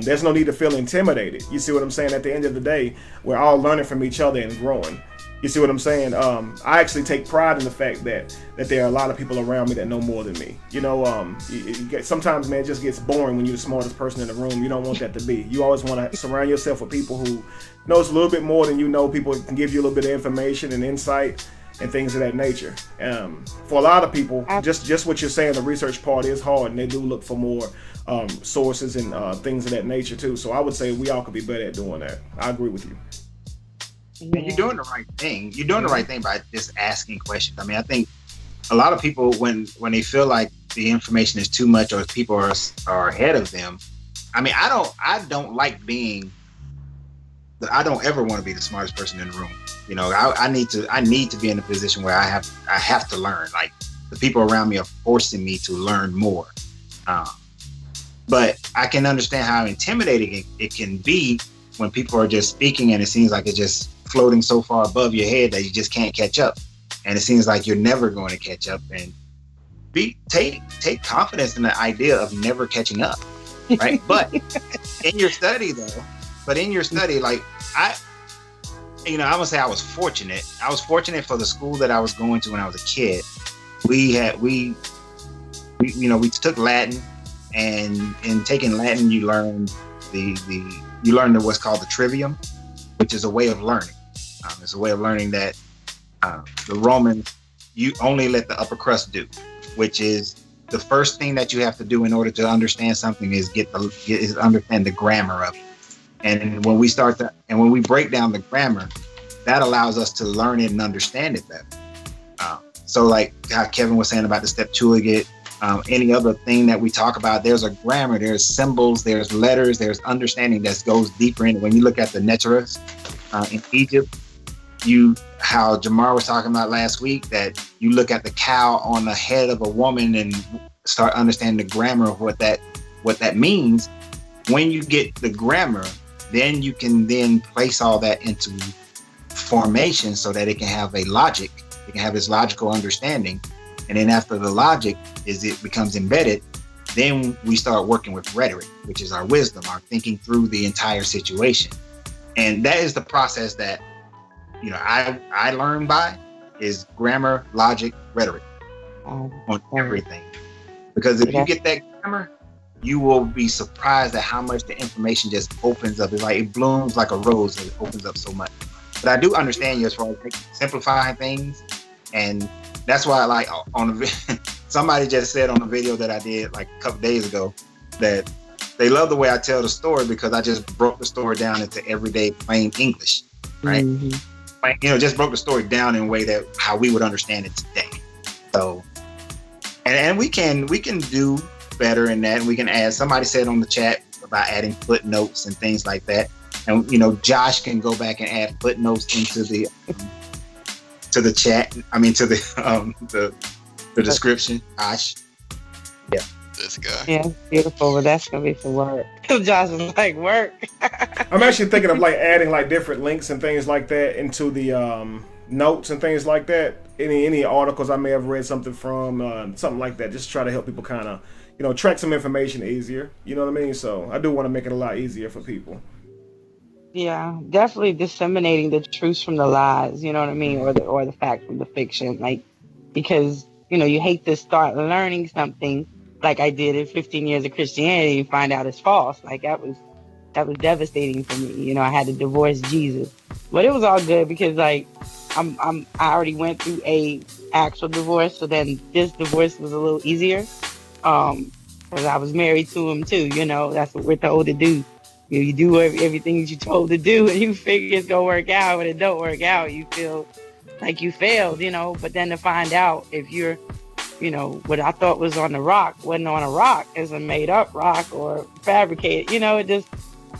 There's no need to feel intimidated. You see what I'm saying? At the end of the day, we're all learning from each other and growing. You see what I'm saying? I actually take pride in the fact that there are a lot of people around me that know more than me. You know, sometimes, man, it just gets boring when you're the smartest person in the room. You don't want that to be. You always want to surround yourself with people who knows a little bit more than you know. People who can give you a little bit of information and insight and things of that nature. For a lot of people, just what you're saying, the research part is hard, and they do look for more sources and things of that nature too. So I would say we all could be better at doing that. I agree with you. And you're doing the right thing. You're doing the right thing by just asking questions. I mean, I think a lot of people, when they feel like the information is too much or people are ahead of them, I mean, I don't like being. I don't ever want to be the smartest person in the room. You know, I need to be in a position where I have to learn. Like, the people around me are forcing me to learn more. But I can understand how intimidating it can be when people are just speaking and it seems like it's just floating so far above your head that you just can't catch up. And it seems like you're never going to catch up. And take confidence in the idea of never catching up, right? But in your study, like I'm gonna say I was fortunate. I was fortunate for the school that I was going to when I was a kid. We took Latin, and in taking Latin, you learn what's called the trivium, which is a way of learning. It's a way of learning that the Romans, you only let the upper crust do, which is the first thing that you have to do in order to understand something is understand the grammar of it. And when we break down the grammar, that allows us to learn it and understand it better. So like how Kevin was saying about the Septuagint, any other thing that we talk about, there's a grammar, there's symbols, there's letters, there's understanding that goes deeper in. When you look at the Neteras in Egypt, how Jamar was talking about last week, that you look at the cow on the head of a woman and start understanding the grammar of what that means. When you get the grammar, then you can then place all that into formation so that it can have a logic. It can have this logical understanding. And then after the logic it becomes embedded, then we start working with rhetoric, which is our wisdom, our thinking through the entire situation. And that is the process that I learned by, is grammar, logic, rhetoric on everything. Because if you get that grammar, you will be surprised at how much the information just opens up. It's like it blooms like a rose and it opens up so much. But I do understand you as far as simplifying things, and that's why I like somebody just said on a video that I did like a couple days ago that they love the way I tell the story because I just broke the story down into everyday plain English, right? Mm-hmm. Like, just broke the story down in a way that how we would understand it today. So, and we can do better in that, and we can add. Somebody said on the chat about adding footnotes and things like that, and Josh can go back and add footnotes into the to the chat. I mean to the description. Josh, yeah, this guy. Yeah, beautiful. But that's gonna be some work. Josh is like work. I'm actually thinking of like adding like different links and things like that into the notes and things like that. Any articles I may have read something from, something like that. Just try to help people kind of track some information easier. You know what I mean? So I do want to make it a lot easier for people. Yeah, definitely disseminating the truths from the lies. You know what I mean, or the fact from the fiction. Like, because you hate to start learning something like I did in 15 years of Christianity and find out it's false. Like that was devastating for me. I had to divorce Jesus, but it was all good because like I already went through a actual divorce, so then this divorce was a little easier. Because I was married to him too. That's what we're told to do. You do everything that you're told to do, and you figure it's gonna work out. When it don't work out, you feel like you failed. But then to find out if you're, what I thought was on the rock wasn't on a rock, it's a made up rock or fabricated.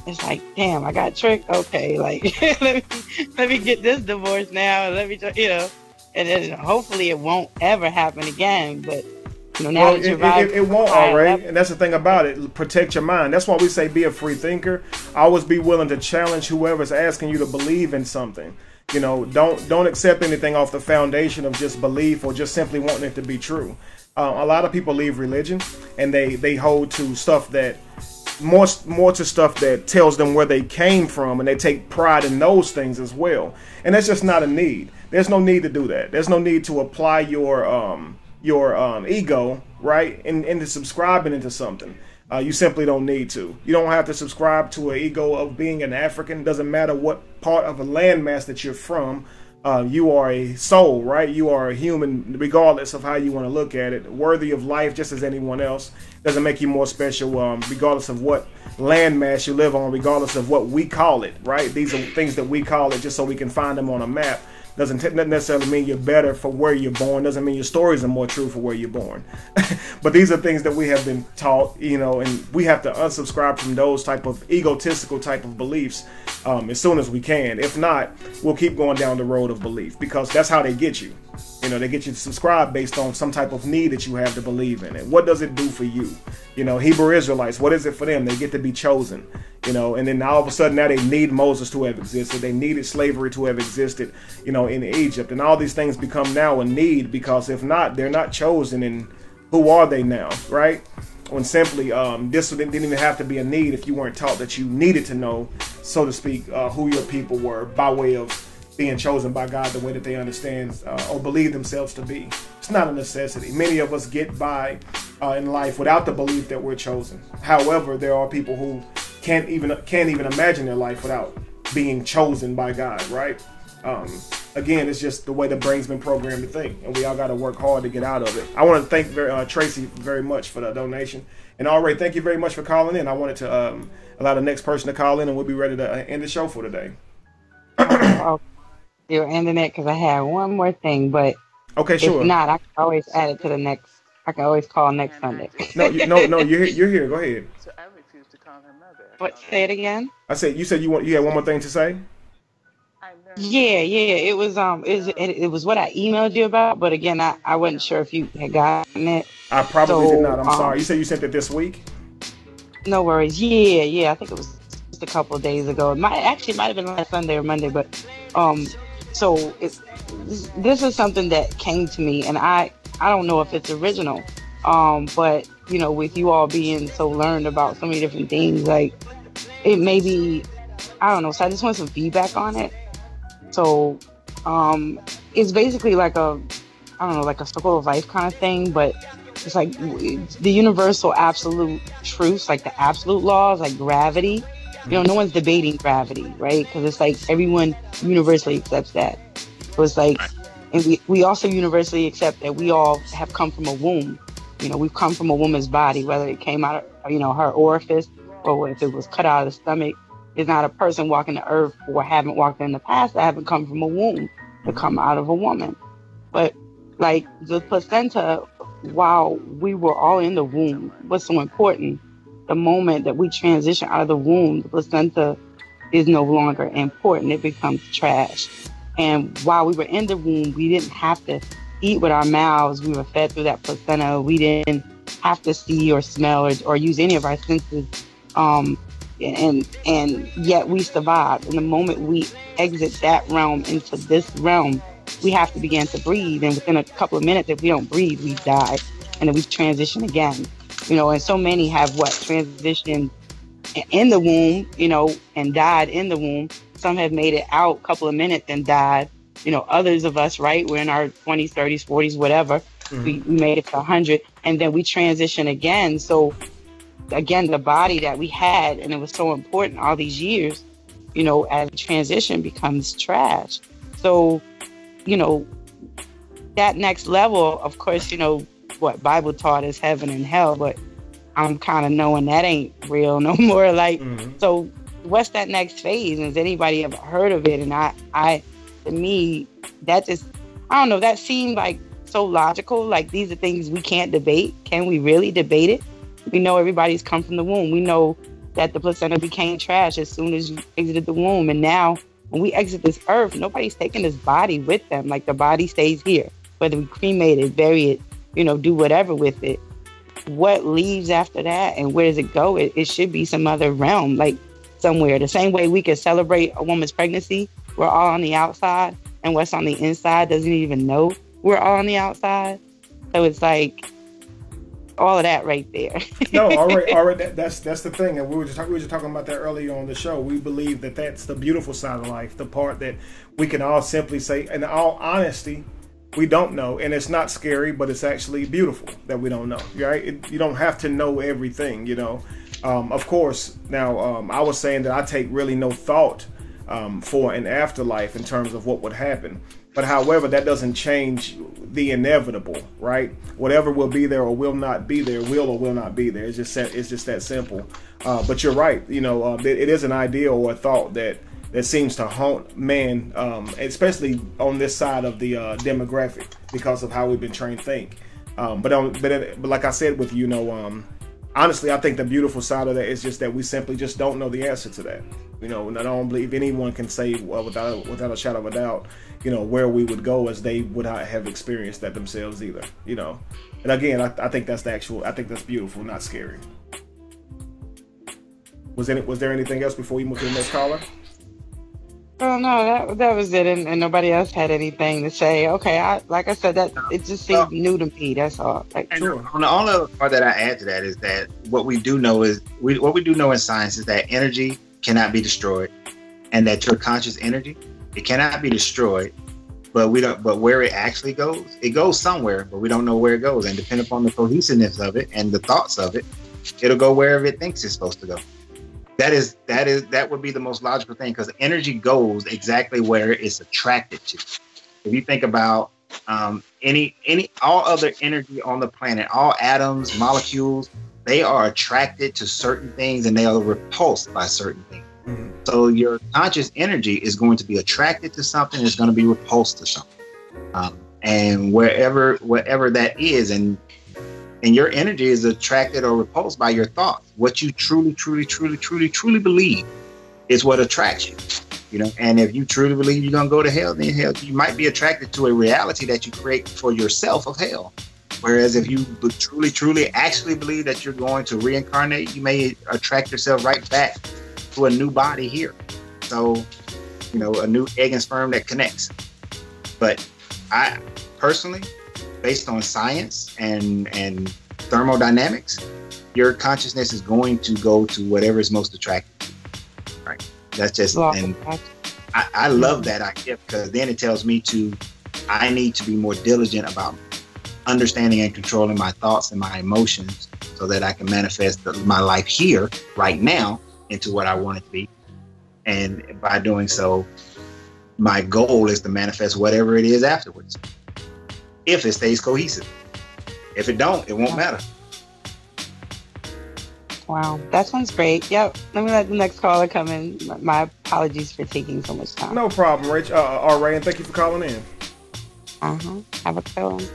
It's like, damn, I got tricked. Okay, like let me get this divorce now. Let me, and then hopefully it won't ever happen again. But now it won't already, and that's the thing about it. Protect your mind. That's why we say be a free thinker. Always be willing to challenge whoever's asking you to believe in something. Don't accept anything off the foundation of just belief or just simply wanting it to be true. A lot of people leave religion and they hold to stuff that more to stuff that tells them where they came from, and they take pride in those things as well. And that's just not a need. There's no need to do that. There's no need to apply your ego, right, into subscribing into something. You simply don't need to. You don't have to subscribe to an ego of being an African. Doesn't matter what part of a landmass that you're from. You are a soul, right? You are a human, regardless of how you want to look at it. Worthy of life, just as anyone else. Doesn't make you more special, regardless of what landmass you live on, regardless of what we call it, right? These are things that we call it just so we can find them on a map. Doesn't necessarily mean you're better for where you're born. Doesn't mean your stories are more true for where you're born. But these are things that we have been taught, and we have to unsubscribe from those type of egotistical type of beliefs as soon as we can. If not, we'll keep going down the road of belief, because that's how they get you. They get you to subscribe based on some type of need that you have to believe in it. What does it do for you? Hebrew Israelites, what is it for them? They get to be chosen. you know, and then all of a sudden now they need Moses to have existed. They needed slavery to have existed, you know, in Egypt, and all these things become now a need, because if not, they're not chosen. And who are they now, right? When simply this didn't even have to be a need if you weren't taught that you needed to know, so to speak, who your people were by way of being chosen by God the way that they understand or believe themselves to be. It's not a necessity. Many of us get by in life without the belief that we're chosen. However, there are people who can't even imagine their life without being chosen by God, right? Again, it's just the way the brain's been programmed to think, and we all got to work hard to get out of it. I want to thank Tracy very much for the donation, and Ray, thank you very much for calling in. I wanted to allow the next person to call in, and we'll be ready to end the show for today. You're ending it because I have one more thing, but okay, sure. If not, I can always add it to the next. I can always call next Sunday. No, you're here. Go ahead. So I refuse to call her mother. What? Say it again. I said you said you had one more thing to say. Yeah. It was it was what I emailed you about, but again, I wasn't sure if you had gotten it. I probably did not. I'm sorry. You said you sent it this week. No worries. Yeah. I think it was just a couple of days ago. It might have been last Sunday or Monday, but so this is something that came to me, and I don't know if it's original, but you know, with you all being so learned about so many different things, like it may be, I don't know. So I just want some feedback on it. So it's basically like like a circle of life kind of thing, but it's like the universal absolute truths, like the absolute laws, like gravity. You know, no one's debating gravity, right? Because it's like everyone universally accepts that. So it's like, and we also universally accept that we all have come from a womb. You know, we've come from a woman's body, whether it came out of, you know, her orifice or if it was cut out of the stomach. There's not a person walking the earth or haven't walked in the past that haven't come from a womb to come out of a woman. But like the placenta, while we were all in the womb, what's so important, the moment that we transition out of the womb, the placenta is no longer important. It becomes trash. And while we were in the womb, we didn't have to eat with our mouths. We were fed through that placenta. We didn't have to see or smell or use any of our senses. And yet we survived. And the moment we exit that realm into this realm, we have to begin to breathe. And within a couple of minutes, if we don't breathe, we die. And then we transition again. You know, and so many have transitioned in the womb, you know, and died in the womb. Some have made it out a couple of minutes and died. You know, others of us, right, we're in our 20s, 30s, 40s, whatever. Mm-hmm. We made it to 100, and then we transition again. So again, the body that we had, and it was so important all these years, you know, as transition becomes trash. So, you know, that next level, of course, you know, what Bible taught is heaven and hell, but I'm kind of knowing that ain't real no more. Like, so what's that next phase? Has anybody ever heard of it? And I, to me, that just, I don't know, that seemed like so logical. Like, these are things we can't debate. Can we really debate it? We know everybody's come from the womb. We know that the placenta became trash as soon as you exited the womb. And now when we exit this earth, nobody's taking this body with them. Like, the body stays here, whether we cremate it, bury it, you know, do whatever with it. What leaves after that, and where does it go? It should be some other realm, like somewhere. The same way we can celebrate a woman's pregnancy, we're all on the outside, and what's on the inside doesn't even know we're all on the outside. So it's like all of that right there. No, all right. That's the thing, and we were just talking about that earlier on the show. We believe that that's the beautiful side of life, the part that we can all simply say, in all honesty, we don't know, and it's not scary, but it's actually beautiful that we don't know, right? You don't have to know everything, you know. Of course, now I was saying that I take really no thought for an afterlife in terms of what would happen. But however, that doesn't change the inevitable, right? Whatever will be there or will not be there, will or will not be there. It's just that simple. But you're right, you know, it is an idea or a thought that seems to haunt man, especially on this side of the demographic, because of how we've been trained to think. But like I said with you know, honestly, I think the beautiful side of that is just that we simply just don't know the answer to that. You know, and I don't believe anyone can say without a shadow of a doubt, you know, where we would go, as they would not have experienced that themselves either. You know, and again, I think that's beautiful, not scary. Was there anything else before we move to the next caller? Oh no, that was it, and nobody else had anything to say. Okay, like I said, that it just seemed new to me. That's all. Like, Sure. On the only other part that I add to that is that what we do know is what we do know in science is that energy cannot be destroyed, and that your conscious energy, it cannot be destroyed, but we don't. But where it actually goes, it goes somewhere, but we don't know where it goes. And depending upon the cohesiveness of it and the thoughts of it, it'll go wherever it thinks it's supposed to go. That would be the most logical thing, because energy goes exactly where it's attracted to. If you think about all other energy on the planet, all atoms, molecules, they are attracted to certain things and they are repulsed by certain things. Mm-hmm. So your conscious energy is going to be attracted to something, is going to be repulsed to something, and whatever that is, and your energy is attracted or repulsed by your thoughts. What you truly believe is what attracts you. You know, and if you truly believe you're gonna go to hell, then hell, you might be attracted to a reality that you create for yourself of hell. Whereas if you truly actually believe that you're going to reincarnate, you may attract yourself right back to a new body here. So, you know, a new egg and sperm that connects. But I personally, based on science and thermodynamics, your consciousness is going to go to whatever is most attractive to you. Right. That's just, and I love that idea, because then it tells me I need to be more diligent about understanding and controlling my thoughts and my emotions so that I can manifest my life here, right now, into what I want it to be. And by doing so, my goal is to manifest whatever it is afterwards, if it stays cohesive. If it don't, it won't matter. Wow, that sounds great. Yep. Let me let the next caller come in. My apologies for taking so much time. No problem, Rich. Ray, and thank you for calling in. Have a good one.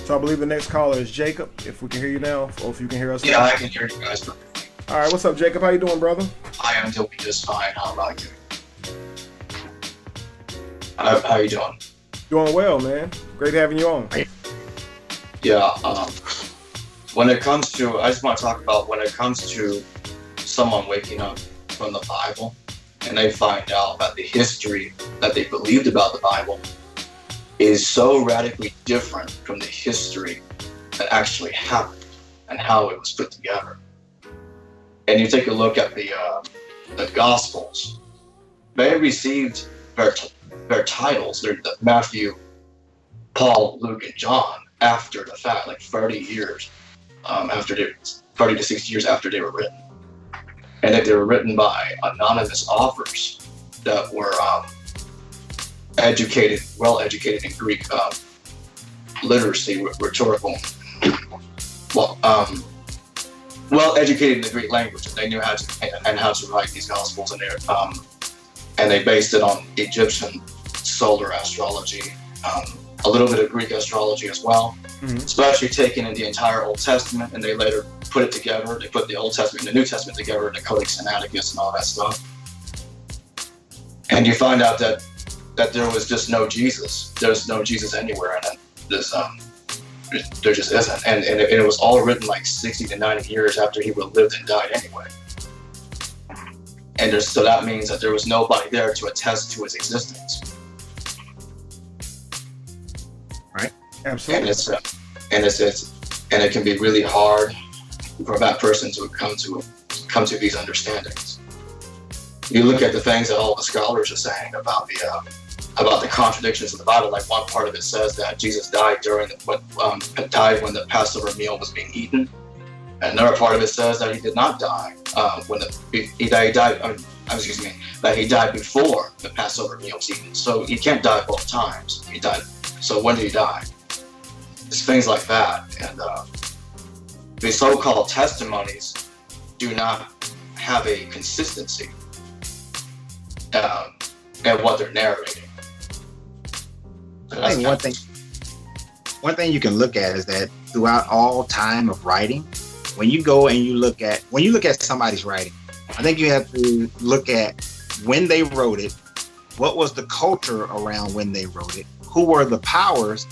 So I believe the next caller is Jacob. If we can hear you now, or if you can hear us. Yeah, I can hear you guys perfectly. All right, what's up, Jacob? How you doing, brother? I am doing just fine. How about you? How you doing? Doing well, man. Great having you on. Yeah. When it comes to, I just want to talk about when it comes to someone waking up from the Bible and they find out that the history that they believed about the Bible is so radically different from the history that actually happened and how it was put together. And you take a look at the Gospels, they received their titles, the Matthew, Paul, Luke, and John, after the fact, like 30 years. 30 to 60 years after they were written. And that they were written by anonymous authors that were well-educated in Greek literacy, rhetorical, well-educated in the Greek language. And they knew how to write these Gospels, and they based it on Egyptian solar astrology, a little bit of Greek astrology as well. Mm-hmm. Especially taking in the entire Old Testament, and they later put it together. They put the Old Testament and the New Testament together in the Codex Sinaiticus and all that stuff. And you find out that there was just no Jesus. There's no Jesus anywhere in it. There just isn't. And it was all written like 60 to 90 years after he would have lived and died anyway. And so that means that there was nobody there to attest to his existence. Absolutely. And it can be really hard for that person to come to these understandings. You look at the things that all the scholars are saying about the contradictions of the Bible. Like, one part of it says that Jesus died when the Passover meal was being eaten. Another part of it says that he did not die that he died before the Passover meal was eaten. So he can't die both times. He died. So when did he die? It's things like that. And the so-called testimonies do not have a consistency in what they're narrating. So I think one thing you can look at is that throughout all time of writing, when you go and you look at somebody's writing, I think you have to look at when they wrote it, what was the culture around when they wrote it, who were the powers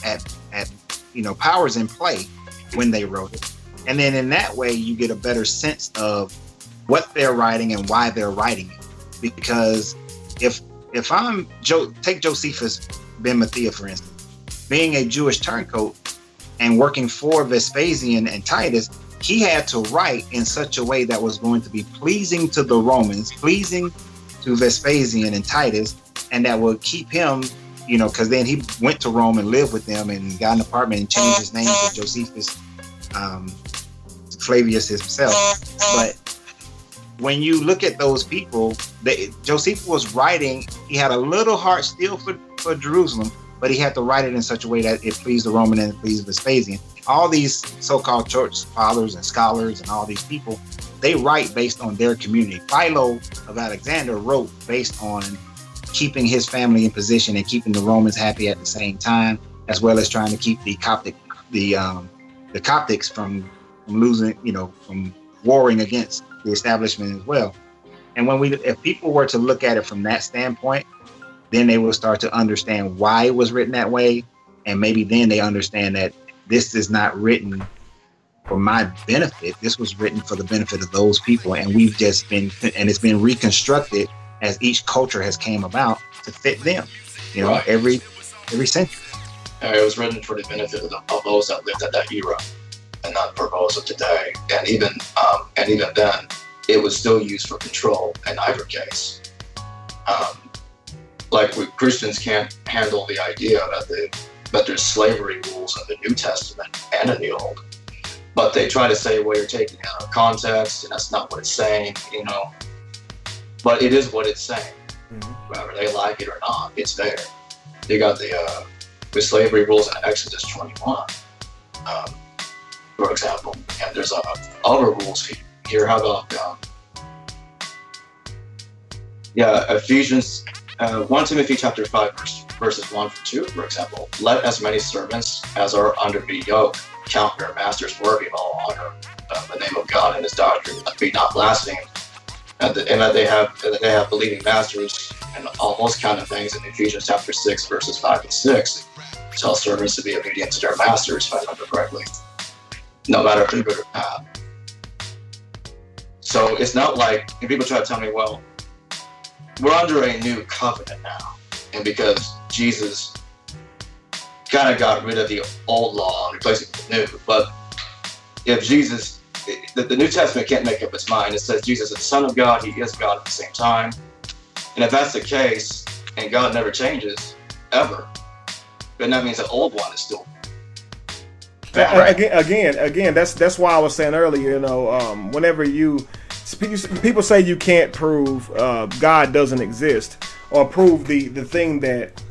powers in play when they wrote it, And then in that way, you get a better sense of what they're writing and why they're writing it. Because if I'm take Josephus ben Matthias, for instance, being a Jewish turncoat and working for Vespasian and Titus, he had to write in such a way that was going to be pleasing to the Romans, pleasing to Vespasian and Titus, and that would keep him, you know, because then he went to Rome and lived with them and got an apartment and changed his name to Josephus Flavius himself. But when you look at those people, Josephus was writing, he had a little heart still for Jerusalem, but he had to write it in such a way that it pleased the Roman and it pleased Vespasian. All these so-called church fathers and scholars and all these people, they write based on their community. Philo of Alexander wrote based on keeping his family in position and keeping the Romans happy at the same time, as well as trying to keep the Coptics from losing, you know, from warring against the establishment as well. And if people were to look at it from that standpoint, then they will start to understand why it was written that way. And maybe then they understand that this is not written for my benefit. This was written for the benefit of those people. And it's been reconstructed as each culture has came about to fit them, you know, right. every century. It was written for the benefit of those that lived at that era and not for those of today. And even then, it was still used for control in either case. Like Christians can't handle the idea that there's slavery rules in the New Testament and in the Old. But they try to say, well, you're taking it out of context, and that's not what it's saying, you know. But it is what it's saying. Mm-hmm. Whether they like it or not, it's there. You got the slavery rules in Exodus 21, for example. And there's other rules here. How about, Ephesians 1 Timothy chapter 5 verses 1 to 2, for example. Let as many servants as are under the yoke count their masters worthy of all honor, the name of God and his doctrine, be not blasphemed, and that they have believing masters, and all those kind of things in Ephesians chapter 6 verses 5 and 6. Tell servants to be obedient to their masters, if I remember correctly, no matter if they're good or bad. So it's not like, and people try to tell me, well, we're under a new covenant now, and because Jesus kind of got rid of the old law and replaced it with the new. But if Jesus, the New Testament can't make up its mind. It says Jesus is the Son of God, he is God at the same time. And if that's the case, and God never changes, ever, then that means the old one is still right. Again, that's why I was saying earlier, you know, whenever people say you can't prove God doesn't exist, or prove the thing that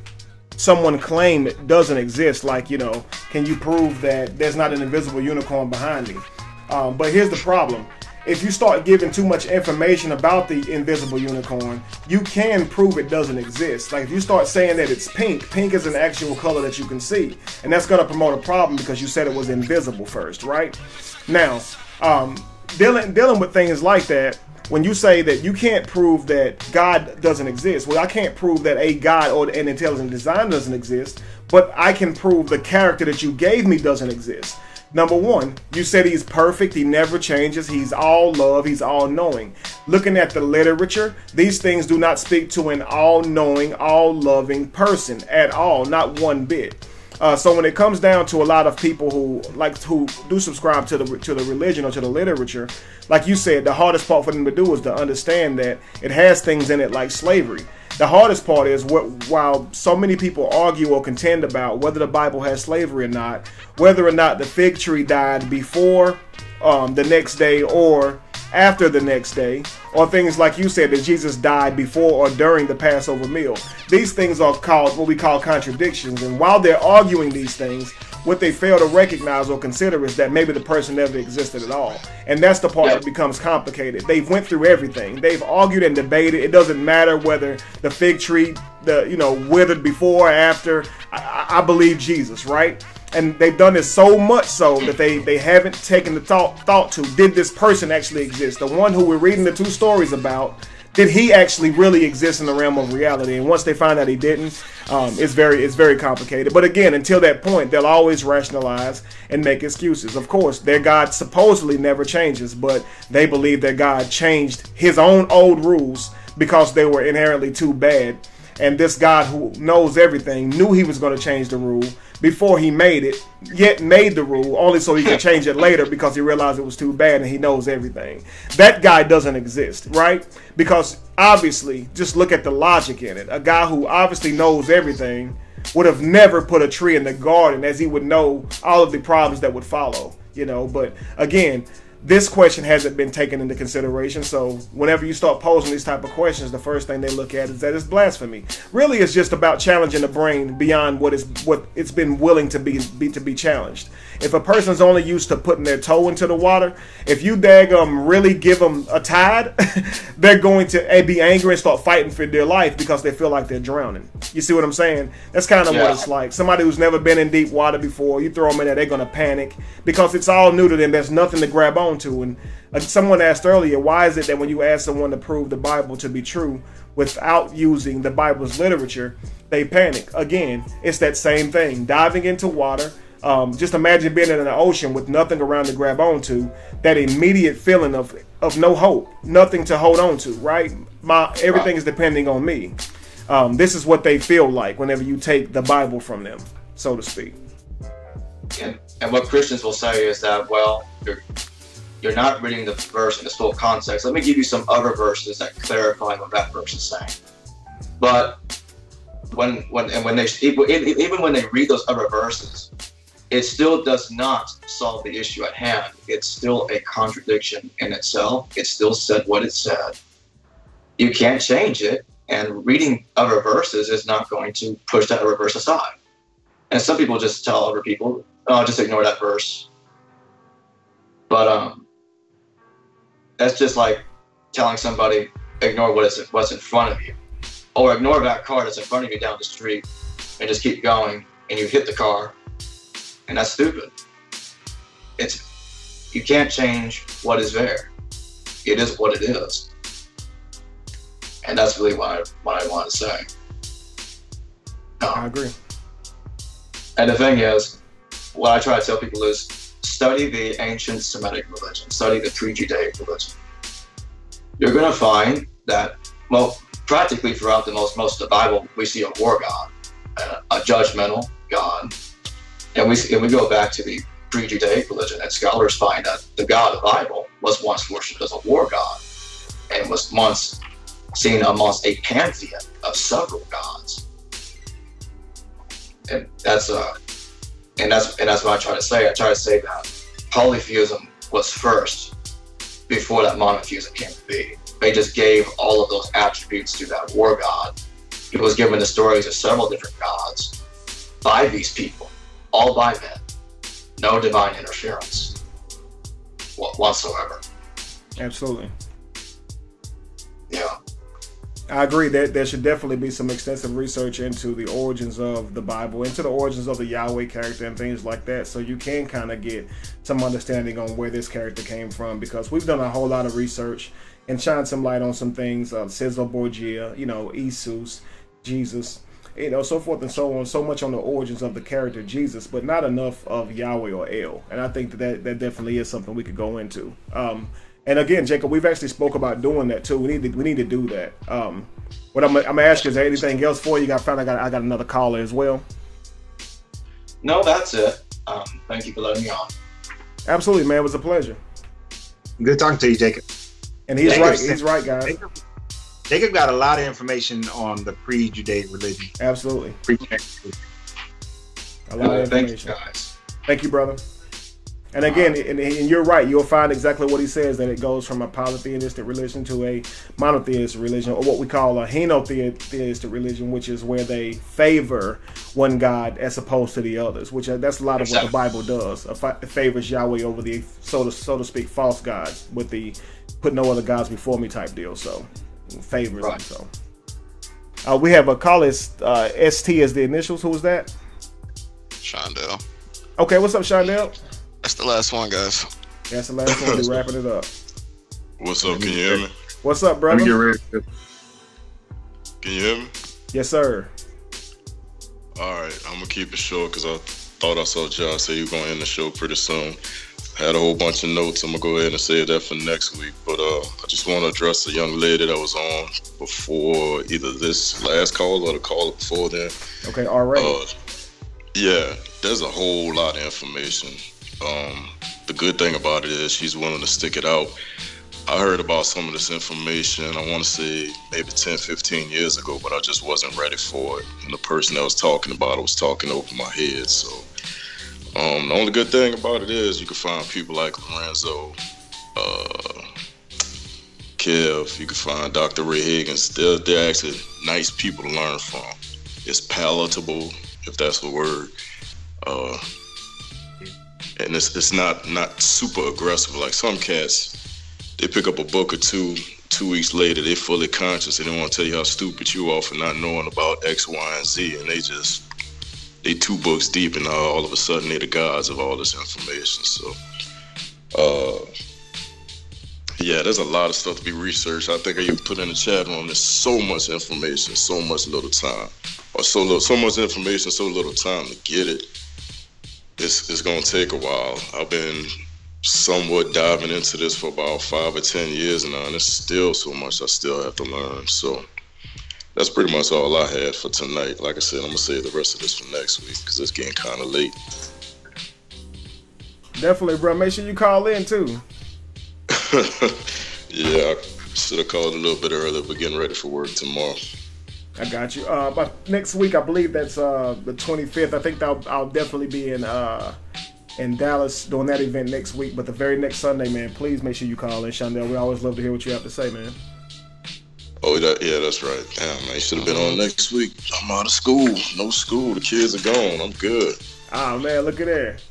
someone claimed doesn't exist, like, you know, can you prove that there's not an invisible unicorn behind me? But here's the problem. If you start giving too much information about the invisible unicorn, you can prove it doesn't exist. Like if you start saying that it's pink is an actual color that you can see, and that's going to promote a problem because you said it was invisible first, right? Now, dealing with things like that, when you say that you can't prove that God doesn't exist, well, I can't prove that a God or an intelligent design doesn't exist, but I can prove the character that you gave me doesn't exist. Number one, you said he's perfect, he never changes, he's all love, he's all knowing. Looking at the literature, these things do not speak to an all-knowing, all-loving person at all, not one bit. So when it comes down to a lot of people who do subscribe to the religion or to the literature, like you said, the hardest part for them to do is to understand that it has things in it like slavery. The hardest part is while so many people argue or contend about whether the Bible has slavery or not, whether or not the fig tree died before the next day or after the next day, or things like you said that Jesus died before or during the Passover meal. These things are called what we call contradictions, and while they're arguing these things, what they fail to recognize or consider is that maybe the person never existed at all. And that's the part that becomes complicated. They've went through everything. They've argued and debated. It doesn't matter whether the fig tree withered before or after. I believe Jesus, right? And they've done this so much so that they haven't taken the thought to, did this person actually exist? The one who we're reading the two stories about, did he actually really exist in the realm of reality? And once they find out he didn't, it's very complicated. But again, until that point, they'll always rationalize and make excuses. Of course, their God supposedly never changes, but they believe that God changed his own old rules because they were inherently too bad. And this God who knows everything knew he was going to change the rule before he made it, yet made the rule only so he could change it later because he realized it was too bad and he knows everything. That guy doesn't exist, right? Because obviously, just look at the logic in it. A guy who obviously knows everything would have never put a tree in the garden, as he would know all of the problems that would follow, you know. But again, this question hasn't been taken into consideration, so whenever you start posing these type of questions, the first thing they look at is that it's blasphemy. Really, it's just about challenging the brain beyond what it's been willing to be challenged. If a person's only used to putting their toe into the water, if you really give them a tide, they're going to be angry and start fighting for their life because they feel like they're drowning. You see what I'm saying? That's kind of what it's like. Somebody who's never been in deep water before, you throw them in there, they're going to panic because it's all new to them. There's nothing to grab onto. And someone asked earlier, why is it that when you ask someone to prove the Bible to be true without using the Bible's literature, they panic? Again, it's that same thing. Diving into water. Just imagine being in an ocean with nothing around to grab onto. That immediate feeling of no hope, nothing to hold on to, right? Everything is depending on me. This is what they feel like whenever you take the Bible from them, so to speak. And what Christians will say is that, well, you're not reading the verse in its full context. Let me give you some other verses that clarify what that verse is saying. But when they even when they read those other verses, it still does not solve the issue at hand. It's still a contradiction in itself. It still said what it said. You can't change it, and reading other verses is not going to push that other verse aside. And some people just tell other people, "Oh, just ignore that verse." But that's just like telling somebody, ignore what's in front of you, or ignore that car that's in front of you down the street, and just keep going, and you hit the car. And that's stupid. You can't change what is there. It is what it is. And that's really what I want to say. I agree. And the thing is, what I try to tell people is, study the ancient Semitic religion, study the pre-Judaic religion. You're going to find that, well, practically throughout most of the Bible, we see a war god, a judgmental god. And we go back to the pre-Judaic religion, and scholars find that the God of the Bible was once worshipped as a war god, and was once seen amongst a pantheon of several gods. And that's what I try to say. I try to say that polytheism was first before that monotheism came to be. They just gave all of those attributes to that war god. He was given the stories of several different gods by these people. All by men. No divine interference whatsoever. Absolutely. Yeah. I agree that there should definitely be some extensive research into the origins of the Bible, into the origins of the Yahweh character and things like that, so you can kind of get some understanding on where this character came from, because we've done a whole lot of research and shined some light on some things, Cesar Borgia, Jesus, Jesus, so forth and so on, so much on the origins of the character Jesus, but not enough of Yahweh or El. And I think that definitely is something we could go into. And again, Jacob, we've actually spoke about doing that too. We need to do that. What I'm gonna ask you, is there anything else for you? I got another caller as well. No, that's it. Thank you for letting me on. Absolutely, man. It was a pleasure. Good talking to you, Jacob. And he's right. He's right, guys. Jacob got a lot of information on the pre-Judaic religion. Absolutely. A lot of information. Thank you, guys. Thank you, brother. And again, and you're right. You'll find exactly what he says, that it goes from a polytheistic religion to a monotheistic religion, or what we call a henotheistic religion, which is where they favor one God as opposed to the others. Which that's a lot of what the Bible does. It favors Yahweh over the so to speak false gods, with the put no other gods before me type deal. So favors them. So we have a caller. ST as the initials. Who's that? Shondell. Okay, what's up, Shondell? That's the last one, guys. That's the last one. We're wrapping it up. What's up? Can you hear me? What's up, Let brother? me get ready. Can you hear me? Yes, sir. All right, I'm gonna keep it short because I thought I saw Josh say you were gonna end the show pretty soon. Had a whole bunch of notes. I'm gonna go ahead and save that for next week. But I just want to address the young lady that was on before either this last call or the call before then. Okay, already. Yeah, there's a whole lot of information. The good thing about it is she's willing to stick it out. I heard about some of this information, I want to say maybe 10, 15 years ago, but I just wasn't ready for it. And the person that was talking about it was talking over my head. So the only good thing about it is you can find people like Lorenzo, Kev, you can find Dr. Ray Higgins. They're actually nice people to learn from. It's palatable, if that's the word. And it's not super aggressive like some cats. They pick up a book or two weeks later, they're fully conscious. They don't want to tell you how stupid you are for not knowing about X, Y, and Z. And they 2 books deep, and all of a sudden they're the gods of all this information. So, yeah, there's a lot of stuff to be researched. I think I even put in the chat room, there's so much information, so much little time. Or so much information, so little time to get it. It's going to take a while. I've been somewhat diving into this for about 5 or 10 years now, and it's still so much I still have to learn. So that's pretty much all I had for tonight. Like I said, I'm going to save the rest of this for next week because it's getting kind of late. Definitely, bro. Make sure you call in, too. Yeah, I should have called a little bit earlier, but getting ready for work tomorrow. I got you. But next week, I believe that's the 25th. I think I'll definitely be in Dallas doing that event next week. But the very next Sunday, man, please make sure you call in, Shondell. We always love to hear what you have to say, man. Oh, yeah, that's right. Damn, man, you should have been on next week. I'm out of school. No school. The kids are gone. I'm good. Ah, man, look at that.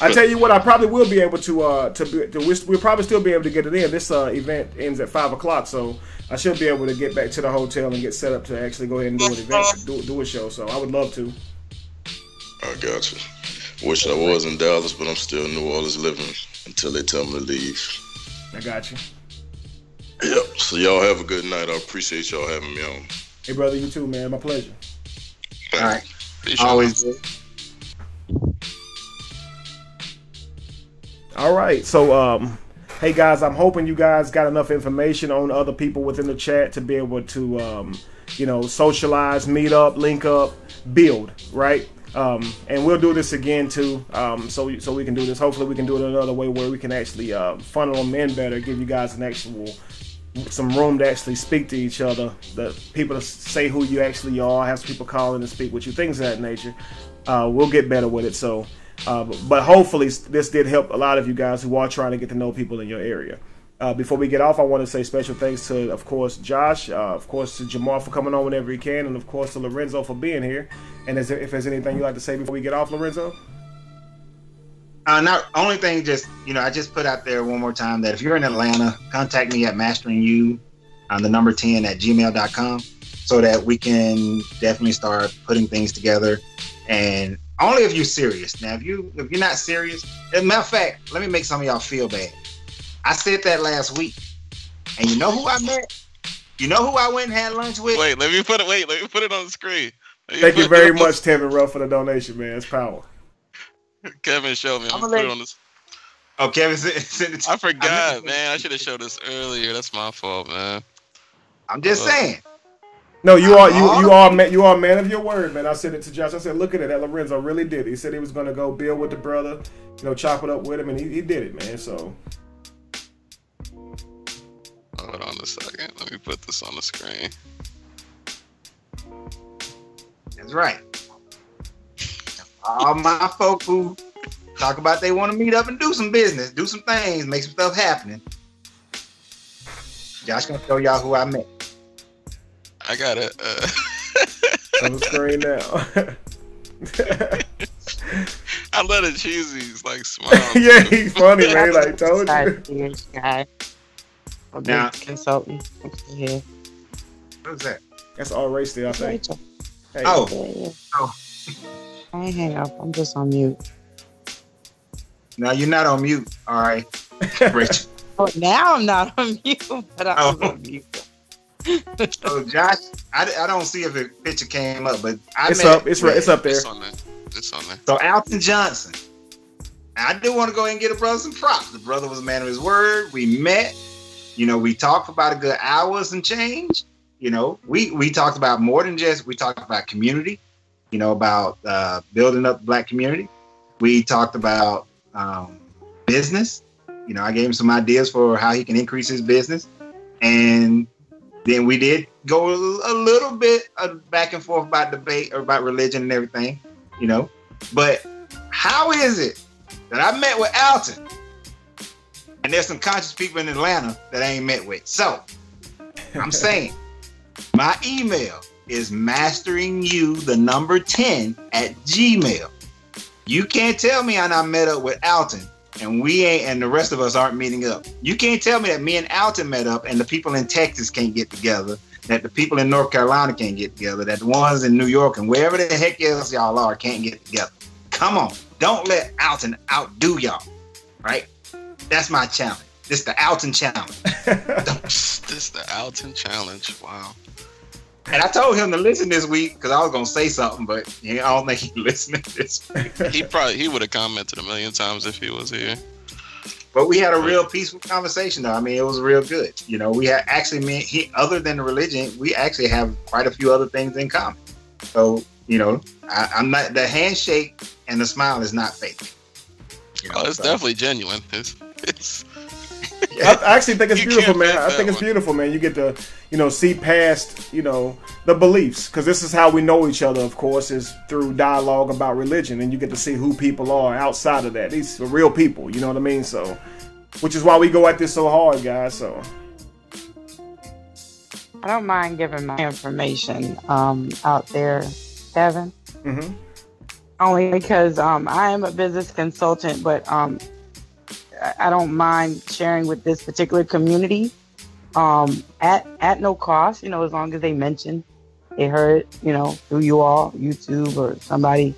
I tell you what, I probably will be able we'll probably still be able to get it in. This event ends at 5 o'clock, so I should be able to get back to the hotel and get set up to actually go ahead and do an event, do a show. So I would love to. I got you. Wish I was in Dallas, but I'm still in New Orleans living until they tell me to leave. I got you. Yep. So y'all have a good night. I appreciate y'all having me on. Hey, brother, you too, man. My pleasure. All right. Peace. Always. All right. So, hey, guys, I'm hoping you guys got enough information on other people within the chat to be able to, socialize, meet up, link up, build, right? And we'll do this again, too, so we can do this. Hopefully, we can do it another way where we can actually funnel them in better, give you guys some room to actually speak to each other, the people to say who you actually are, have some people call in and speak with you, things of that nature. We'll get better with it. So, but hopefully this did help a lot of you guys who are trying to get to know people in your area. Before we get off, I want to say special thanks to, of course, Josh, of course, to Jamar for coming on whenever he can, and of course to Lorenzo for being here. And if there's anything you'd like to say before we get off, Lorenzo? Not only thing, I just put out there one more time that if you're in Atlanta, contact me at masteringU on the number 10 at gmail.com so that we can definitely start putting things together. And only if you're serious. Now, if you're not serious, as a matter of fact, let me make some of y'all feel bad. I said that last week, and you know who I met? You know who I went and had lunch with? Let me put it on the screen. Thank you very much, Tevin Ruff, for the donation, man. It's power. Kevin showed me. I'm gonna put it on this. Oh, Kevin sent it to I forgot, man. I should have showed this earlier. That's my fault, man. I'm just saying. No, you are a man of your word, man. I said it to Josh. I said, look at it. That Lorenzo really did. He said he was going to go build with the brother, chop it up with him, and he did it, man. So. Hold on a second. Let me put this on the screen. That's right. All my folk who talk about they want to meet up and do some business, do some things, make some stuff happening. Josh gonna show y'all who I met. I got it. On the screen now. I love it cheesy. He's like smiling. Yeah, he's funny, man. Like told you. Guy. Now, consultant. Yeah. Who's that? That's all race there, I think. Rachel. Hey. Oh. I ain't hang up. I'm just on mute. No, you're not on mute. All right, Rachel. Oh, now I'm not on mute, but I was Oh. on mute. So Josh, I don't see if a picture came up, but It's up. It's right. It's up there. It's on there. It's on there. So Alton Johnson. I do want to go ahead and get a brother some props. The brother was a man of his word. We met. We talked for about a good hour and change. We talked about more than just, we talked about community, about building up the Black community. We talked about business. I gave him some ideas for how he can increase his business. And then we did go a little bit back and forth about debate or about religion and everything, But how is it that I met with Alton and there's some conscious people in Atlanta that I ain't met with? So I'm saying my email is masteringyou10@gmail. You can't tell me I not met up with Alton and we ain't, and the rest of us aren't meeting up. You can't tell me that me and Alton met up and the people in Texas can't get together, that the people in North Carolina can't get together, that the ones in New York and wherever the heck else y'all are can't get together. Come on, don't let Alton outdo y'all, right? That's my challenge. This the Alton challenge. This the Alton challenge. Wow. And I told him to listen this week because I was gonna say something, but I don't think he listening this week. He would have commented a million times if he was here. But we had a real peaceful conversation, though. I mean, it was real good. We had actually, other than the religion, we actually have quite a few other things in common. So, I'm not, the handshake and the smile is not fake. It's definitely genuine. It's I actually think it's You beautiful, can't man. fake I think that it's one. beautiful, man. You get to, see past, the beliefs, because this is how we know each other. Of course, is through dialogue about religion, and you get to see who people are outside of that. These are real people. You know what I mean? So, which is why we go at this so hard, guys. So, I don't mind giving my information out there, Kevin. mm-hmm. Only because I am a business consultant, but I don't mind sharing with this particular community at no cost, as long as they mention they heard, through you all, YouTube or somebody,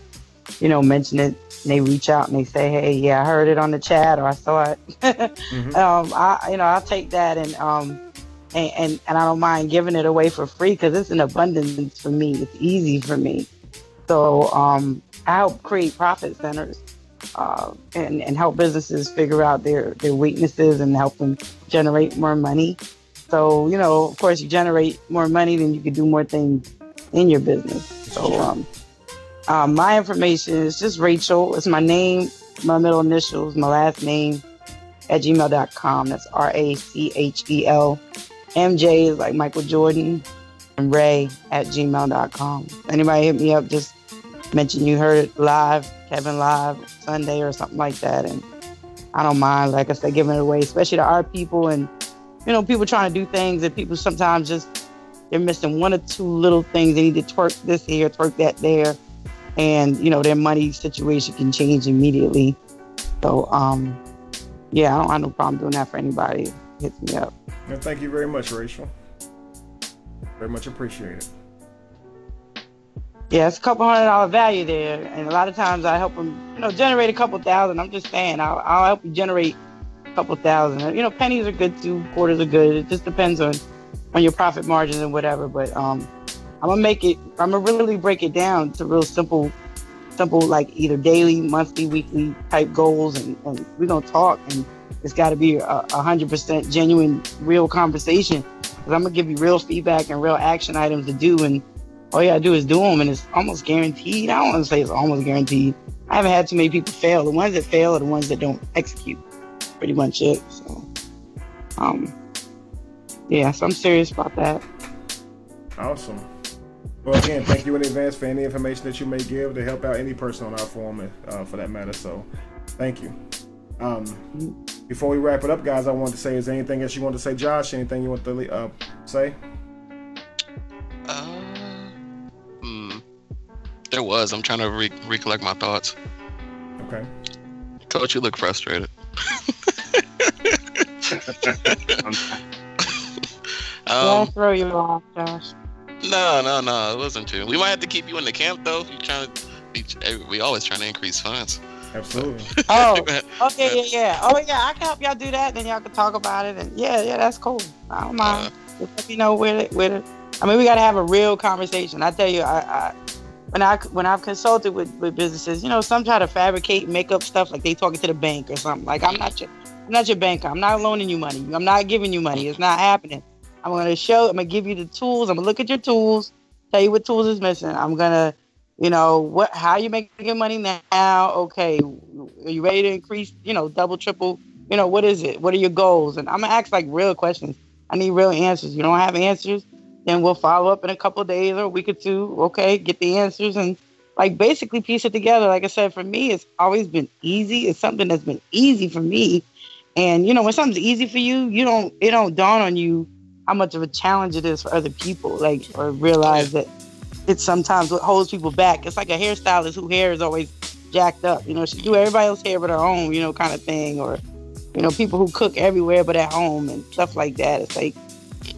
mention it, and they reach out and they say, hey, yeah, I heard it on the chat or I saw it. Mm-hmm. I'll take that and I don't mind giving it away for free because it's an abundance for me. It's easy for me. So I help create profit centers. And help businesses figure out their weaknesses and help them generate more money. So, of course, you generate more money, then you can do more things in your business. So, my information is just Rachel. It's my name, my middle initials, my last name @gmail.com. That's RACHEL. MJ is like Michael Jordan, and Ray @gmail.com. Anybody hit me up, just mention you heard it live, Kevin Live Sunday or something like that, and I don't mind, like I said, giving it away, especially to our people and people trying to do things and people sometimes they're missing one or two little things. They need to twerk this here, twerk that there, and their money situation can change immediately. So yeah, I don't have no problem doing that for anybody who hits me up. And thank you very much, Rachel. Very much appreciated. Yeah, it's a couple $100 value there, and a lot of times I help them, generate a couple thousand. I'm just saying, I'll help you generate a couple thousand. Pennies are good too, quarters are good. It just depends on your profit margins and whatever. But I'm gonna really break it down to real simple, like either daily, monthly, weekly type goals, and we're gonna talk, and it's got to be 100% genuine, real conversation. Because I'm gonna give you real feedback and real action items to do, and all you gotta do is do them, and it's almost guaranteed. I don't want to say it's almost guaranteed. I haven't had too many people fail. The ones that fail are the ones that don't execute. Pretty much it. So, yeah, so I'm serious about that. Awesome. Well, again, thank you in advance for any information that you may give to help out any person on our forum, for that matter. So, thank you. Before we wrap it up, guys, I want to say, is there anything else you want to say, Josh? Anything you want to say? There was. I'm trying to recollect my thoughts. Okay. Coach, you look frustrated. I'll throw you off, Josh. No, it wasn't you. We might have to keep you in the camp though. We always trying to increase funds. Absolutely. Oh, okay, yeah. Oh, yeah, I can help y'all do that. Then y'all can talk about it. And yeah, that's cool. I don't mind. Just let me know where I mean, we got to have a real conversation. I tell you, when I've consulted with businesses, you know, some try to fabricate and make up stuff like they talking to the bank or something. Like, I'm not your banker. I'm not loaning you money. I'm not giving you money. It's not happening. I'm going to give you the tools. I'm going to look at your tools, tell you what tools is missing. I'm going to, you know, how you making money now? Okay. Are you ready to increase, you know, double, triple, you know, what is it? What are your goals? And I'm going to ask like real questions. I need real answers. You don't have answers, then we'll follow up in a couple of days or a week or two. Okay. Get the answers and like basically piece it together. Like I said, for me, it's always been easy. It's something that's been easy for me. And, you know, when something's easy for you, it don't dawn on you how much of a challenge it is for other people, like, or realize that it's sometimes what holds people back. It's like a hairstylist whose hair is always jacked up. You know, she do everybody else's hair but her own, you know, kind of thing. Or, you know, people who cook everywhere but at home and stuff like that. It's like,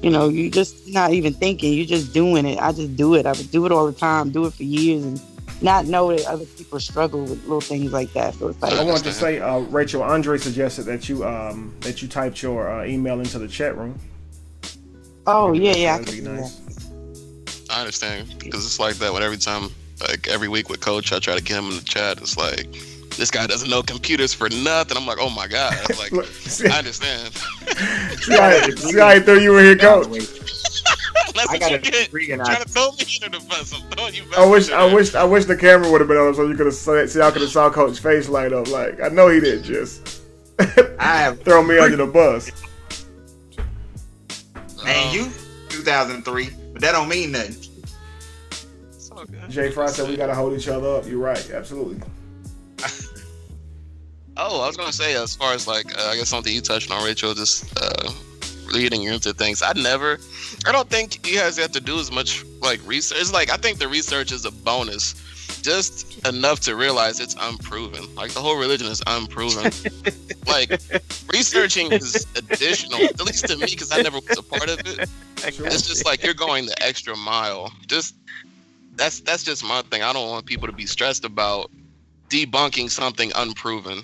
you know, you just not even thinking, you're just doing it. I just do it. I would do it all the time, do it for years and not know that other people struggle with little things like that. So it's like, I wanted to say, Rachel, Andre suggested that you typed your email into the chat room. Oh, yeah, that'd be nice. I understand, because it's like that when every time, like every week with Coach, I try to get him in the chat. It's like, this guy doesn't know computers for nothing. I'm like, oh my God. I'm like, I understand. see how I threw you in here, Coach? I got it. Trying to throw me under the bus. I'm throwing you back. I wish the camera would have been on so you could have see I could have saw Coach's face light up. Like, I know he didn't just throw me under the bus. Man, you 2003, but that don't mean nothing. Jay Fry said we gotta hold each other up. You're right, absolutely. Oh, I was gonna say, as far as like, I guess something you touched on, Rachel, just leading you into things. I don't think you guys have to do as much like research. It's like, I think the research is a bonus, just enough to realize it's unproven. Like, the whole religion is unproven. Like, researching is additional, at least to me, because I never was a part of it. It's just like you're going the extra mile. Just that's just my thing. I don't want people to be stressed about debunking something unproven.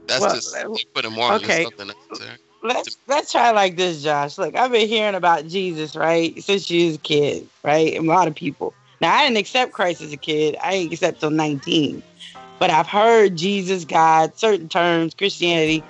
That's just putting more on yourself than necessary. Let's try like this, Josh. Look, I've been hearing about Jesus, right, since you was a kid, right? And a lot of people. Now, I didn't accept Christ as a kid. I didn't accept till 19. But I've heard Jesus, God, certain terms, Christianity,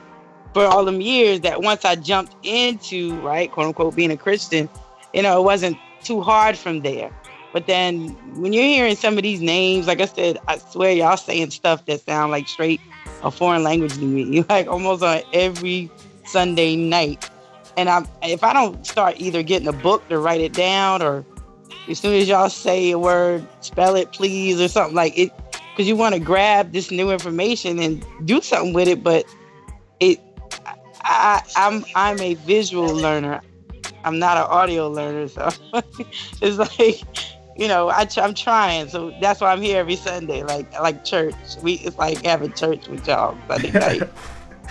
for all them years that once I jumped into, right, quote unquote, being a Christian, you know, it wasn't too hard from there. But then when you're hearing some of these names, like I said, I swear y'all saying stuff that sound like straight a foreign language to me, like almost on every Sunday night. And if I don't start either getting a book to write it down, or as soon as y'all say a word, spell it please or something like it, because you want to grab this new information and do something with it. But I'm a visual learner. I'm not an audio learner, so it's like, you know, I'm trying. So that's why I'm here every Sunday, like church. It's like having church with y'all Sunday night.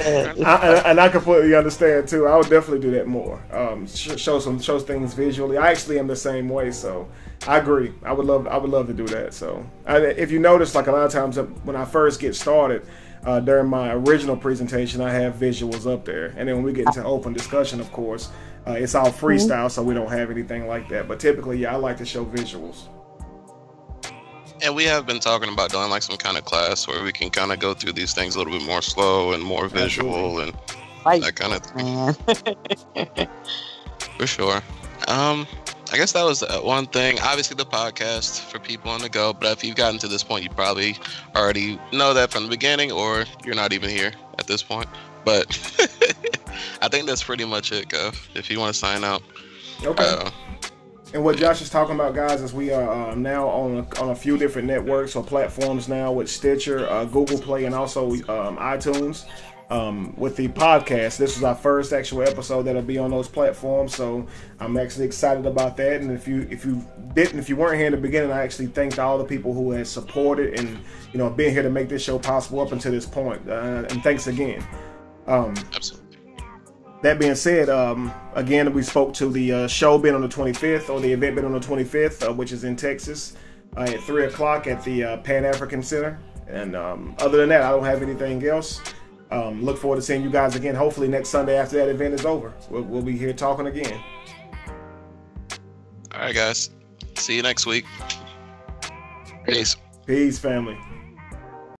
And I completely understand too. I would definitely do that more. Show things visually. I actually am the same way, so I agree. I would love to do that. So if you notice, like a lot of times when I first get started, during my original presentation, I have visuals up there, and then when we get into open discussion, of course, it's all freestyle, so we don't have anything like that. But typically, yeah, I like to show visuals. And we have been talking about doing like some kind of class where we can kind of go through these things a little bit more slow and more visual and that kind of thing. For sure. I guess that was one thing. Obviously, the podcast for people on the go. But if you've gotten to this point, you probably already know that from the beginning, or you're not even here at this point. But I think that's pretty much it, Gov. If you want to sign out. Okay. And what Josh is talking about, guys, is we are now on a few different networks or platforms now with Stitcher, Google Play, and also iTunes. With the podcast, this is our first actual episode that'll be on those platforms, so I'm actually excited about that. And if you weren't here in the beginning, I actually thanked all the people who had supported and been here to make this show possible up until this point. And thanks again. Absolutely. That being said, again, we spoke to the show being on the 25th, or the event being on the 25th, which is in Texas, at 3 o'clock at the Pan African Center And other than that, I don't have anything else. Look forward to seeing you guys again. Hopefully next Sunday after that event is over, we'll be here talking again. All right, guys. See you next week. Peace. Peace, family.